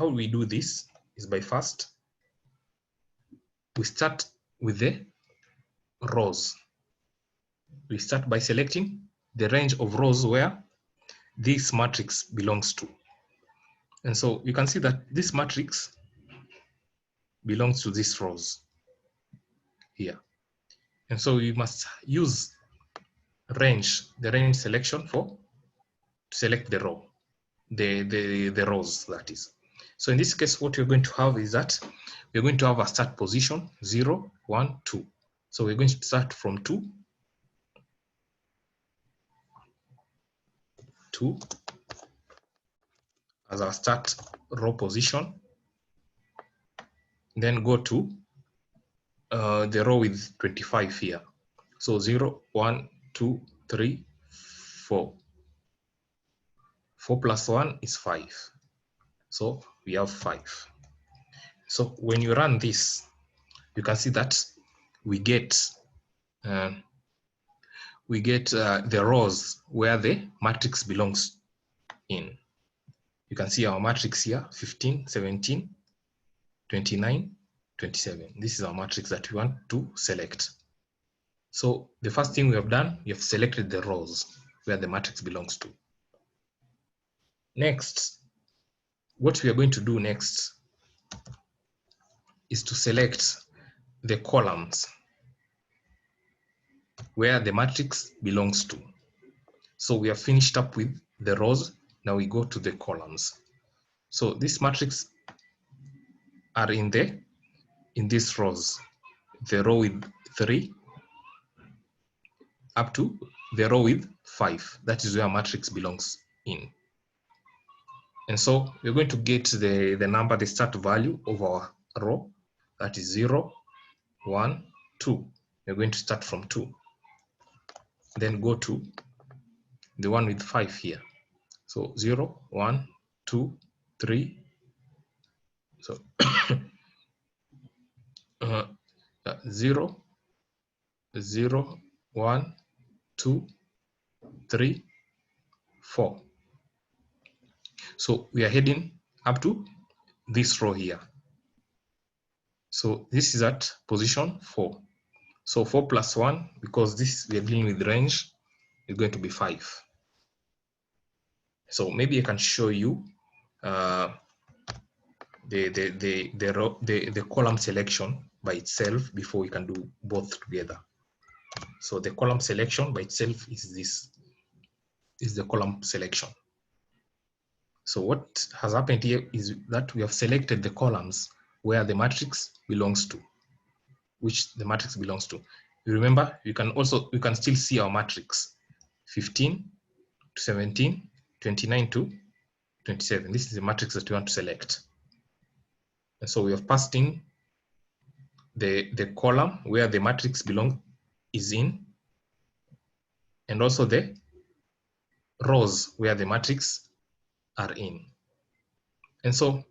we do this is by first, we start with the rows. We start by selecting the range of rows where this matrix belongs to. And so you can see that this matrix belongs to these rows here. And so we must use the range selection to select the row, the rows, that is. So in this case, what you're going to have is that we're going to have a start position 0, 1, 2. So we're going to start from 2 as our start row position, then go to the row with 25 here. So 0, 1, 2, 3, 4. 4 plus 1 is 5. So we have 5. So when you run this, you can see that we get the rows where the matrix belongs in. You can see our matrix here, 15, 17, 29, 27. This is our matrix that we want to select. So the first thing we have done, we have selected the rows where the matrix belongs to. Next, what we are going to do next is to select the columns where the matrix belongs to. So we have finished up with the rows. Now we go to the columns. So this matrix are in these rows, the row with 3 up to the row with 5. That is where matrix belongs in. And so we're going to get the number, the start value of our row. That is 0, 1, 2. We're going to start from 2. Then go to the one with 5 here. So 0, 1, 2, 3. So 0, 0, 1, 2, 3, 4. So we are heading up to this row here. So this is at position 4. So 4 plus 1, because this we are dealing with range, is going to be 5. So maybe I can show you the column selection by itself before we can do both together. So the column selection by itself is this, is the column selection. So what has happened here is that we have selected the columns where the matrix belongs to, which the matrix belongs to. You remember, you can still see our matrix 15 to 17, 29 to 27. This is the matrix that we want to select. And so we have passed in the column where the matrix is in, and also the rows where the matrix are in. And so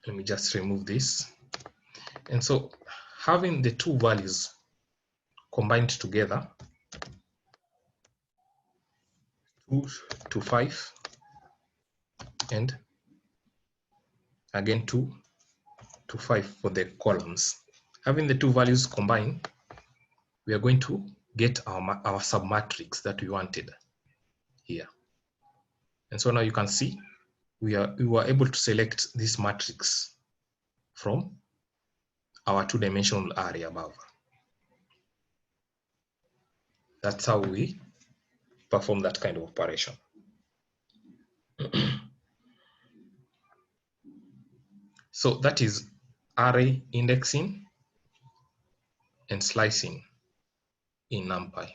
let me just remove this. And so having the two values combined together, 2 to 5, and again 2 to 5 for the columns. Having the two values combined, we are going to get our submatrix that we wanted here. And so now you can see we were able to select this matrix from our two-dimensional array above. That's how we perform that kind of operation. So that is array indexing and slicing in NumPy.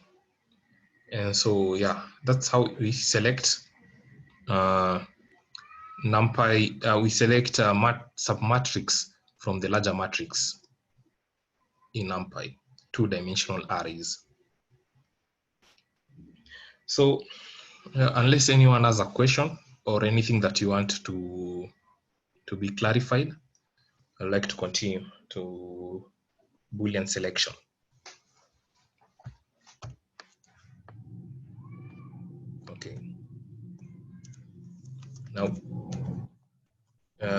And so yeah, that's how we select NumPy. We select submatrix from the larger matrix in NumPy, two-dimensional arrays. So unless anyone has a question or anything that you want to be clarified, I'd like to continue to Boolean selection. Okay. Now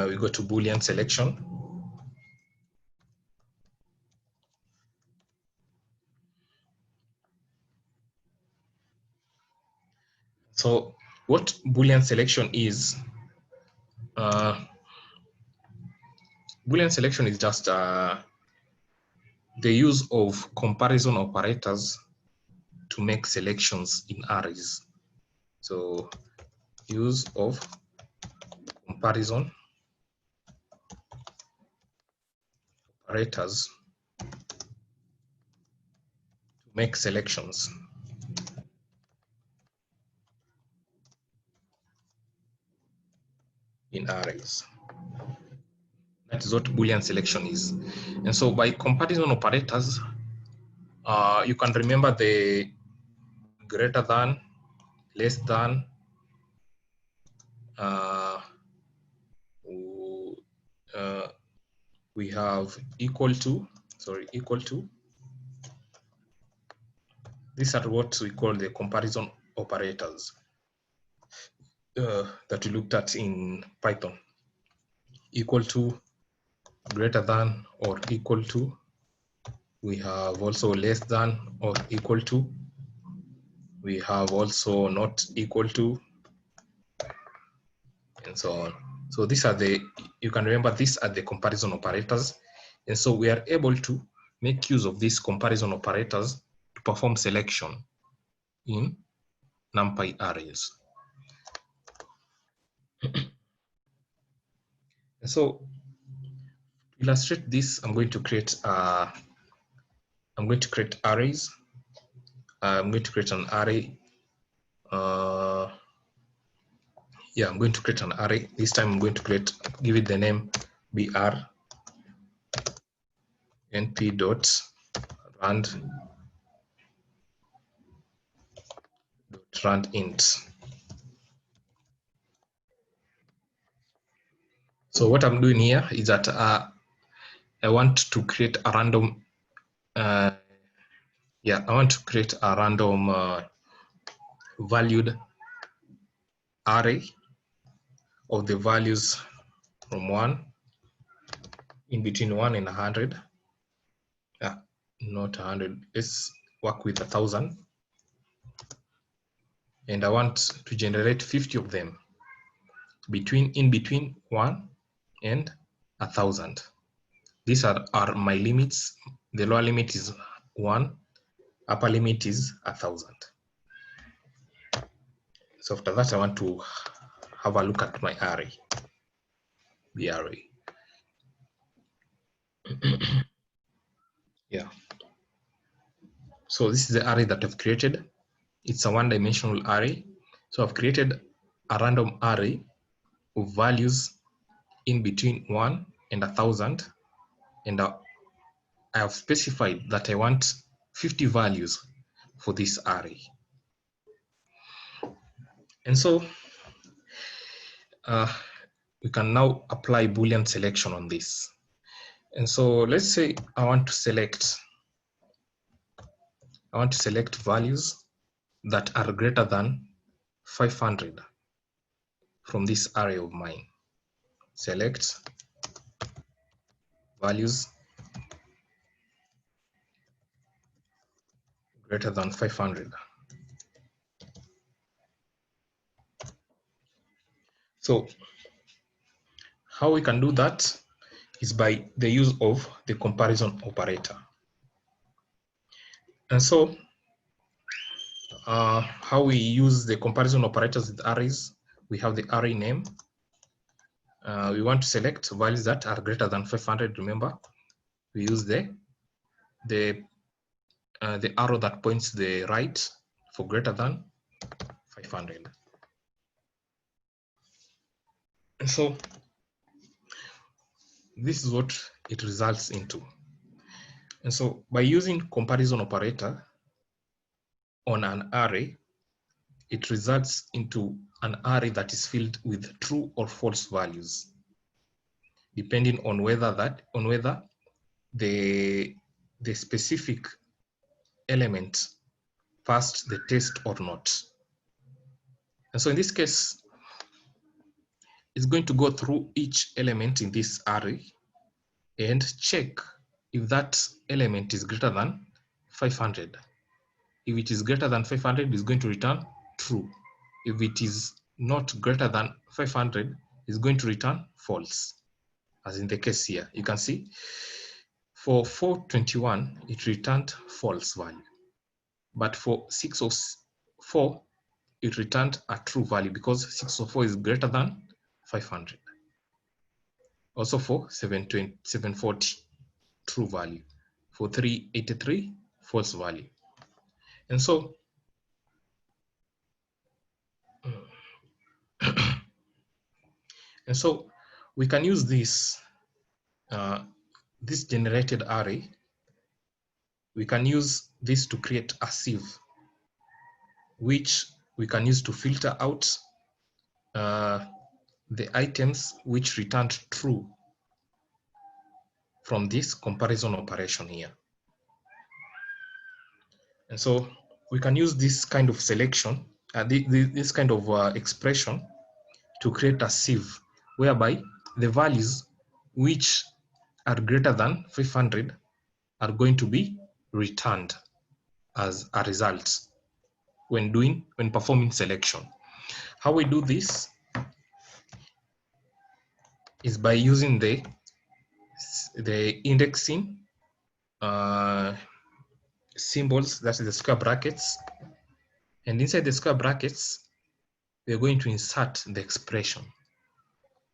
we go to Boolean selection. So what Boolean selection is, Boolean selection is just the use of comparison operators to make selections in arrays. So use of comparison operators to make selections in arrays. That is what Boolean selection is. And so by comparison operators, you can remember the greater than, less than, we have equal to, equal to. These are what we call the comparison operators that we looked at in Python. Equal to, greater than, or equal to. We have also less than or equal to. We have also not equal to, and so on. So these are you can remember these are the comparison operators. And so we are able to make use of these comparison operators to perform selection in NumPy arrays. And so to illustrate this, I'm going to create arrays. I'm going to create an array. Yeah, I'm going to create an array. This time I'm going to give it the name br np.rand int. So what I'm doing here is that I want to create a random I want to create a random valued array of the values from 1, in between 1 and 100. Not 100, let's work with 1,000. And I want to generate 50 of them in between 1 and 1,000. These are my limits. The lower limit is 1, upper limit is 1,000. So after that, I want to have a look at my array, the array. Yeah. So this is the array that I've created. It's a one-dimensional array. So I've created a random array of values in between 1 and 1,000, and I have specified that I want 50 values for this array. And so we can now apply Boolean selection on this. And so let's say I want to select values that are greater than 500 from this array of mine. Select values greater than 500. So how we can do that is by the use of the comparison operator. And so how we use the comparison operators with arrays, we have the array name. We want to select values that are greater than 500. Remember, we use the arrow that points the right for greater than 500. And so this is what it results into. And so by using comparison operator on an array, it results into an array that is filled with true or false values, depending on whether the specific element passed the test or not. And so in this case, it's going to go through each element in this array and check if that element is greater than 500. If it is greater than 500, it's going to return true. If it is not greater than 500, it's going to return false. As in the case here, you can see for 421, it returned false value. But for 604, it returned a true value because 604 is greater than 500. Also for 740, true value. For 383, false value. And so we can use this this generated array. We can use this to create a sieve, which we can use to filter out the items which returned true from this comparison operation here. And so we can use this kind of selection, this kind of expression to create a sieve whereby the values which are greater than 500 are going to be returned as a result when performing selection. How we do this is by using the indexing symbols, that's the square brackets, and inside the square brackets we are going to insert the expression,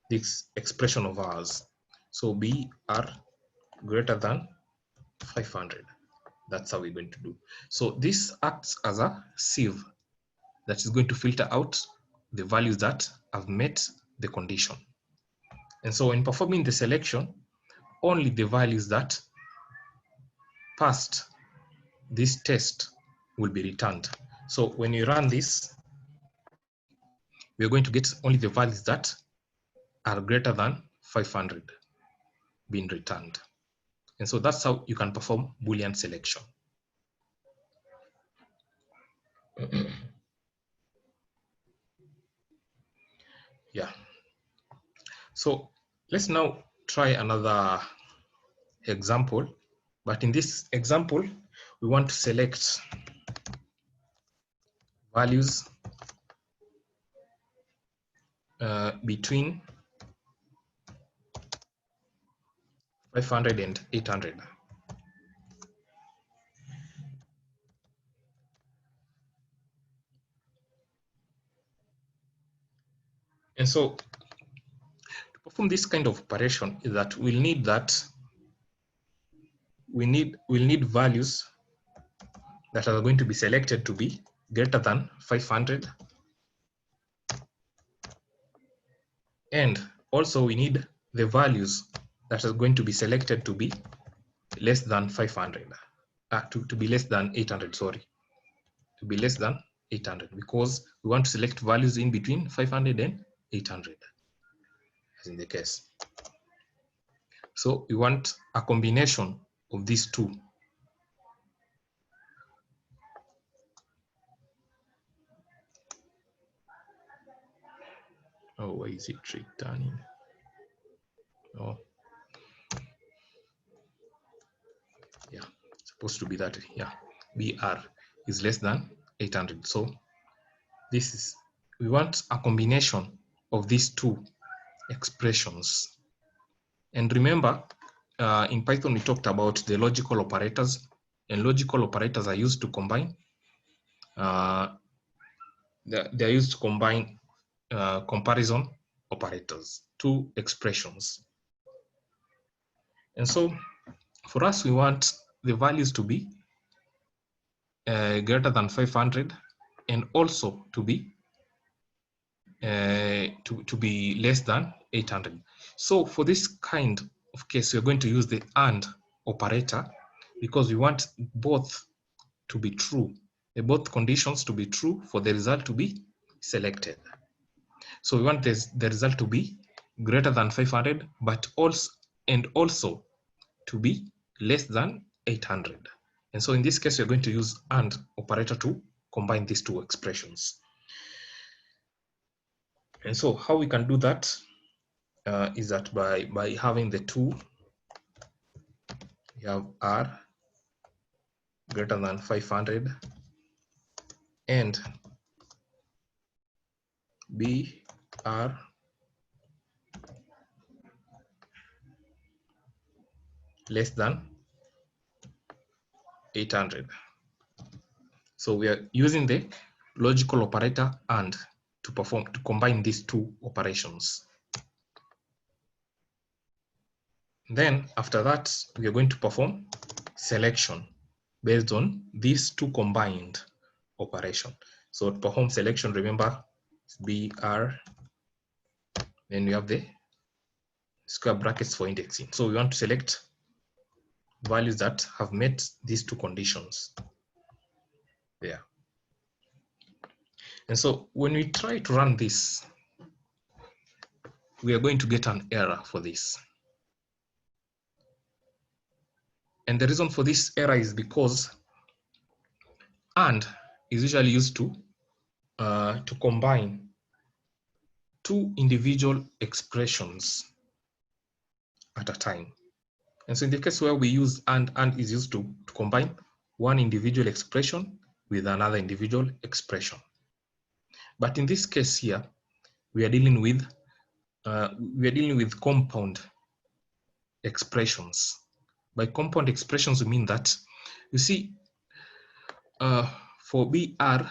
this expression of ours. So BR greater than 500. That's how we're going to do. So this acts as a sieve that is going to filter out the values that have met the condition. And so in performing the selection, only the values that passed this test will be returned. So when you run this, we're going to get only the values that are greater than 500 being returned. And so that's how you can perform Boolean selection. Yeah. So let's now try another example. But in this example, we want to select values between 500 and 800. And so to perform this kind of operation is that we'll need values that are going to be selected to be greater than 500, and also we need the values that are going to be selected to be less than 500, to be less than 800, sorry, to be less than 800, because we want to select values in between 500 and 800, as in the case. So we want a combination of these two. Oh, why is it returning? Oh, yeah, it's supposed to be that, yeah, BR is less than 800. So this is, we want a combination of these two expressions. And remember, in Python, we talked about the logical operators, and logical operators are used to combine, they're used to combine comparison operators, two expressions. And so for us, we want the values to be greater than 500, and also to be less than 800. So for this kind of case, we're going to use the AND operator, because we want both to be true, both conditions to be true for the result to be selected. So we want the result to be greater than 500, but also to be less than 800. And so in this case, we're going to use AND operator to combine these two expressions. And so how we can do that is that by having the two, we have R greater than 500 and B R less than 800. So we are using the logical operator AND to combine these two operations. Then after that, we are going to perform selection based on these two combined operation. So to perform selection, remember, BR, then we have the square brackets for indexing. So we want to select values that have met these two conditions there. And so when we try to run this, we are going to get an error for this. And the reason for this error is because AND is usually used to combine two individual expressions at a time. And so in the case where we use AND is used to combine one individual expression with another individual expression. But in this case here, we are dealing with compound expressions. By compound expressions, we mean that, you see, for BR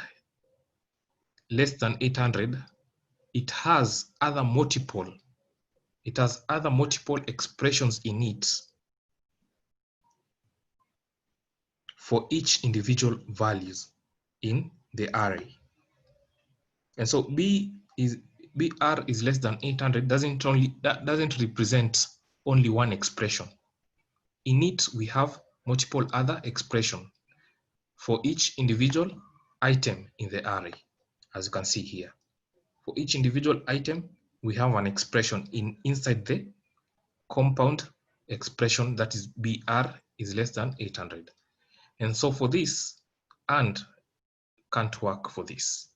less than 800, it has other multiple expressions in it for each individual values in the array. And so BR is less than 800 doesn't represent only one expression. In it, we have multiple other expressions for each individual item in the array, as you can see here. For each individual item, we have an expression inside the compound expression, that is BR is less than 800. And so for this, AND can't work for this.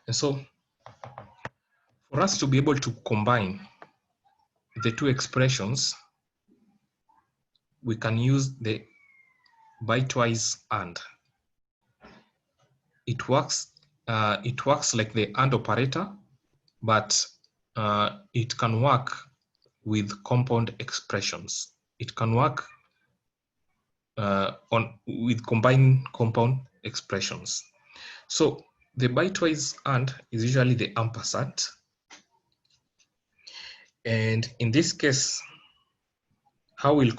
And so For us to be able to combine the two expressions, we can use the bitewise AND. It works like the AND operator, but it can work with compound expressions. It can work with combining compound expressions. So the bitewise AND is usually the ampersand. And in this case, how we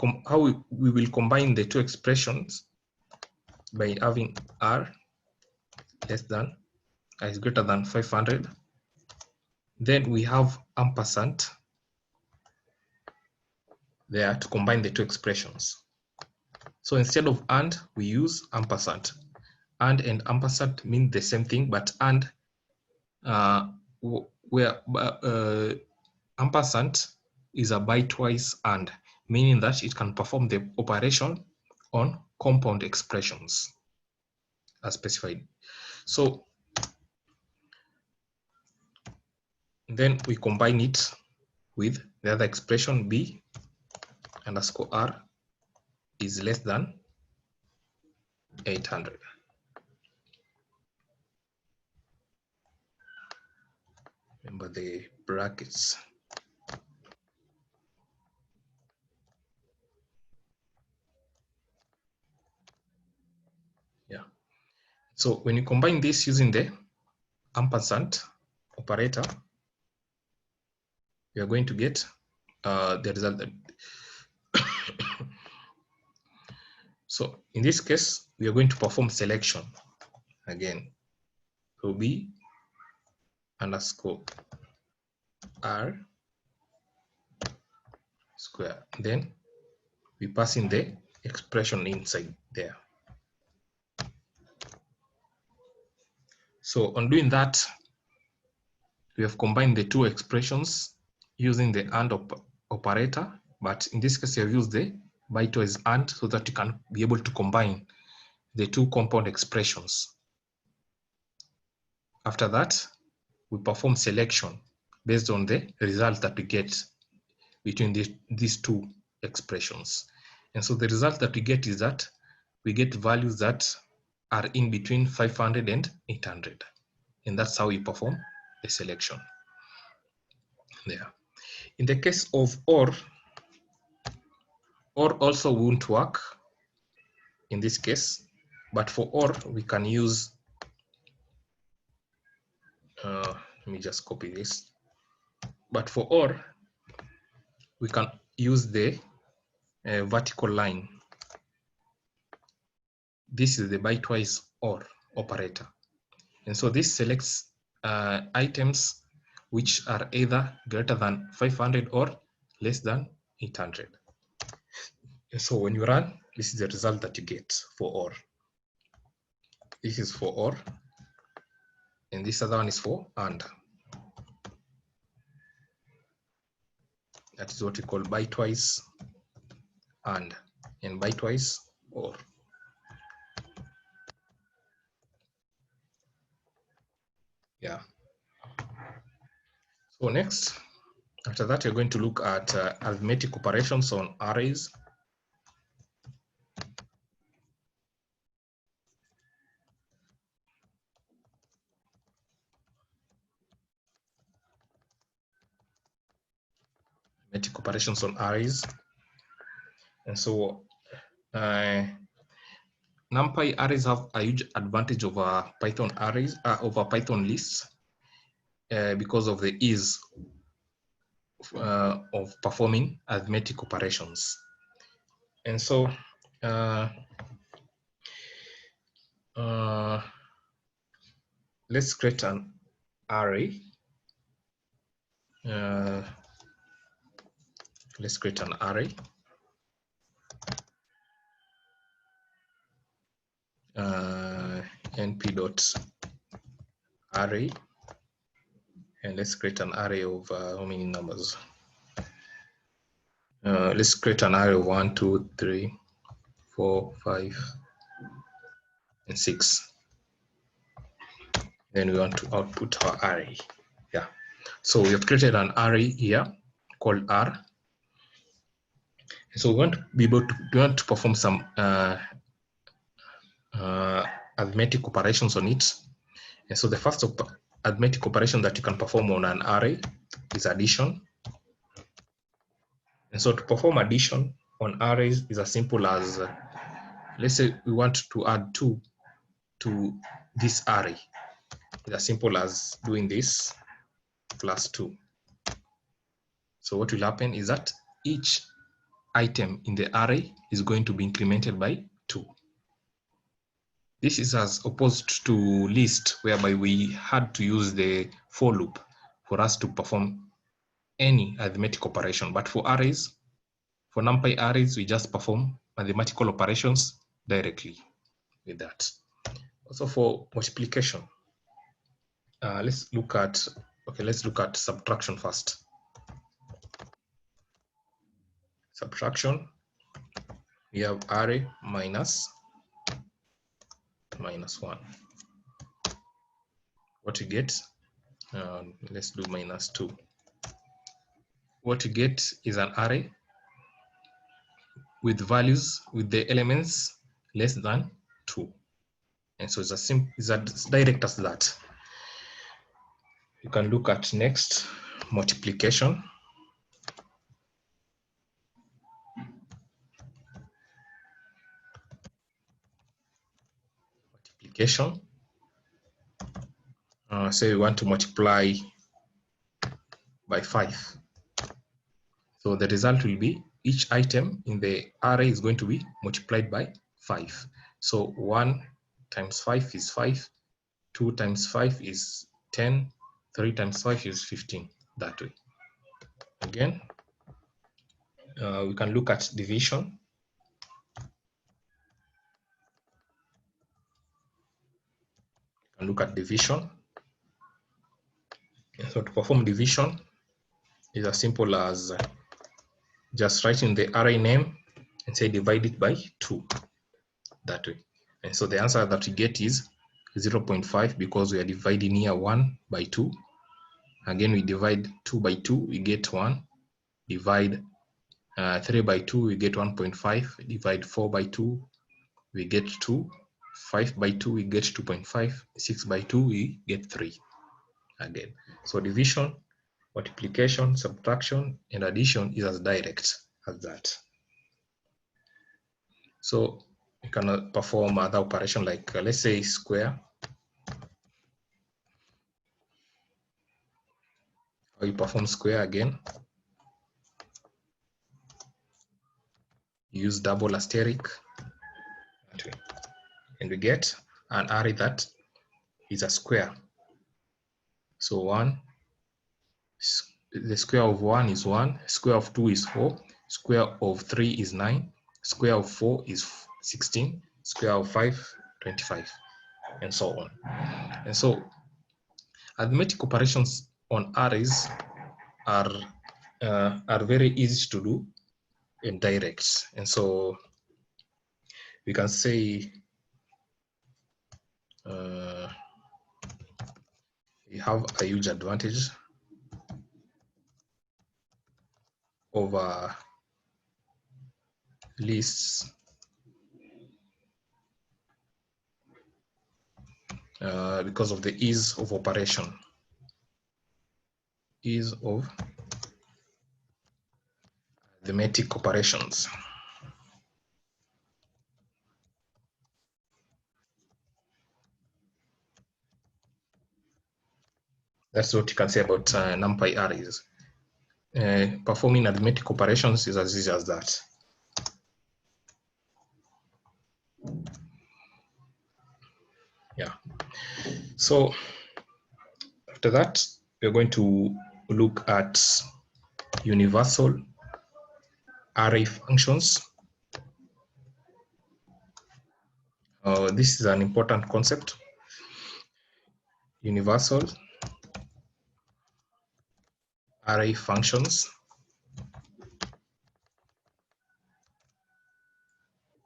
will combine the two expressions by having R less than is greater than 500. Then we have ampersand there to combine the two expressions. So instead of AND, we use ampersand. AND and ampersand mean the same thing, but AND ampersand is a bitewise AND, meaning that it can perform the operation on compound expressions as specified. So then we combine it with the other expression B underscore R is less than 800. Remember the brackets. Yeah. So when you combine this using the ampersand operator, we are going to get the result that so in this case, we are going to perform selection again. So B underscore R square. Then we pass in the expression inside there. So on doing that, we have combined the two expressions using the AND operator, but in this case, we have used the bitewise AND so that you can be able to combine the two compound expressions. After that, we perform selection based on the result that we get between these two expressions. And so the result that we get is that we get values that are in between 500 and 800. And that's how we perform the selection there. In the case of OR also won't work in this case, but for OR we can use, let me just copy this. But for OR, we can use the vertical line. This is the bitewise OR operator. And so this selects items which are either greater than 500 or less than 800. And so when you run, this is the result that you get for OR. This is for OR, and this other one is for AND. That is what we call bitewise AND and bitewise OR. Yeah. So next, after that, you're going to look at arithmetic operations on arrays. Arithmetic operations on arrays. And so NumPy arrays have a huge advantage over Python arrays, over Python lists, because of the ease of performing arithmetic operations. And so let's create an array. Let's create an array. np.array, and let's create an array of how many numbers? Let's create an array of 1, 2, 3, 4, 5, and 6. Then we want to output our array. Yeah. So we have created an array here called R. So we want to be able to perform some arithmetic operations on it. And so the first arithmetic operation that you can perform on an array is addition. And so to perform addition on arrays is as simple as, let's say we want to add 2 to this array. It's as simple as doing this plus 2. So what will happen is that each item in the array is going to be incremented by 2. This is as opposed to list, whereby we had to use the for loop for us to perform any arithmetic operation. But for arrays, for NumPy arrays, we just perform mathematical operations directly with that. Also for multiplication, let's look at subtraction first. Subtraction, we have array minus 1. What you get, let's do minus 2. What you get is an array with values, with the elements less than 2. And so it's as direct as that. You can look at next, multiplication. Multiplication. Say we want to multiply by 5. So the result will be each item in the array is going to be multiplied by 5. So 1 times 5 is 5, 2 times 5 is 10, 3 times 5 is 15, that way. Again, we can look at division. And look at division. So to perform division is as simple as just writing the array name and say divide it by 2, that way. And so the answer that we get is 0.5 because we are dividing here 1 by 2. Again, we divide 2 by 2, we get 1. Divide 3 by 2, we get 1.5. Divide 4 by 2, we get 2. 5 by 2, we get 2.5. 6 by 2, we get 3 again. So division, multiplication, subtraction, and addition is as direct as that. So you can perform other operation like let's say square. Or you perform square again. Use double asterisk, and we get an array that is a square. So 1, the square of 1 is 1, square of 2 is 4, square of 3 is 9, square of 4 is 16, square of 5, 25, and so on. And so arithmetic operations on arrays are very easy to do and direct. And so we can say we have a huge advantage over lists because of the ease of operation. Ease of arithmetic operations. That's what you can say about NumPy arrays. Performing arithmetic operations is as easy as that. Yeah. So after that, we're going to look at universal array functions. This is an important concept. Universal array functions.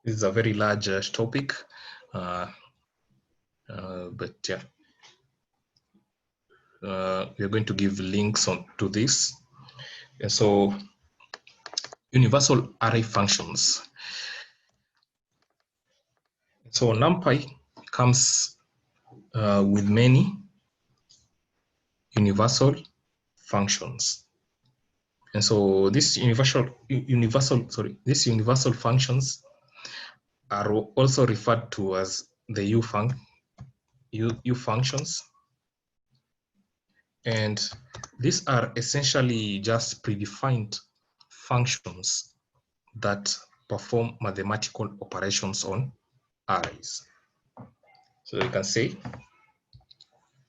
This is a very large topic, but yeah. we are going to give links to this. And so universal array functions. So NumPy comes with many universal functions. And so these universal functions are also referred to as the U functions. And these are essentially just predefined functions that perform mathematical operations on arrays. So you can say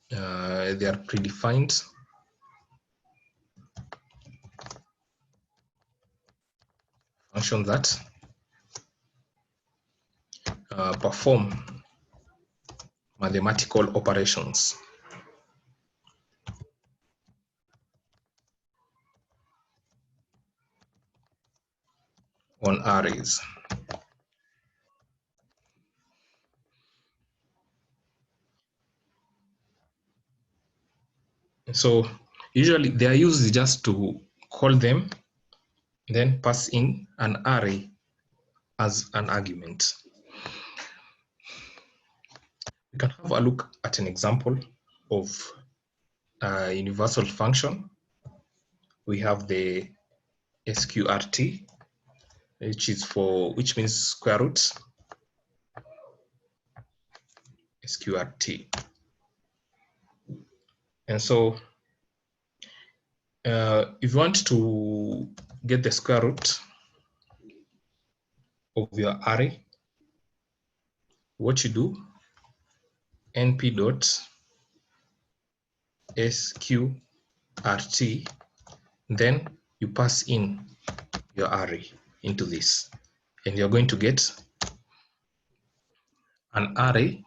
they are predefined functions that perform mathematical operations on arrays. So usually they are used just to call them, then pass in an array as an argument. We can have a look at an example of a universal function. We have the sqrt, which means square root. Sqrt. And so if you want to get the square root of your array, what you do, np dot sqrt, then you pass in your array into this, and you're going to get an array.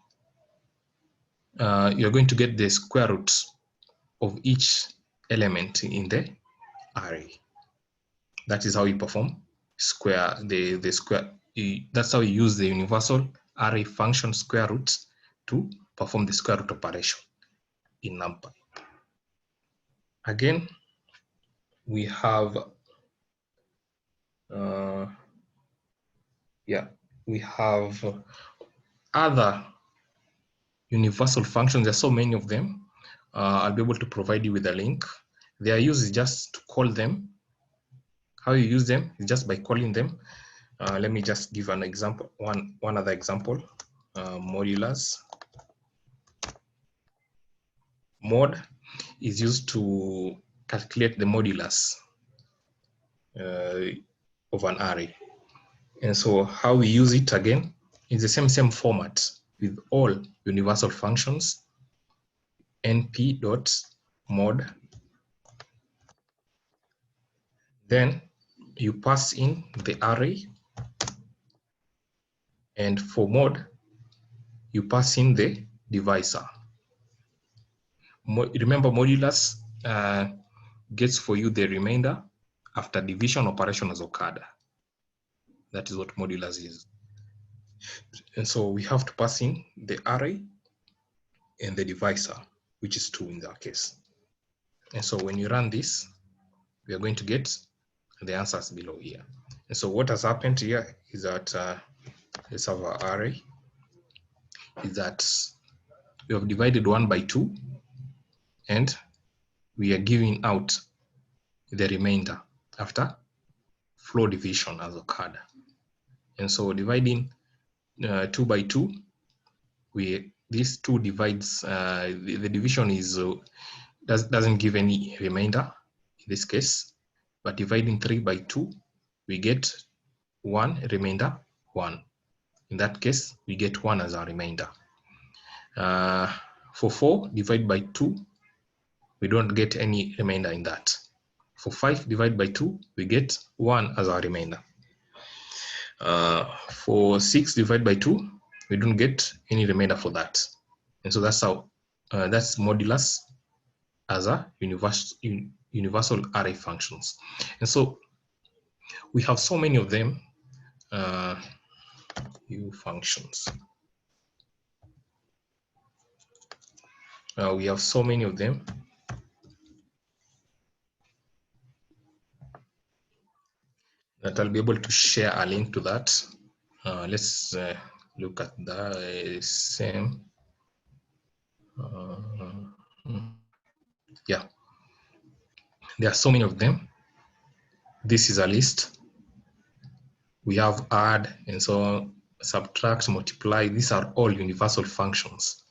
You're going to get the square root of each element in the array. That is how you perform the square. That's how you use the universal array function square root to perform the square root operation in NumPy. Again, we have other universal functions. There's so many of them. I'll be able to provide you with a link. They are used just to call them. How you use them is just by calling them. Let me just give an example, one other example. Modulus. Mod is used to calculate the modulus of an array. And so how we use it again is the same format with all universal functions. np.mod. Then you pass in the array, and for mod, you pass in the divisor. Remember, modulus gets for you the remainder after division operation has occurred. That is what modulus is. And so we have to pass in the array and the divisor, which is 2 in that case. And so when you run this, we are going to get the answers below here. And so what has happened here is that let's have our array, is that we have divided 1 by 2, and we are giving out the remainder after floor division has occurred. And so dividing 2 by 2, this 2 divides, the division is doesn't give any remainder in this case, but dividing 3 by 2, we get 1 remainder 1. In that case, we get 1 as our remainder. For 4 divided by 2, we don't get any remainder in that. For 5 divided by 2, we get 1 as our remainder. For 6 divided by 2, we don't get any remainder for that. And so that's how that's modulus as a universal array functions. And so we have so many of them, U functions. We have so many of them. that I'll be able to share a link to that. Let's look at the same. Yeah, there are so many of them. This is a list. We have add and so on, subtract, multiply. These are all universal functions.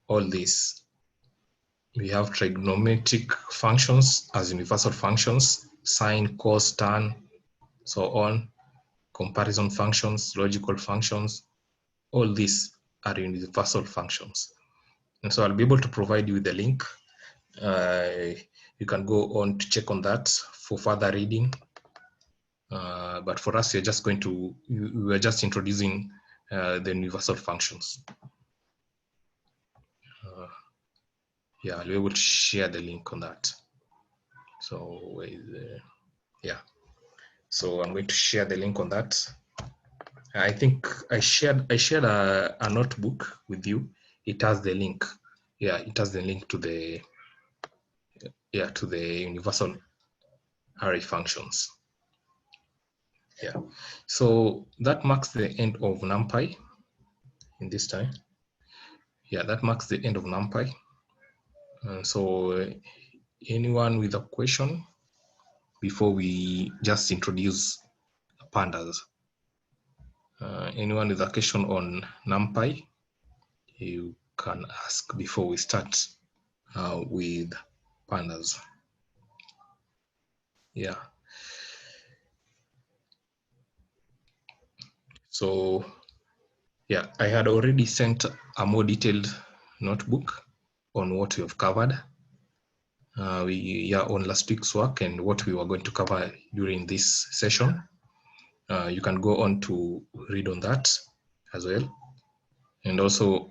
All these. We have trigonometric functions as universal functions, sine, cos, tan, so on, comparison functions, logical functions. All these are universal functions. And so I'll be able to provide you with the link. You can go on to check on that for further reading. But for us, we're just introducing the universal functions. Yeah, I'll be able to share the link on that. So yeah, so I'm going to share the link on that. I think I shared a notebook with you. It has the link. Yeah, it has the link to the universal array functions. Yeah, so that marks the end of NumPy in this time. Yeah, that marks the end of NumPy. So anyone with a question before we just introduce pandas? Anyone with a question on NumPy, you can ask before we start with pandas. Yeah. So yeah, I had already sent a more detailed notebook on what we have covered. On last week's work and what we were going to cover during this session. You can go on to read on that as well. And also,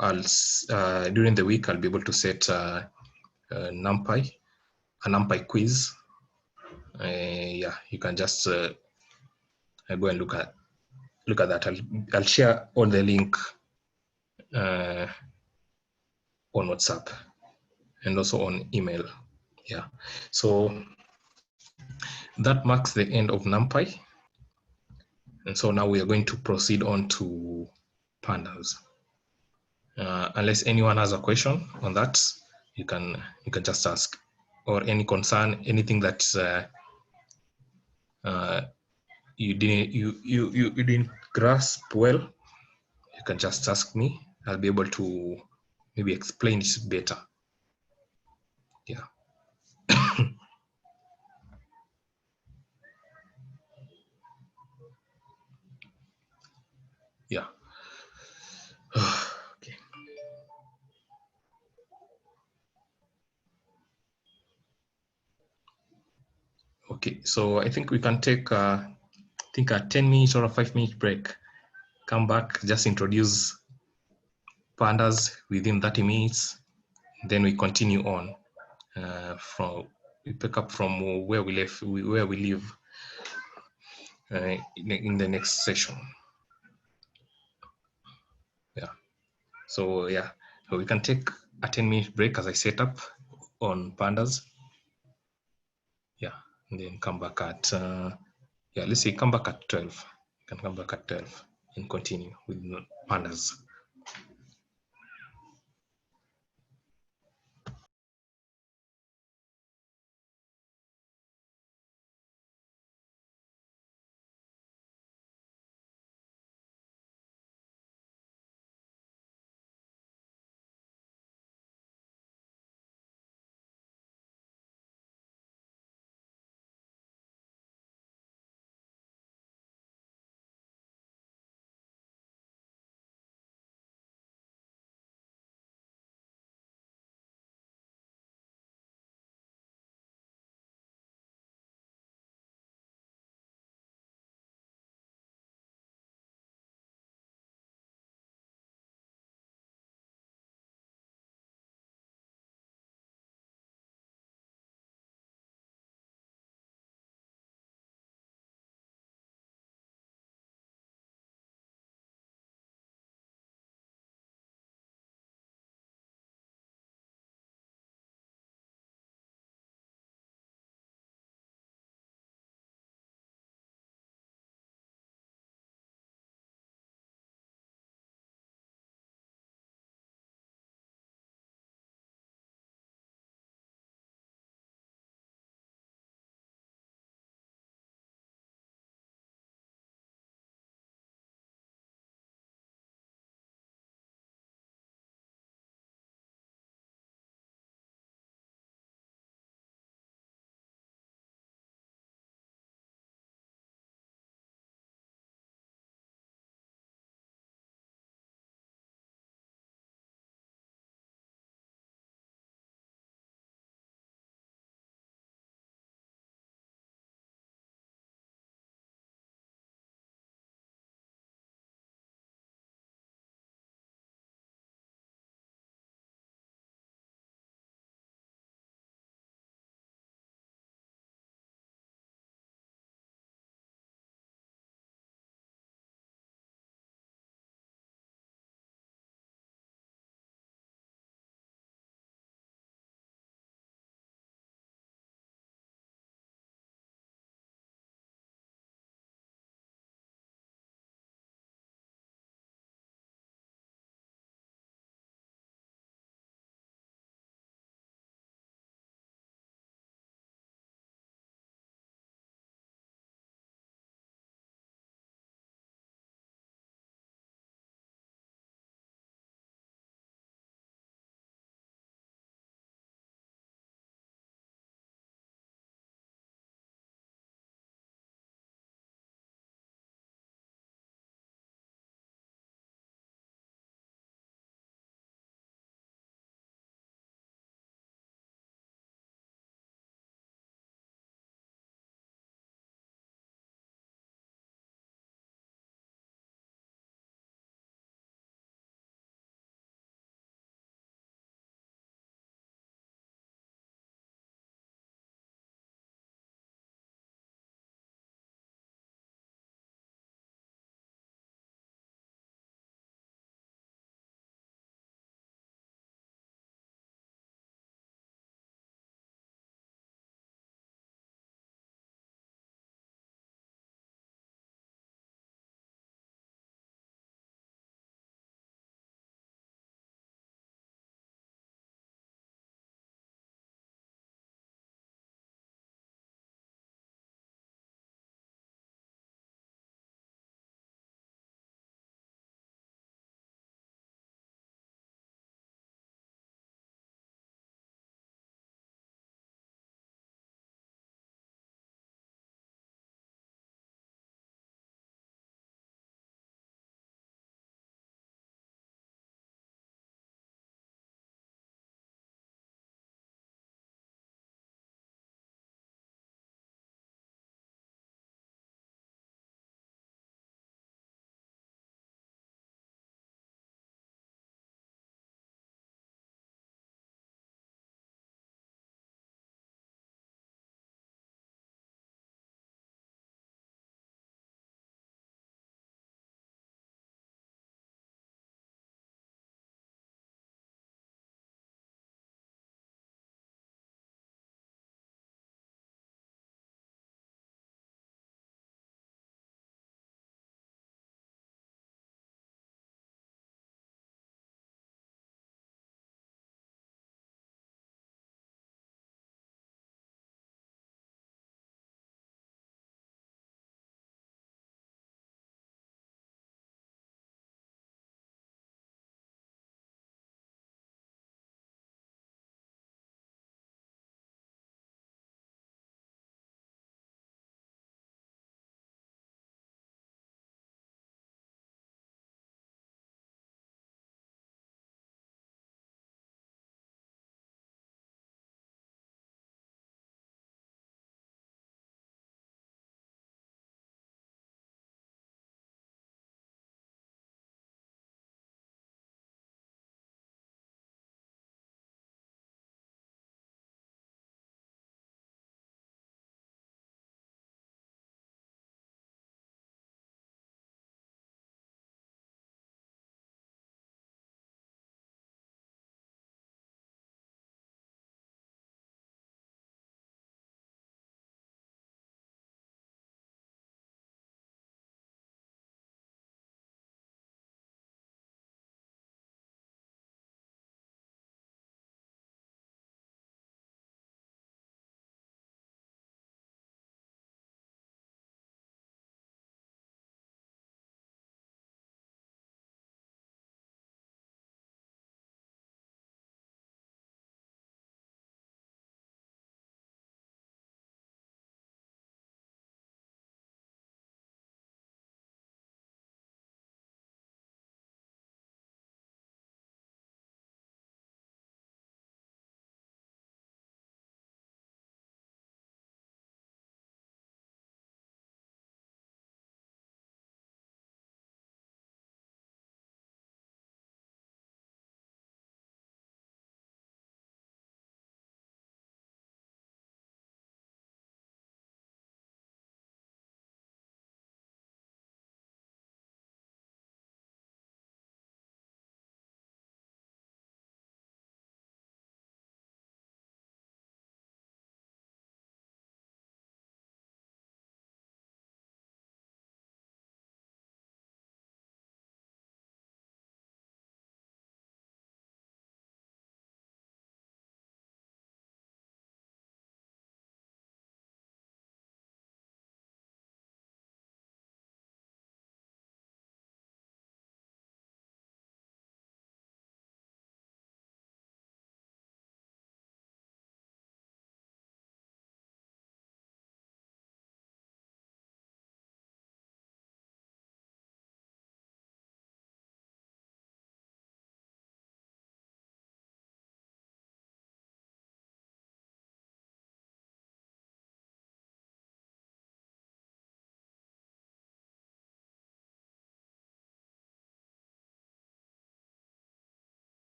during the week, I'll be able to set a NumPy quiz. Yeah, you can just go and look at that. I'll share all the link on WhatsApp and also on email. Yeah, so that marks the end of NumPy. And so now we are going to proceed on to pandas. Unless anyone has a question on that, you can just ask, or any concern, anything that you didn't grasp well, you can just ask me. I'll be able to maybe explain it better. Yeah. Yeah. Okay. Okay, so I think we can take a 10-minute or a 5-minute break. Come back, just introduce pandas within 30 minutes. Then we continue on we pick up from where we left, where we live in the next session. Yeah. So yeah, so we can take a 10-minute break as I set up on pandas. Yeah, and then come back at let's say come back at 12. You can come back at 12 and continue with pandas.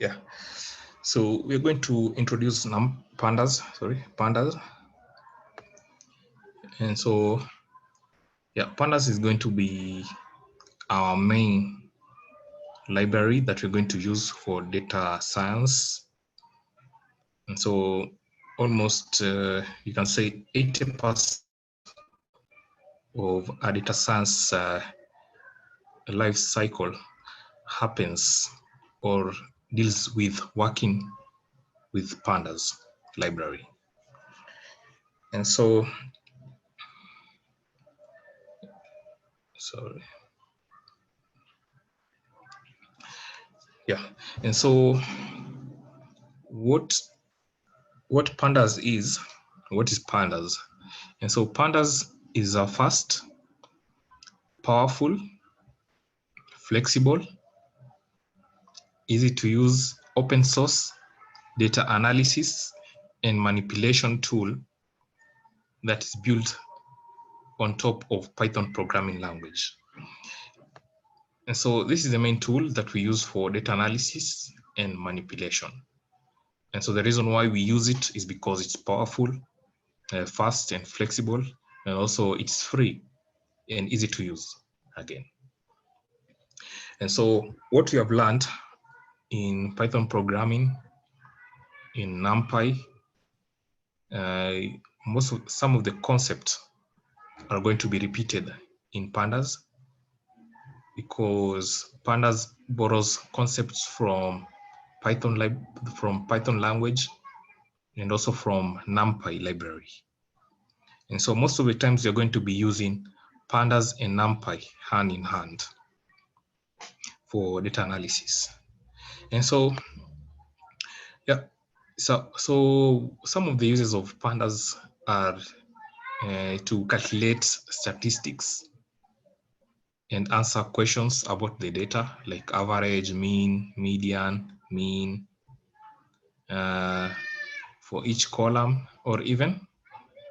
Yeah. So we're going to introduce pandas. And so, yeah, pandas is going to be our main library that we're going to use for data science. And so almost, you can say 80% of a data science life cycle happens or deals with working with pandas library. And so, sorry. Yeah, and so what pandas is, what is pandas? And so pandas is a fast, powerful, flexible, easy to use, open source data analysis and manipulation tool that is built on top of Python programming language. And so this is the main tool that we use for data analysis and manipulation. And so the reason why we use it is because it's powerful, fast and flexible, and also it's free and easy to use again. And so what we have learned in Python programming, in NumPy, some of the concepts are going to be repeated in pandas, because pandas borrows concepts from Python language and also from NumPy library. And so most of the times you're going to be using pandas and NumPy hand in hand for data analysis. And so, yeah, so some of the uses of pandas are to calculate statistics and answer questions about the data, like average, mean, median, mean, for each column, or even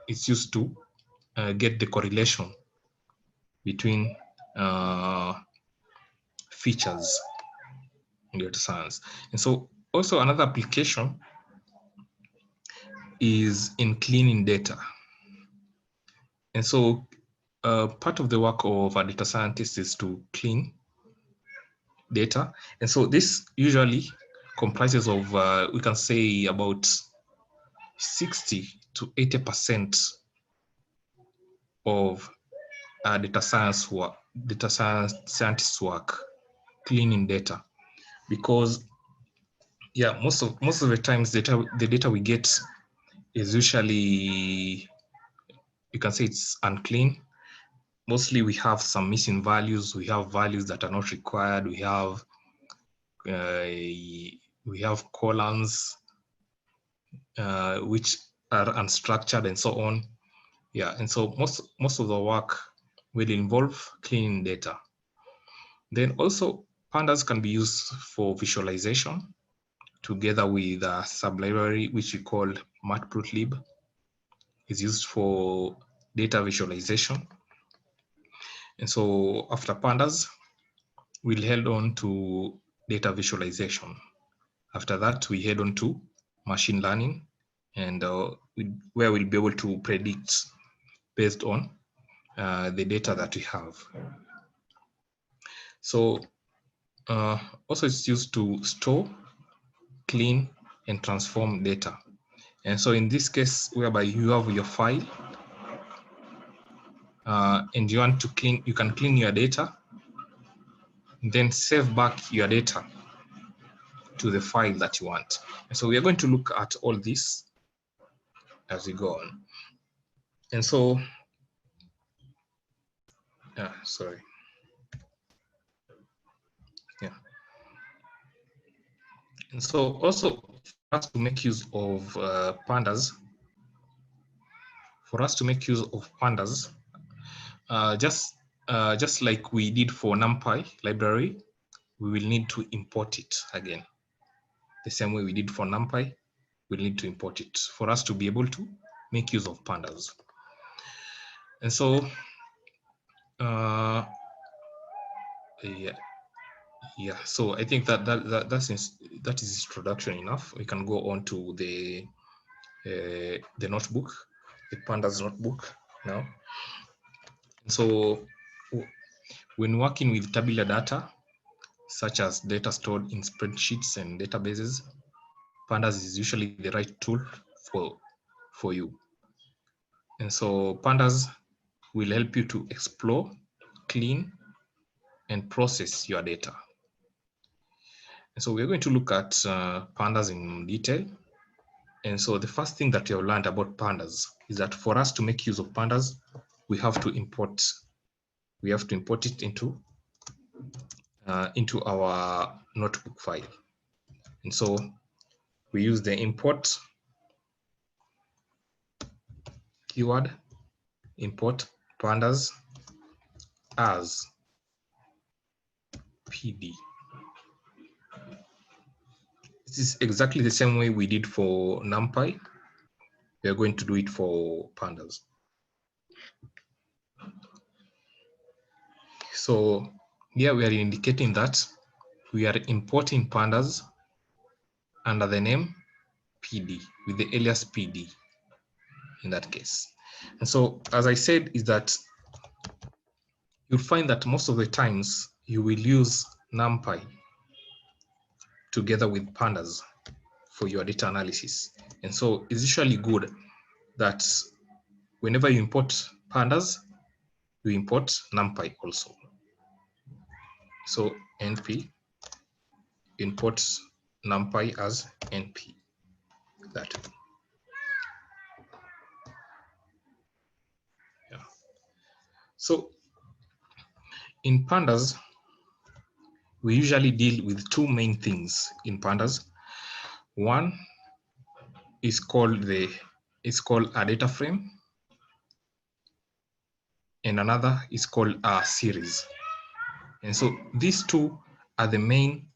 it's used to get the correlation between features in data science. And so also another application is in cleaning data. And so part of the work of a data scientist is to clean data. And so this usually comprises of, we can say about 60 to 80% of data scientists work cleaning data, because yeah, most of the times the data we get is usually, you can say it's unclean. Mostly we have some missing values. We have values that are not required. We have columns which are unstructured and so on. Yeah, and so most of the work will involve cleaning data. Then also pandas can be used for visualization together with a sublibrary which we call matplotlib. Is used for data visualization. And so after pandas, we'll head on to data visualization. After that, we head on to machine learning, and where we'll be able to predict based on the data that we have. So also it's used to store, clean, and transform data. And so in this case, whereby you have your file, and you want to clean, you can clean your data, then save back your data to the file that you want. And so we are going to look at all this as we go on. And so, sorry. Yeah. And so also for us to make use of pandas, just like we did for NumPy library, we will need to import it again. The same way we did for NumPy, we'll need to import it for us to be able to make use of pandas. And so, yeah. Yeah, so I think that is introduction enough. We can go on to the notebook, the Pandas notebook now. So when working with tabular data, such as data stored in spreadsheets and databases, Pandas is usually the right tool for you. And so Pandas will help you to explore, clean, and process your data. And so we're going to look at Pandas in detail. And so the first thing that you've learned about Pandas is that for us to make use of Pandas, we have to import it into our notebook file. And so we use the import keyword, import pandas as PD. This is exactly the same way we did for NumPy. We are going to do it for pandas. So here we are indicating that we are importing pandas under the name PD with the alias PD in that case. And so, as I said, is that you'll find that most of the times you will use NumPy together with pandas for your data analysis. And so it's usually good that whenever you import pandas, you import NumPy also. So np imports NumPy as np. That. Yeah. So in pandas, we usually deal with two main things in pandas. One is called a data frame, and another is called a series. And so these two are the main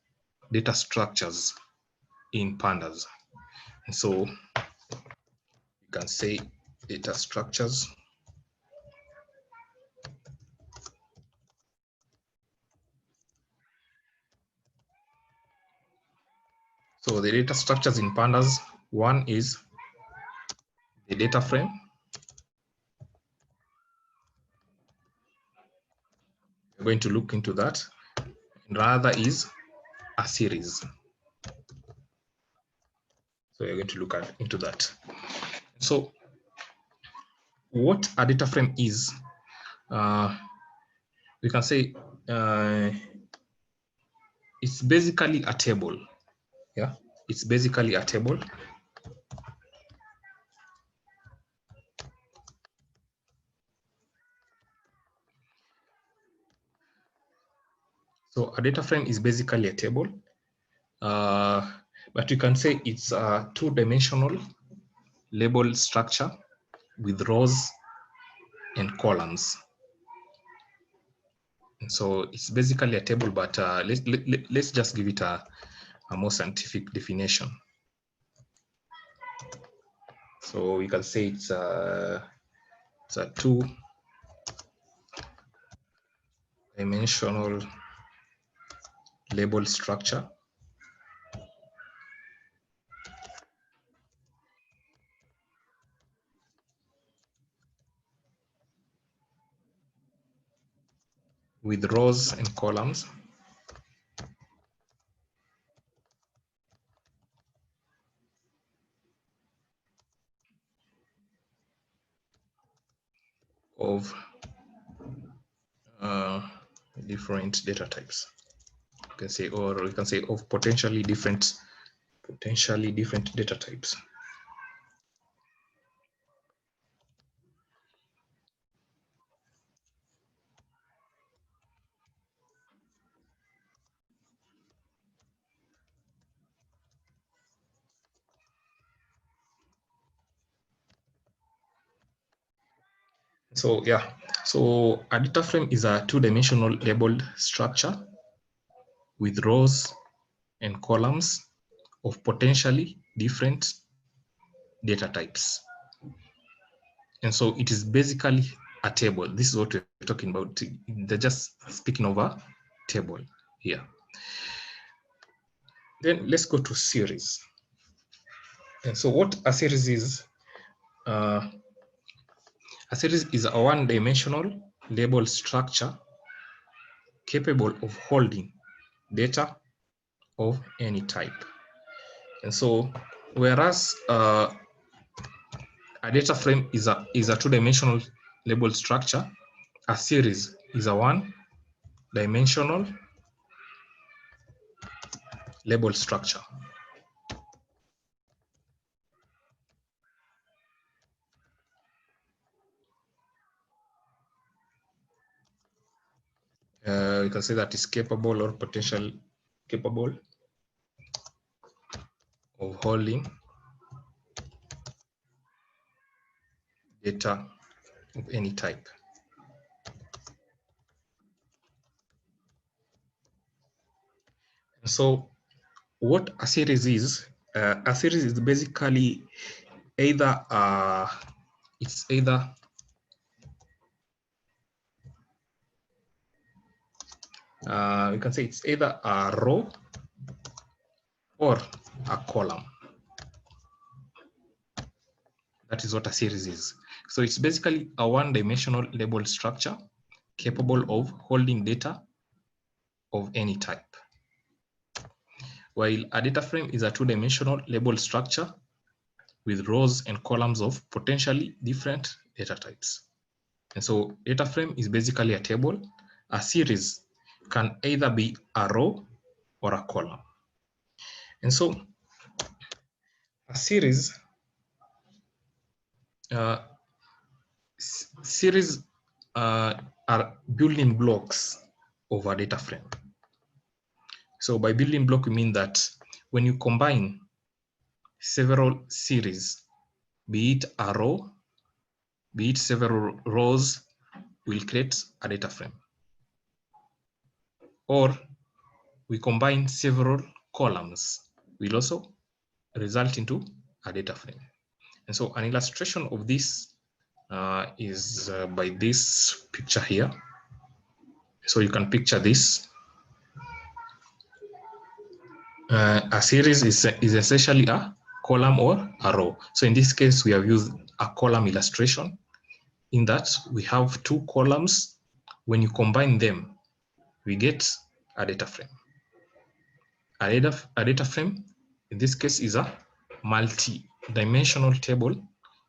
data structures in pandas. And so you can say data structures. So the data structures in pandas, one is the data frame. We're going to look into that. And another is a series. So we're going to look into that. So what a data frame is, we can say it's basically a table. Yeah, it's basically a table. So a data frame is basically a table, but you can say it's a two-dimensional label structure with rows and columns. And so it's basically a table, but let's just give it a more scientific definition. So we can say it's a two-dimensional label structure with rows and columns of different data types. You can say, or we can say of potentially different data types. So yeah, so a data frame is a two-dimensional labeled structure with rows and columns of potentially different data types. And so it is basically a table. This is what we're talking about. They're just speaking of a table here. Then let's go to series. And so what a series is, a series is a one-dimensional label structure capable of holding data of any type. And so whereas a data frame is a two-dimensional label structure, a series is a one-dimensional label structure. You can say that is capable or potentially capable of holding data of any type. So what a series is basically either it's either you can say it's either a row or a column. That is what a series is. So it's basically a one-dimensional label structure capable of holding data of any type, while a data frame is a two-dimensional label structure with rows and columns of potentially different data types. And so data frame is basically a table. A series can either be a row or a column. And so a series series are building blocks of a data frame. So by building block, we mean that when you combine several series, be it a row, be it several rows, will create a data frame. Or we combine several columns, will also result into a data frame. And so an illustration of this is by this picture here. So you can picture this. A series is essentially a column or a row. So in this case, we have used a column illustration in that we have two columns. When you combine them, we get a data frame. A data frame, in this case, is a multi-dimensional table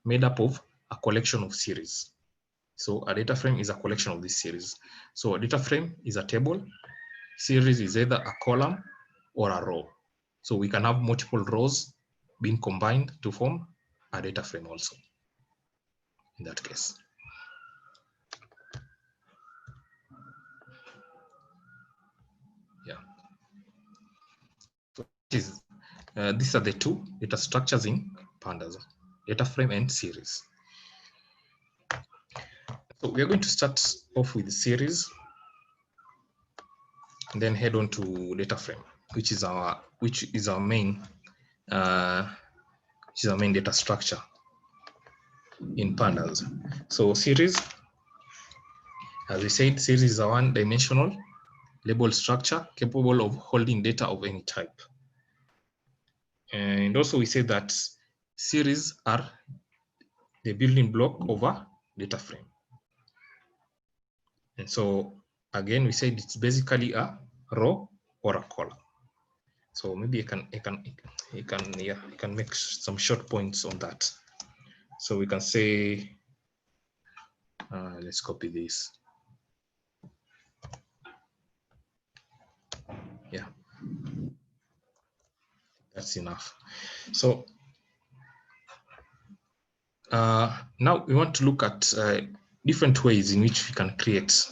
made up of a collection of series. So a data frame is a collection of this series. So a data frame is a table. Series is either a column or a row. So we can have multiple rows being combined to form a data frame also in that case. Yeah. So these are the two data structures in Pandas, data frame and series. So we are going to start off with the series and then head on to data frame, which is our main data structure in Pandas. So series, as we said, series is a one-dimensional label structure capable of holding data of any type. And also we say that series are the building block of a data frame. And so again, we said it's basically a row or a column. So maybe I can make some short points on that. So we can say, let's copy this. Yeah, that's enough. So now we want to look at different ways in which we can create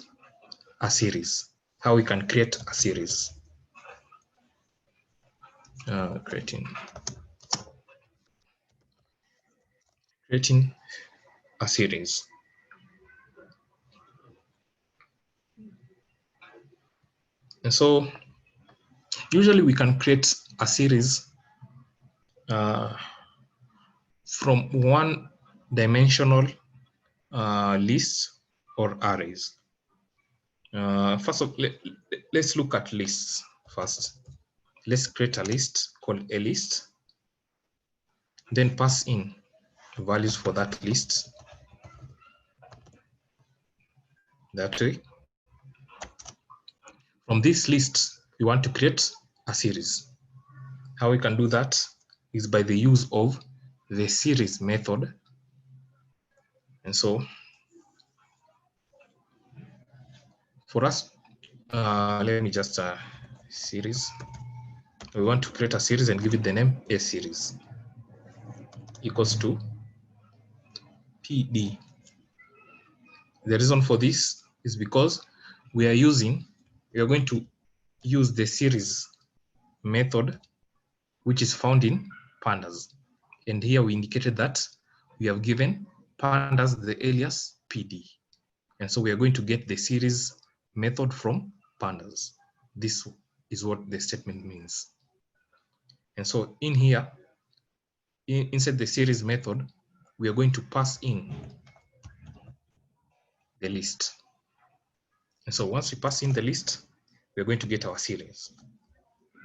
a series, how we can create a series. Creating a series. And so usually we can create a series from one-dimensional lists or arrays. First of all, let's look at lists first. Let's create a list called a list, then pass in values for that list that way. From this list, we want to create a series. How we can do that is by the use of the series method. And so for us, let me just series. We want to create a series and give it the name a series equals to PD. The reason for this is because we are going to use the series method, which is found in pandas. And here we indicated that we have given pandas the alias PD. And so we are going to get the series method from pandas. This is what the statement means. And so in here, inside the series method, we are going to pass in the list. And so once we pass in the list, we're going to get our series.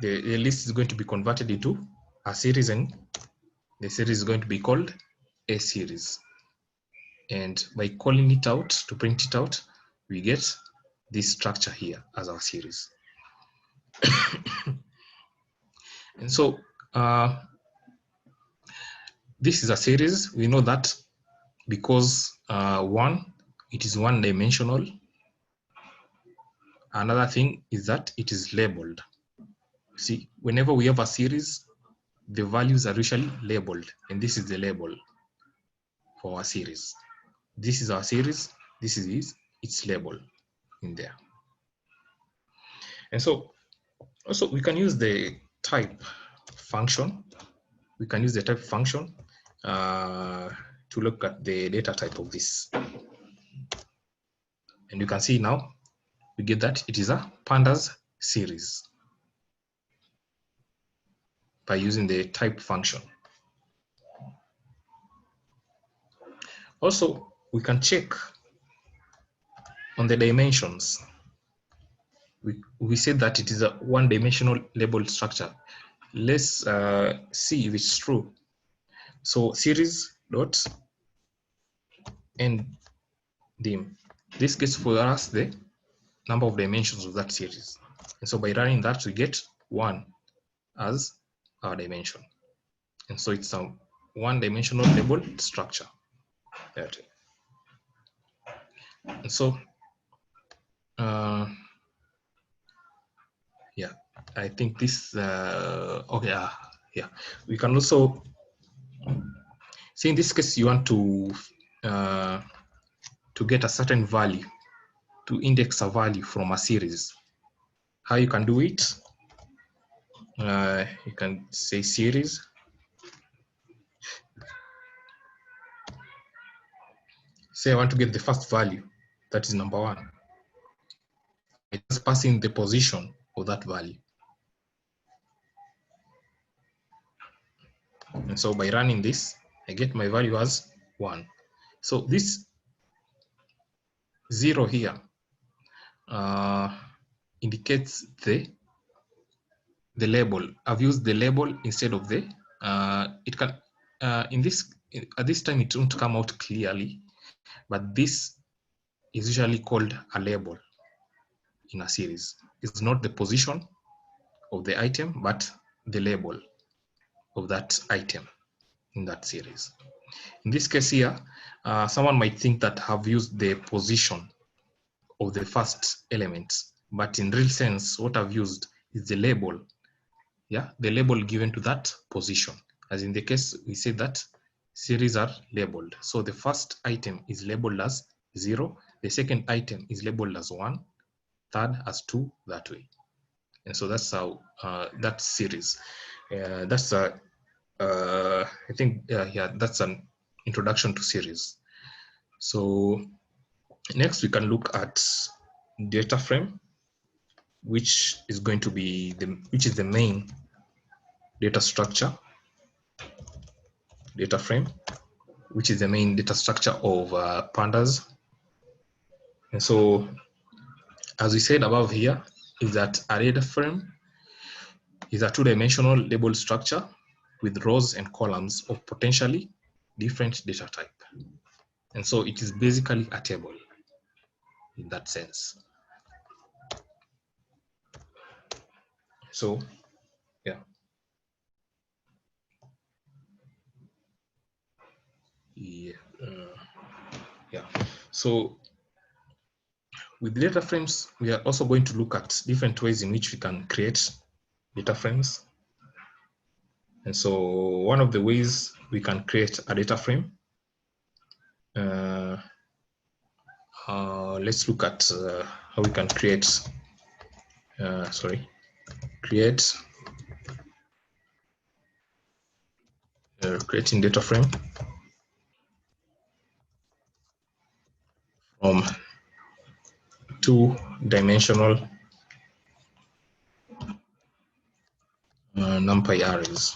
The list is going to be converted into a series, and the series is going to be called a series. And by calling it out to print it out, we get this structure here as our series. And so this is a series. We know that because one, it is one dimensional. Another thing is that it is labeled. See, whenever we have a series, the values are usually labeled, and this is the label for our series. This is our series, this is its label in there. And so also we can use the type function. We can use the type function to look at the data type of this. And you can see now, we get that it is a pandas series by using the type function. Also, we can check on the dimensions. We said that it is a one-dimensional labeled structure. Let's see if it's true. So series dot end dim. This gets for us the number of dimensions of that series. And so by running that, we get 1 as our dimension. And so it's a one-dimensional labeled structure. That. And so, yeah, I think this, okay, yeah. We can also, see in this case, you want to get a certain value, to index a value from a series. How you can do it? You can say series. Say I want to get the first value, that is number 1. I just pass in the position of that value. And so by running this, I get my value as 1. So this 0 here indicates the label. I've used the label instead of the, it can, at this time it won't come out clearly, but this is usually called a label in a series. It's not the position of the item, but the label of that item in that series. In this case here, someone might think that I've used the position of the first element, but in real sense, what I've used is the label. Yeah, the label given to that position. As in the case, we say that series are labeled. So the first item is labeled as 0. The second item is labeled as 1. Third as 2, that way. And so that's how that series. That's a, I think, yeah, that's an introduction to series. So next we can look at data frame, which is going to be the main data structure. Data frame, which is the main data structure of pandas. And so, as we said above here, is that a data frame is a two-dimensional label structure with rows and columns of potentially different data type. And so it is basically a table in that sense. So, yeah. Yeah. So with data frames, we are also going to look at different ways in which we can create data frames. And so one of the ways we can create a data frame, let's look at how we can create, creating data frame from two-dimensional NumPy arrays.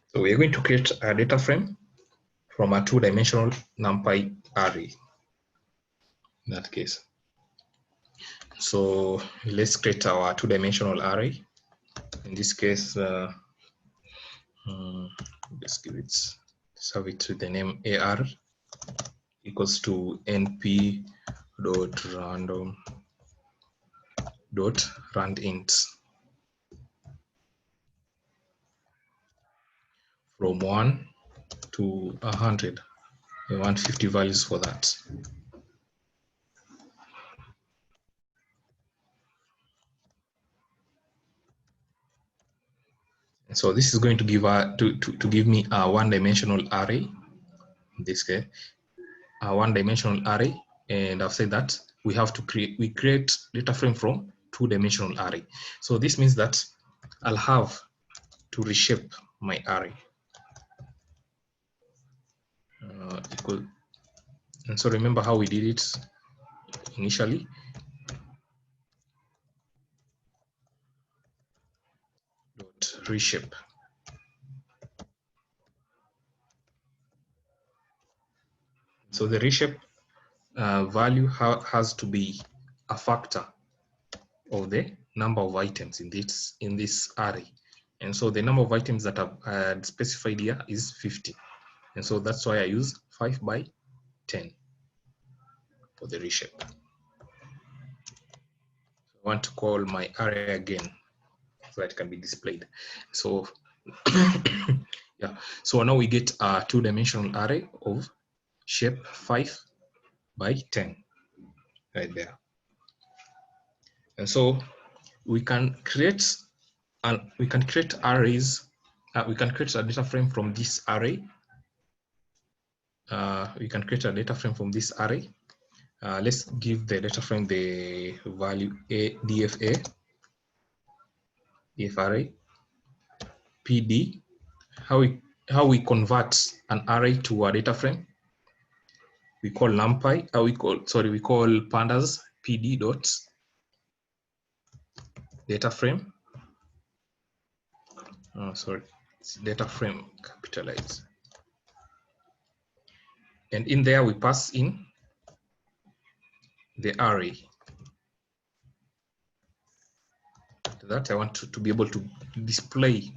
So we're going to create a data frame from a two-dimensional NumPy array in that case. So let's create our two-dimensional array. In this case, let's give it, serve it to the name AR equals to np.random.randint from 1 to 100. We want 50 values for that. And so this is going to give give me a one-dimensional array. In this case, a one-dimensional array, and I've said that we have to create data frame from two-dimensional array. So this means that I'll have to reshape my array. And so remember how we did it initially. Reshape. So the reshape value has to be a factor of the number of items in this array. And so the number of items that I've specified here is 50. And so that's why I use 5 by 10 for the reshape. So I want to call my array again so that it can be displayed. So yeah, so now we get a two-dimensional array of shape 5 by 10 right there. And so we can create arrays. We can create a data frame from this array. We can create a data frame from this array. Let's give the data frame the value df array pd. How we convert an array to a data frame? We call NumPy. We call pandas pd dot data frame. It's data frame capitalized. And in there we pass in the array that I want to be able to display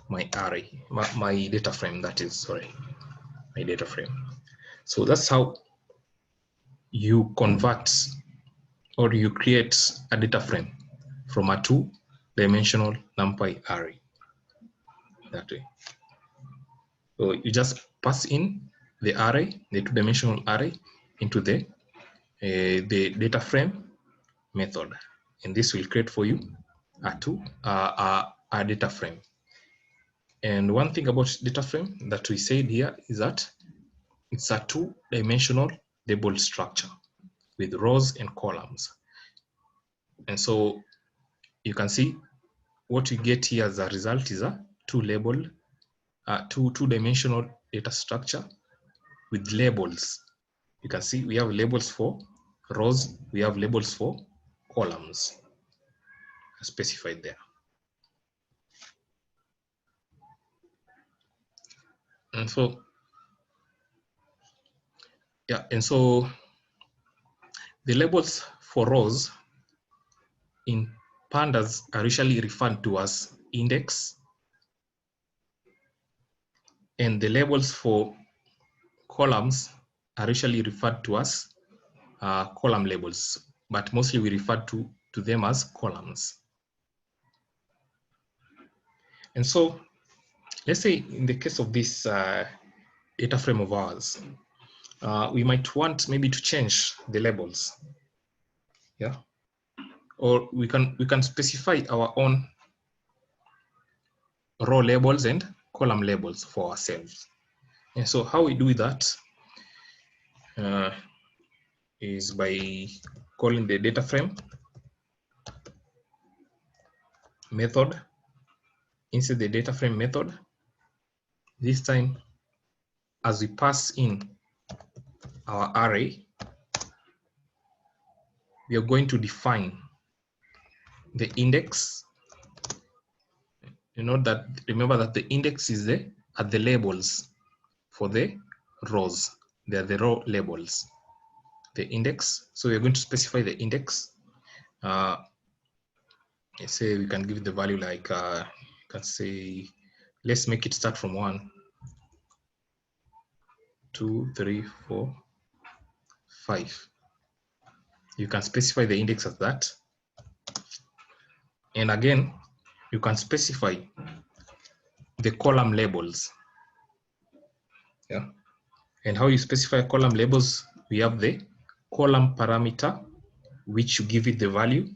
my array, my data frame, that is, my data frame. So that's how you convert or you create a data frame from a two-dimensional NumPy array. That way. So you just pass in the array, the two-dimensional array, into the data frame method, and this will create for you a data frame. And one thing about data frame that we said here is that it's a two-dimensional label structure with rows and columns. And so you can see what you get here as a result is a two-dimensional data structure with labels. You can see we have labels for rows, we have labels for columns specified there. And so, yeah, and so the labels for rows in pandas are usually referred to as index, and the labels for columns are usually referred to as column labels, but mostly we refer to them as columns. And so let's say in the case of this data frame of ours, we might want maybe to change the labels, yeah, or we can specify our own row labels and column labels for ourselves. And so how we do that is by calling the data frame method inside the data frame method. This time, as we pass in our array, we are going to define the index. You know that, remember that the index is at the labels for the rows. They are the row labels, the index. So we're going to specify the index. Let's say we can give the value like, can say, let's make it start from 1, 2, 3, 4, 5. You can specify the index as that. And again, you can specify the column labels. Yeah. And how you specify column labels, we have the column parameter, which you give it the value.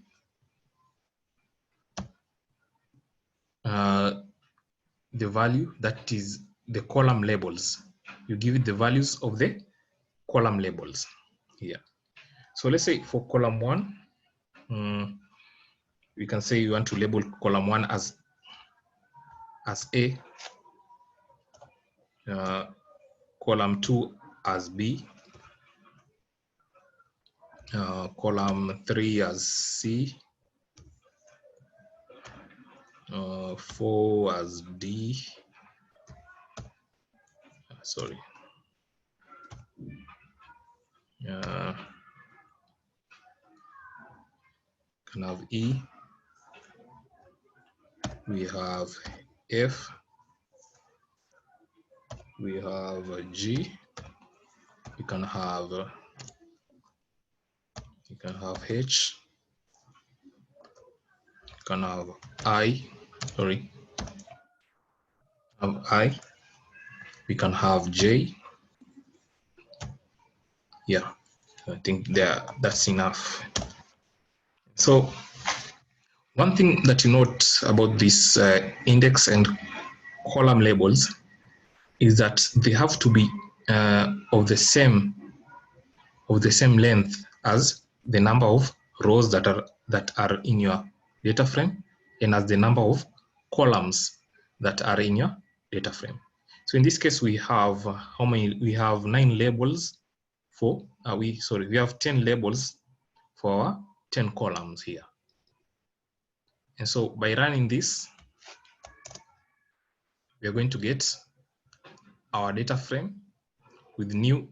The value that is the column labels. You give it the values of the column labels here. So let's say for column 1, we can say you want to label column 1 as A, column 2 as B, column 3 as C, 4 as D, sorry, can have E, we have F, we have G, you can have H, you can have I, sorry, have I, we can have J. Yeah, I think that's enough. So one thing that you note about this index and column labels is that they have to be of the same length as the number of rows that are in your data frame, and as the number of columns that are in your data frame. So in this case, we have how many? We have 9 labels for we have 10 labels for our 10 columns here. And so by running this, we are going to get our data frame with new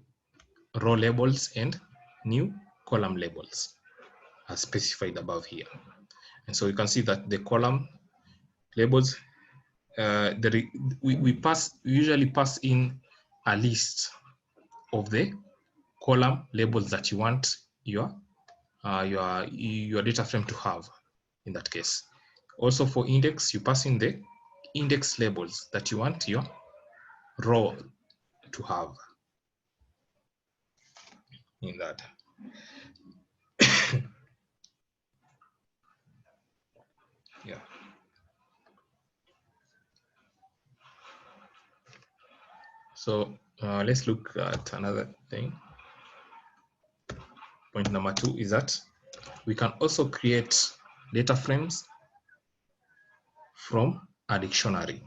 row labels and new column labels as specified above here. And so you can see that the column labels, we usually pass in a list of the column labels that you want your data frame to have in that case. Also for index, you pass in the index labels that you want your row to have in that. Yeah. So let's look at another thing. Point number 2 is that we can also create data frames from a dictionary.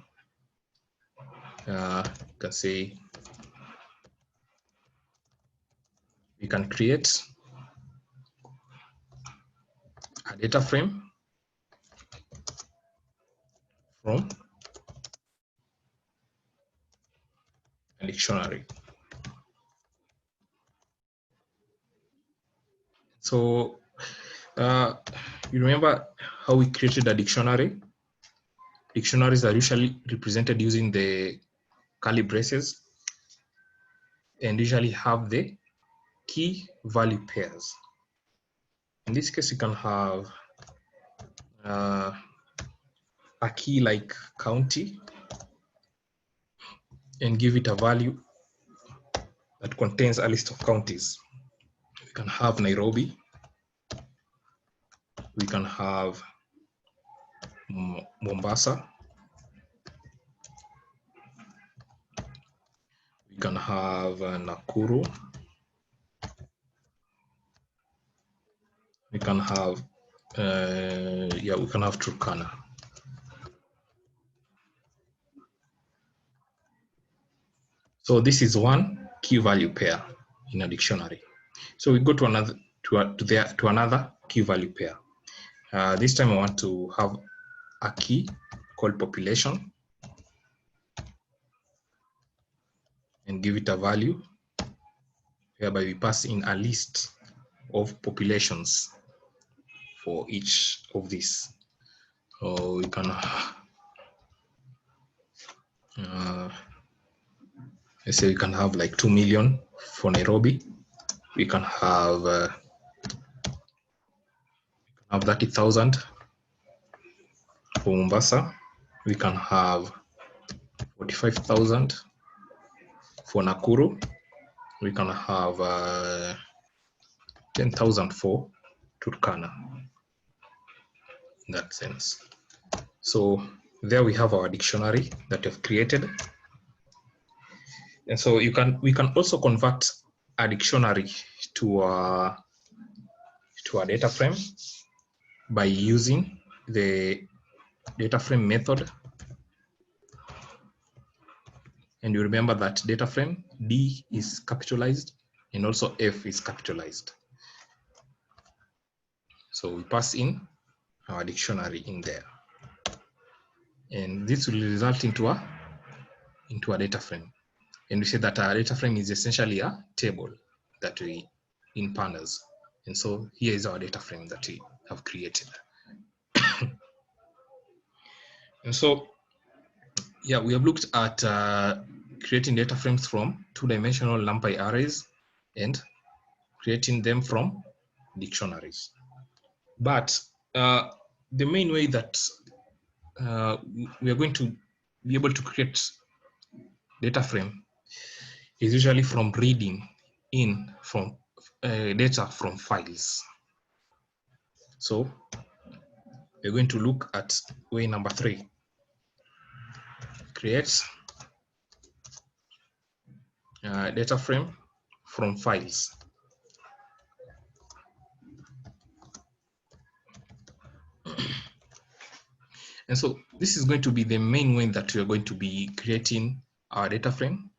You can say we can create a data frame from a dictionary. So you remember how we created a dictionary? Dictionaries are usually represented using the curly braces and usually have the key value pairs. In this case, you can have a key like county and give it a value that contains a list of counties. We can have Nairobi. We can have Mombasa. We can have Nakuru. We can have, we can have Turkana. So this is one key value pair in a dictionary. So we go to another to another key value pair. This time I want to have a key called population and give it a value whereby we pass in a list of populations for each of these. So we can let's say we can have like 2 million for Nairobi. We can have 30,000 for Mombasa. We can have 45,000 for Nakuru. We can have 10,000 for Turkana. In that sense. So there we have our dictionary that we've created. And so we can also convert a dictionary to a data frame by using the data frame method. And you remember that data frame D is capitalized and also F is capitalized. So we pass in our dictionary in there. And this will result into a data frame. And we say that our data frame is essentially a table that we in pandas. And so here is our data frame that we have created. And so, yeah, we have looked at creating data frames from two-dimensional NumPy arrays and creating them from dictionaries. But the main way that we are going to be able to create data frame is usually from reading in from data from files. So we're going to look at way number 3. Create data frame from files. And so this is going to be the main way that we are going to be creating our data frame.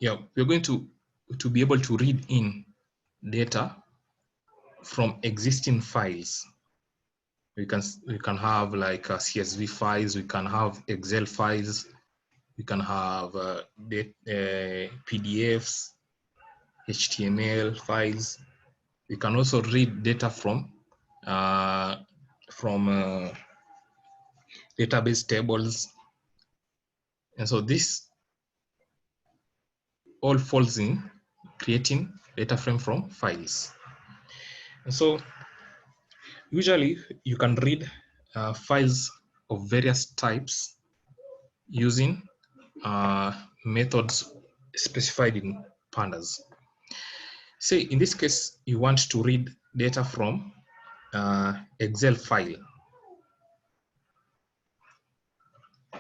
Yeah, we're going to be able to read in data from existing files. We can have like CSV files, we can have Excel files, we can have PDFs, HTML files. We can also read data from database tables. And so this all falls in creating data frame from files. And so usually you can read files of various types using methods specified in pandas. Say in this case, you want to read data from Excel file.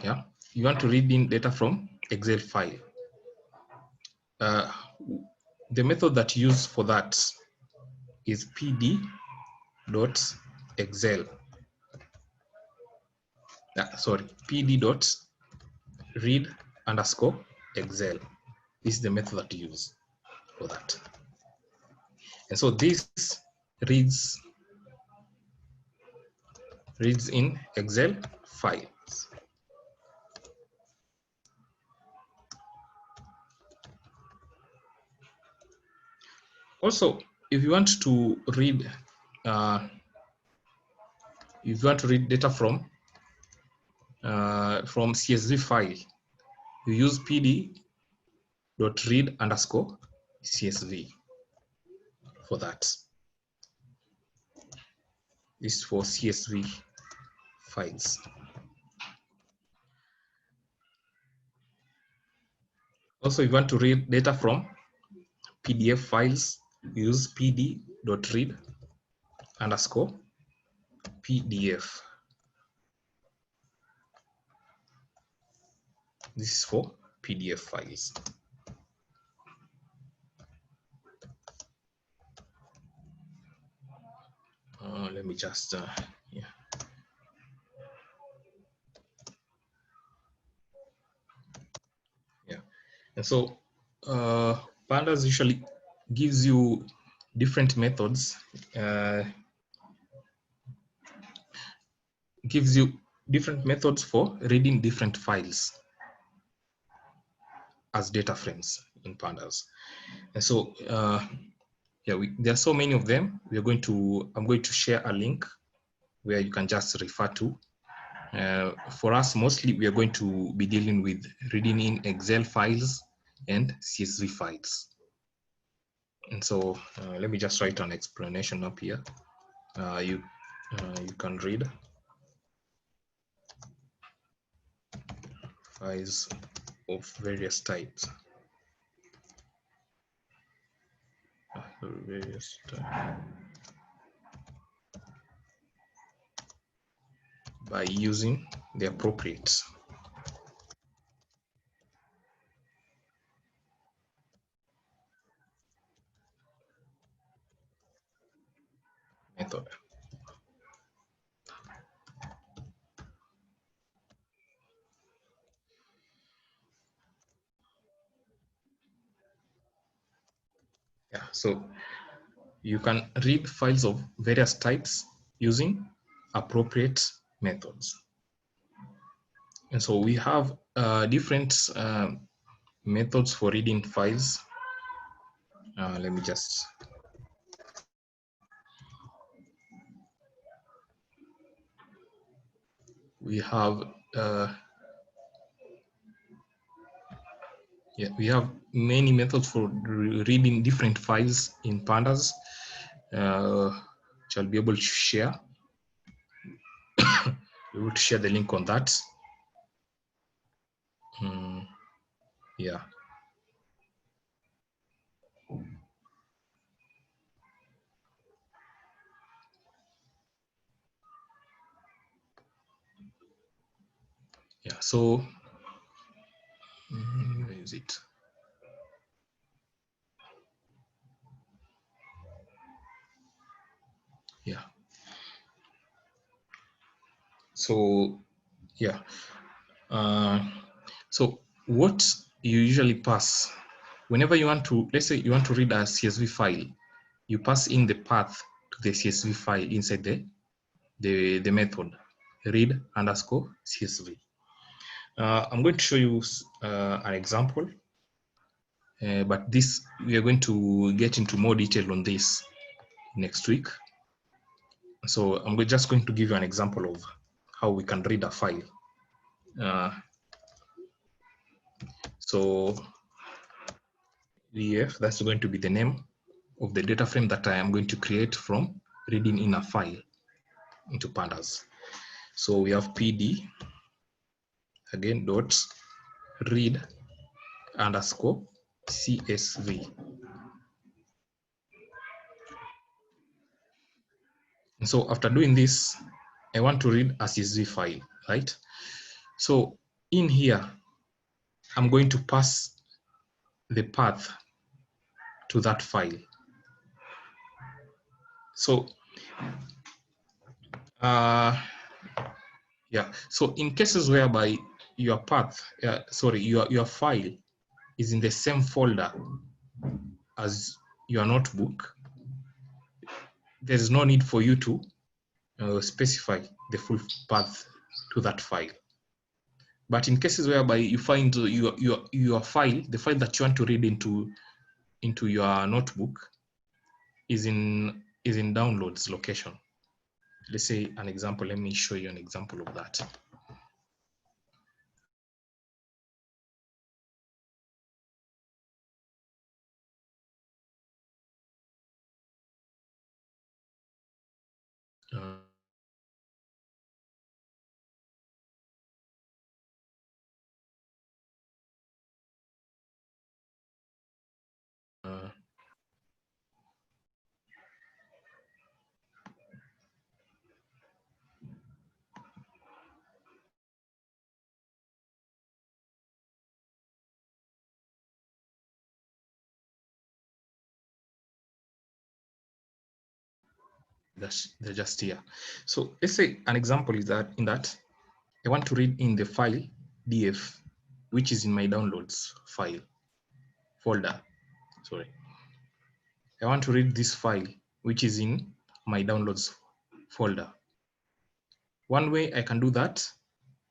Yeah, you want to read in data from Excel file. The method that you use for that is pd.excel. pd.read_excel. This is the method that you use for that. And so this reads in Excel files. Also, if you want to read data from CSV file, you use pd.read_CSV for that. This is for CSV files. Also, if you want to read data from PDF files, use pd.read_PDF. This is for PDF files. Let me just, yeah. Yeah, and so Pandas usually gives you different methods, for reading different files as data frames in Pandas. And so yeah, there are so many of them. I'm going to share a link where you can just refer to. For us, mostly we are going to be dealing with reading in Excel files and CSV files. And so let me just write an explanation up here. You can read files of various types. By using the appropriate method. Yeah, so you can read files of various types using appropriate methods. And so we have different methods for reading files. Let me just, we have we have many methods for reading different files in Pandas, which I'll be able to share. We will share the link on that. Yeah. Yeah, so where is it? Yeah. So yeah. So what you usually pass whenever you want to, let's say you want to read a CSV file, you pass in the path to the CSV file inside the method read_CSV. I'm going to show you an example, but this we are going to get into more detail on this next week. So I'm just going to give you an example of how we can read a file. So df, that's going to be the name of the data frame that I am going to create from reading in a file into Pandas. So we have pd again dot read_CSV. And so after doing this, I want to read a CSV file, right? So in here, I'm going to pass the path to that file. So yeah, so in cases whereby your path, your file is in the same folder as your notebook, there's no need for you to specify the full path to that file. But in cases whereby you find your file, the file that you want to read into your notebook is in downloads location. Let's say an example. Let me show you an example of that. They're just here. So let's say an example is that I want to read in the file df, which is in my downloads file folder. Sorry, I want to read this file which is in my downloads folder. One way I can do that,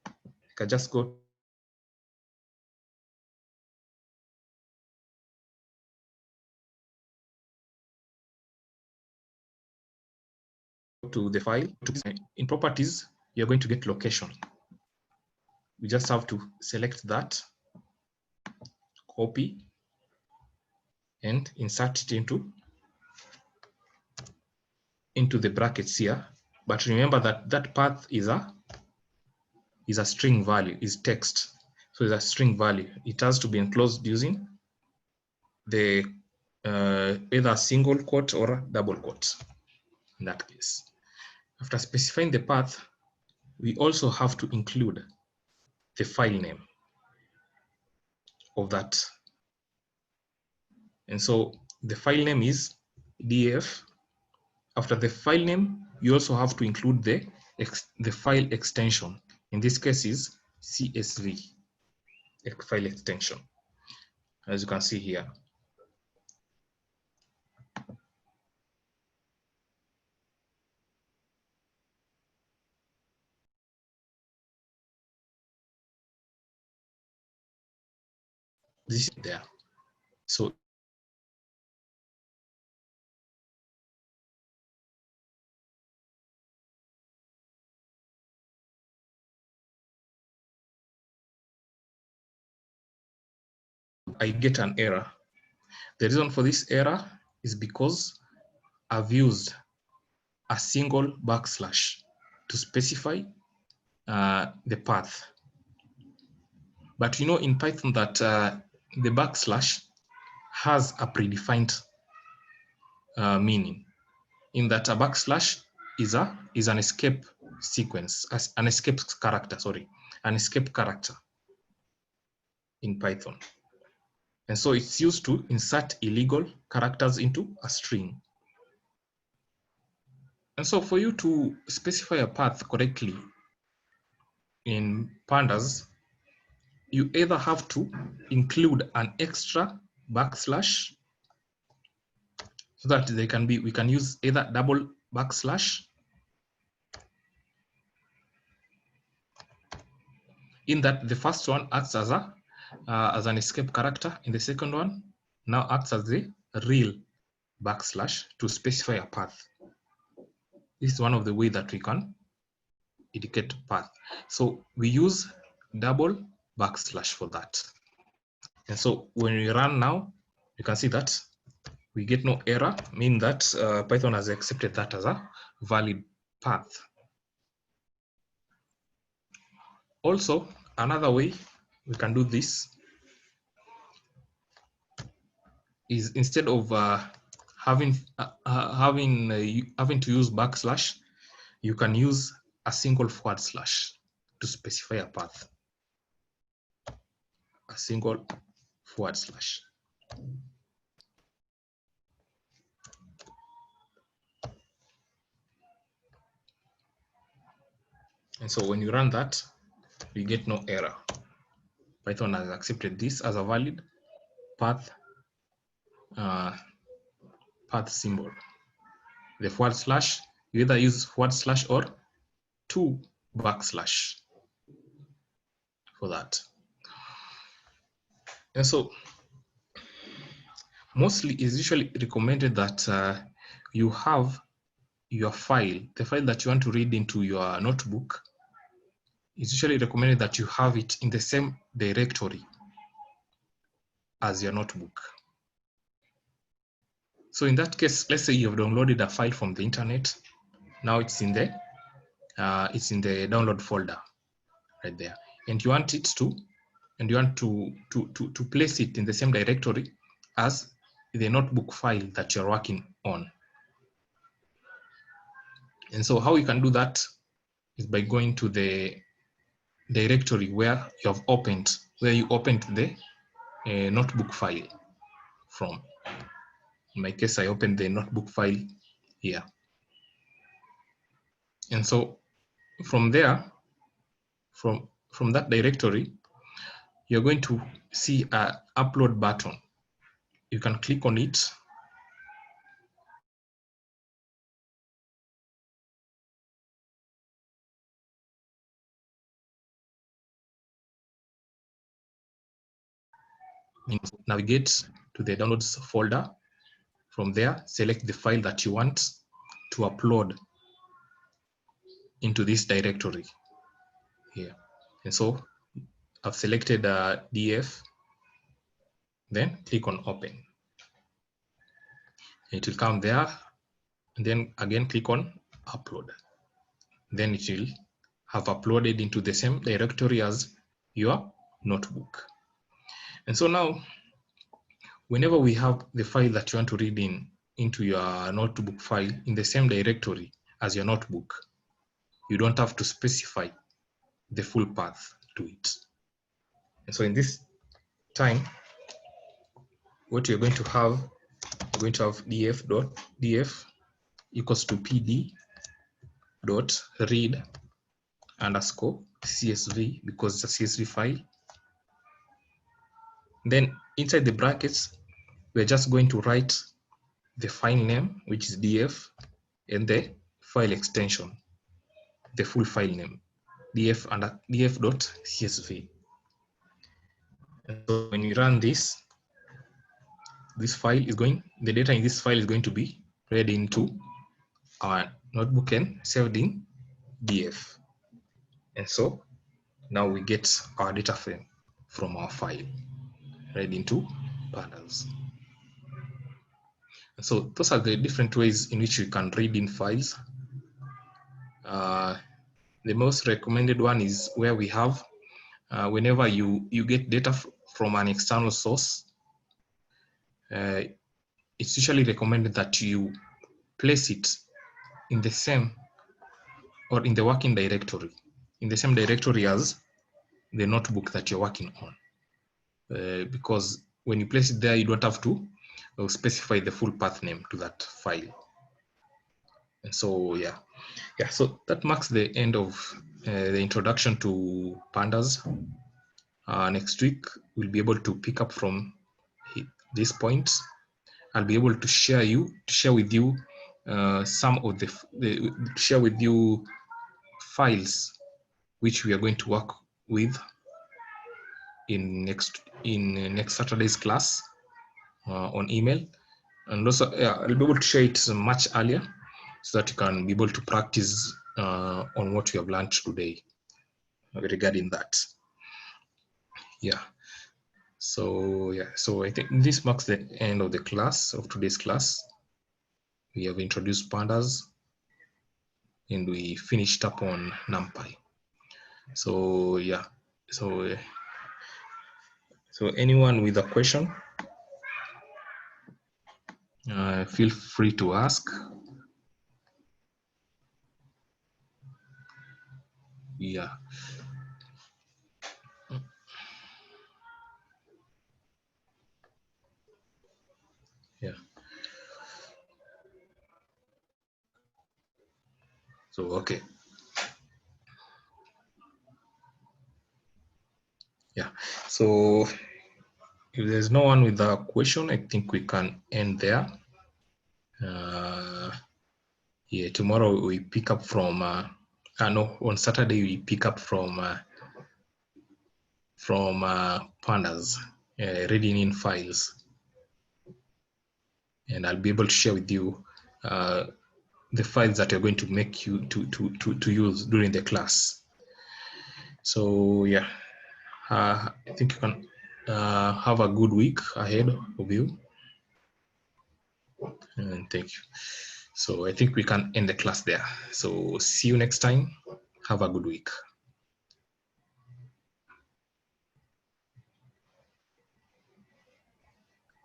I can just go to the file. In properties, you're going to get location. We just have to select that, copy, and insert it into the brackets here. But remember that that path is a string value, is text. So it's a string value. It has to be enclosed using the either single quote or double quote in that case. After specifying the path, we also have to include the file name of that. And so the file name is df. After the file name, you also have to include the file extension. In this case is CSV, file extension, as you can see here. This is there. So I get an error. The reason for this error is because I've used a single backslash to specify the path. But you know in Python that the backslash has a predefined meaning, in that a backslash is an escape sequence, as an escape character, sorry, an escape character in Python. And so it's used to insert illegal characters into a string. And so for you to specify a path correctly in Pandas, you either have to include an extra backslash so that we can use either double backslash, in that the first one acts as an escape character, and the second one now acts as the real backslash to specify a path. This is one of the ways that we can indicate path. So we use double backslash for that. And so when we run now, you can see that we get no error, meaning that Python has accepted that as a valid path. Also, another way we can do this is, instead of having to use backslash, you can use a single forward slash to specify a path. A single forward slash. And so when you run that, you get no error. Python has accepted this as a valid path symbol. The forward slash, you either use forward slash or 2 backslash for that. And so mostly it's usually recommended that you have your file, the file that you want to read into your notebook, it's usually recommended that you have it in the same directory as your notebook. So in that case, let's say you have downloaded a file from the internet. Now it's in the download folder right there, and you want it to, and you want to place it in the same directory as the notebook file that you're working on. And so how you can do that is by going to the directory where you have opened, where you opened the notebook file from. In my case, I opened the notebook file here. And so from there, from that directory, you're going to see an upload button. You can click on it. Navigate to the downloads folder. From there, select the file that you want to upload into this directory here. And so I've selected DF, then click on open. It will come there, and then again click on upload. Then it will have uploaded into the same directory as your notebook. And so now, whenever we have the file that you want to read into your notebook file in the same directory as your notebook, you don't have to specify the full path to it. And so in this time, what you're going to have, df equals to pd dot read underscore csv, because it's a csv file. Then inside the brackets, we're just going to write the file name, which is df, and the file extension, the full file name, df.csv. And so when you run this file is going, the data in this file is going to be read into our notebook and saved in df. And so now we get our data frame from our file read into pandas. And so those are the different ways in which we can read in files. The most recommended one is where we have, whenever you get data from an external source, it's usually recommended that you place it in the same, or in the working directory, in the same directory as the notebook that you're working on. Because when you place it there, you don't have to specify the full path name to that file. And so, yeah, so that marks the end of the introduction to pandas. Next week, we'll be able to pick up from this point. I'll be able to share with you some of share with you files which we are going to work with in next Saturday's class on email. And also I'll be able to share it much earlier so that you can be able to practice on what you have learned today regarding that. So I think this marks the end of the class, of today's class. We have introduced pandas and we finished up on NumPy. So so anyone with a question, feel free to ask. Yeah. So, okay. So if there's no one with a question, I think we can end there. Tomorrow we pick up from, no, on Saturday we pick up from pandas, reading in files. And I'll be able to share with you the files that you're going to make you to use during the class. So yeah, I think you can have a good week ahead of you, and thank you. So I think we can end the class there. So see you next time. Have a good week.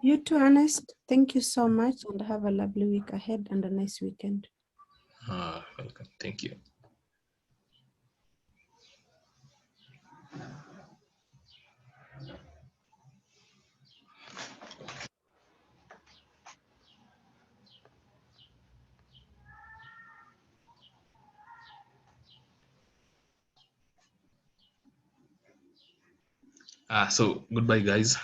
You too, Ernest. Thank you so much and have a lovely week ahead and a nice weekend. Welcome. Thank you. So goodbye, guys.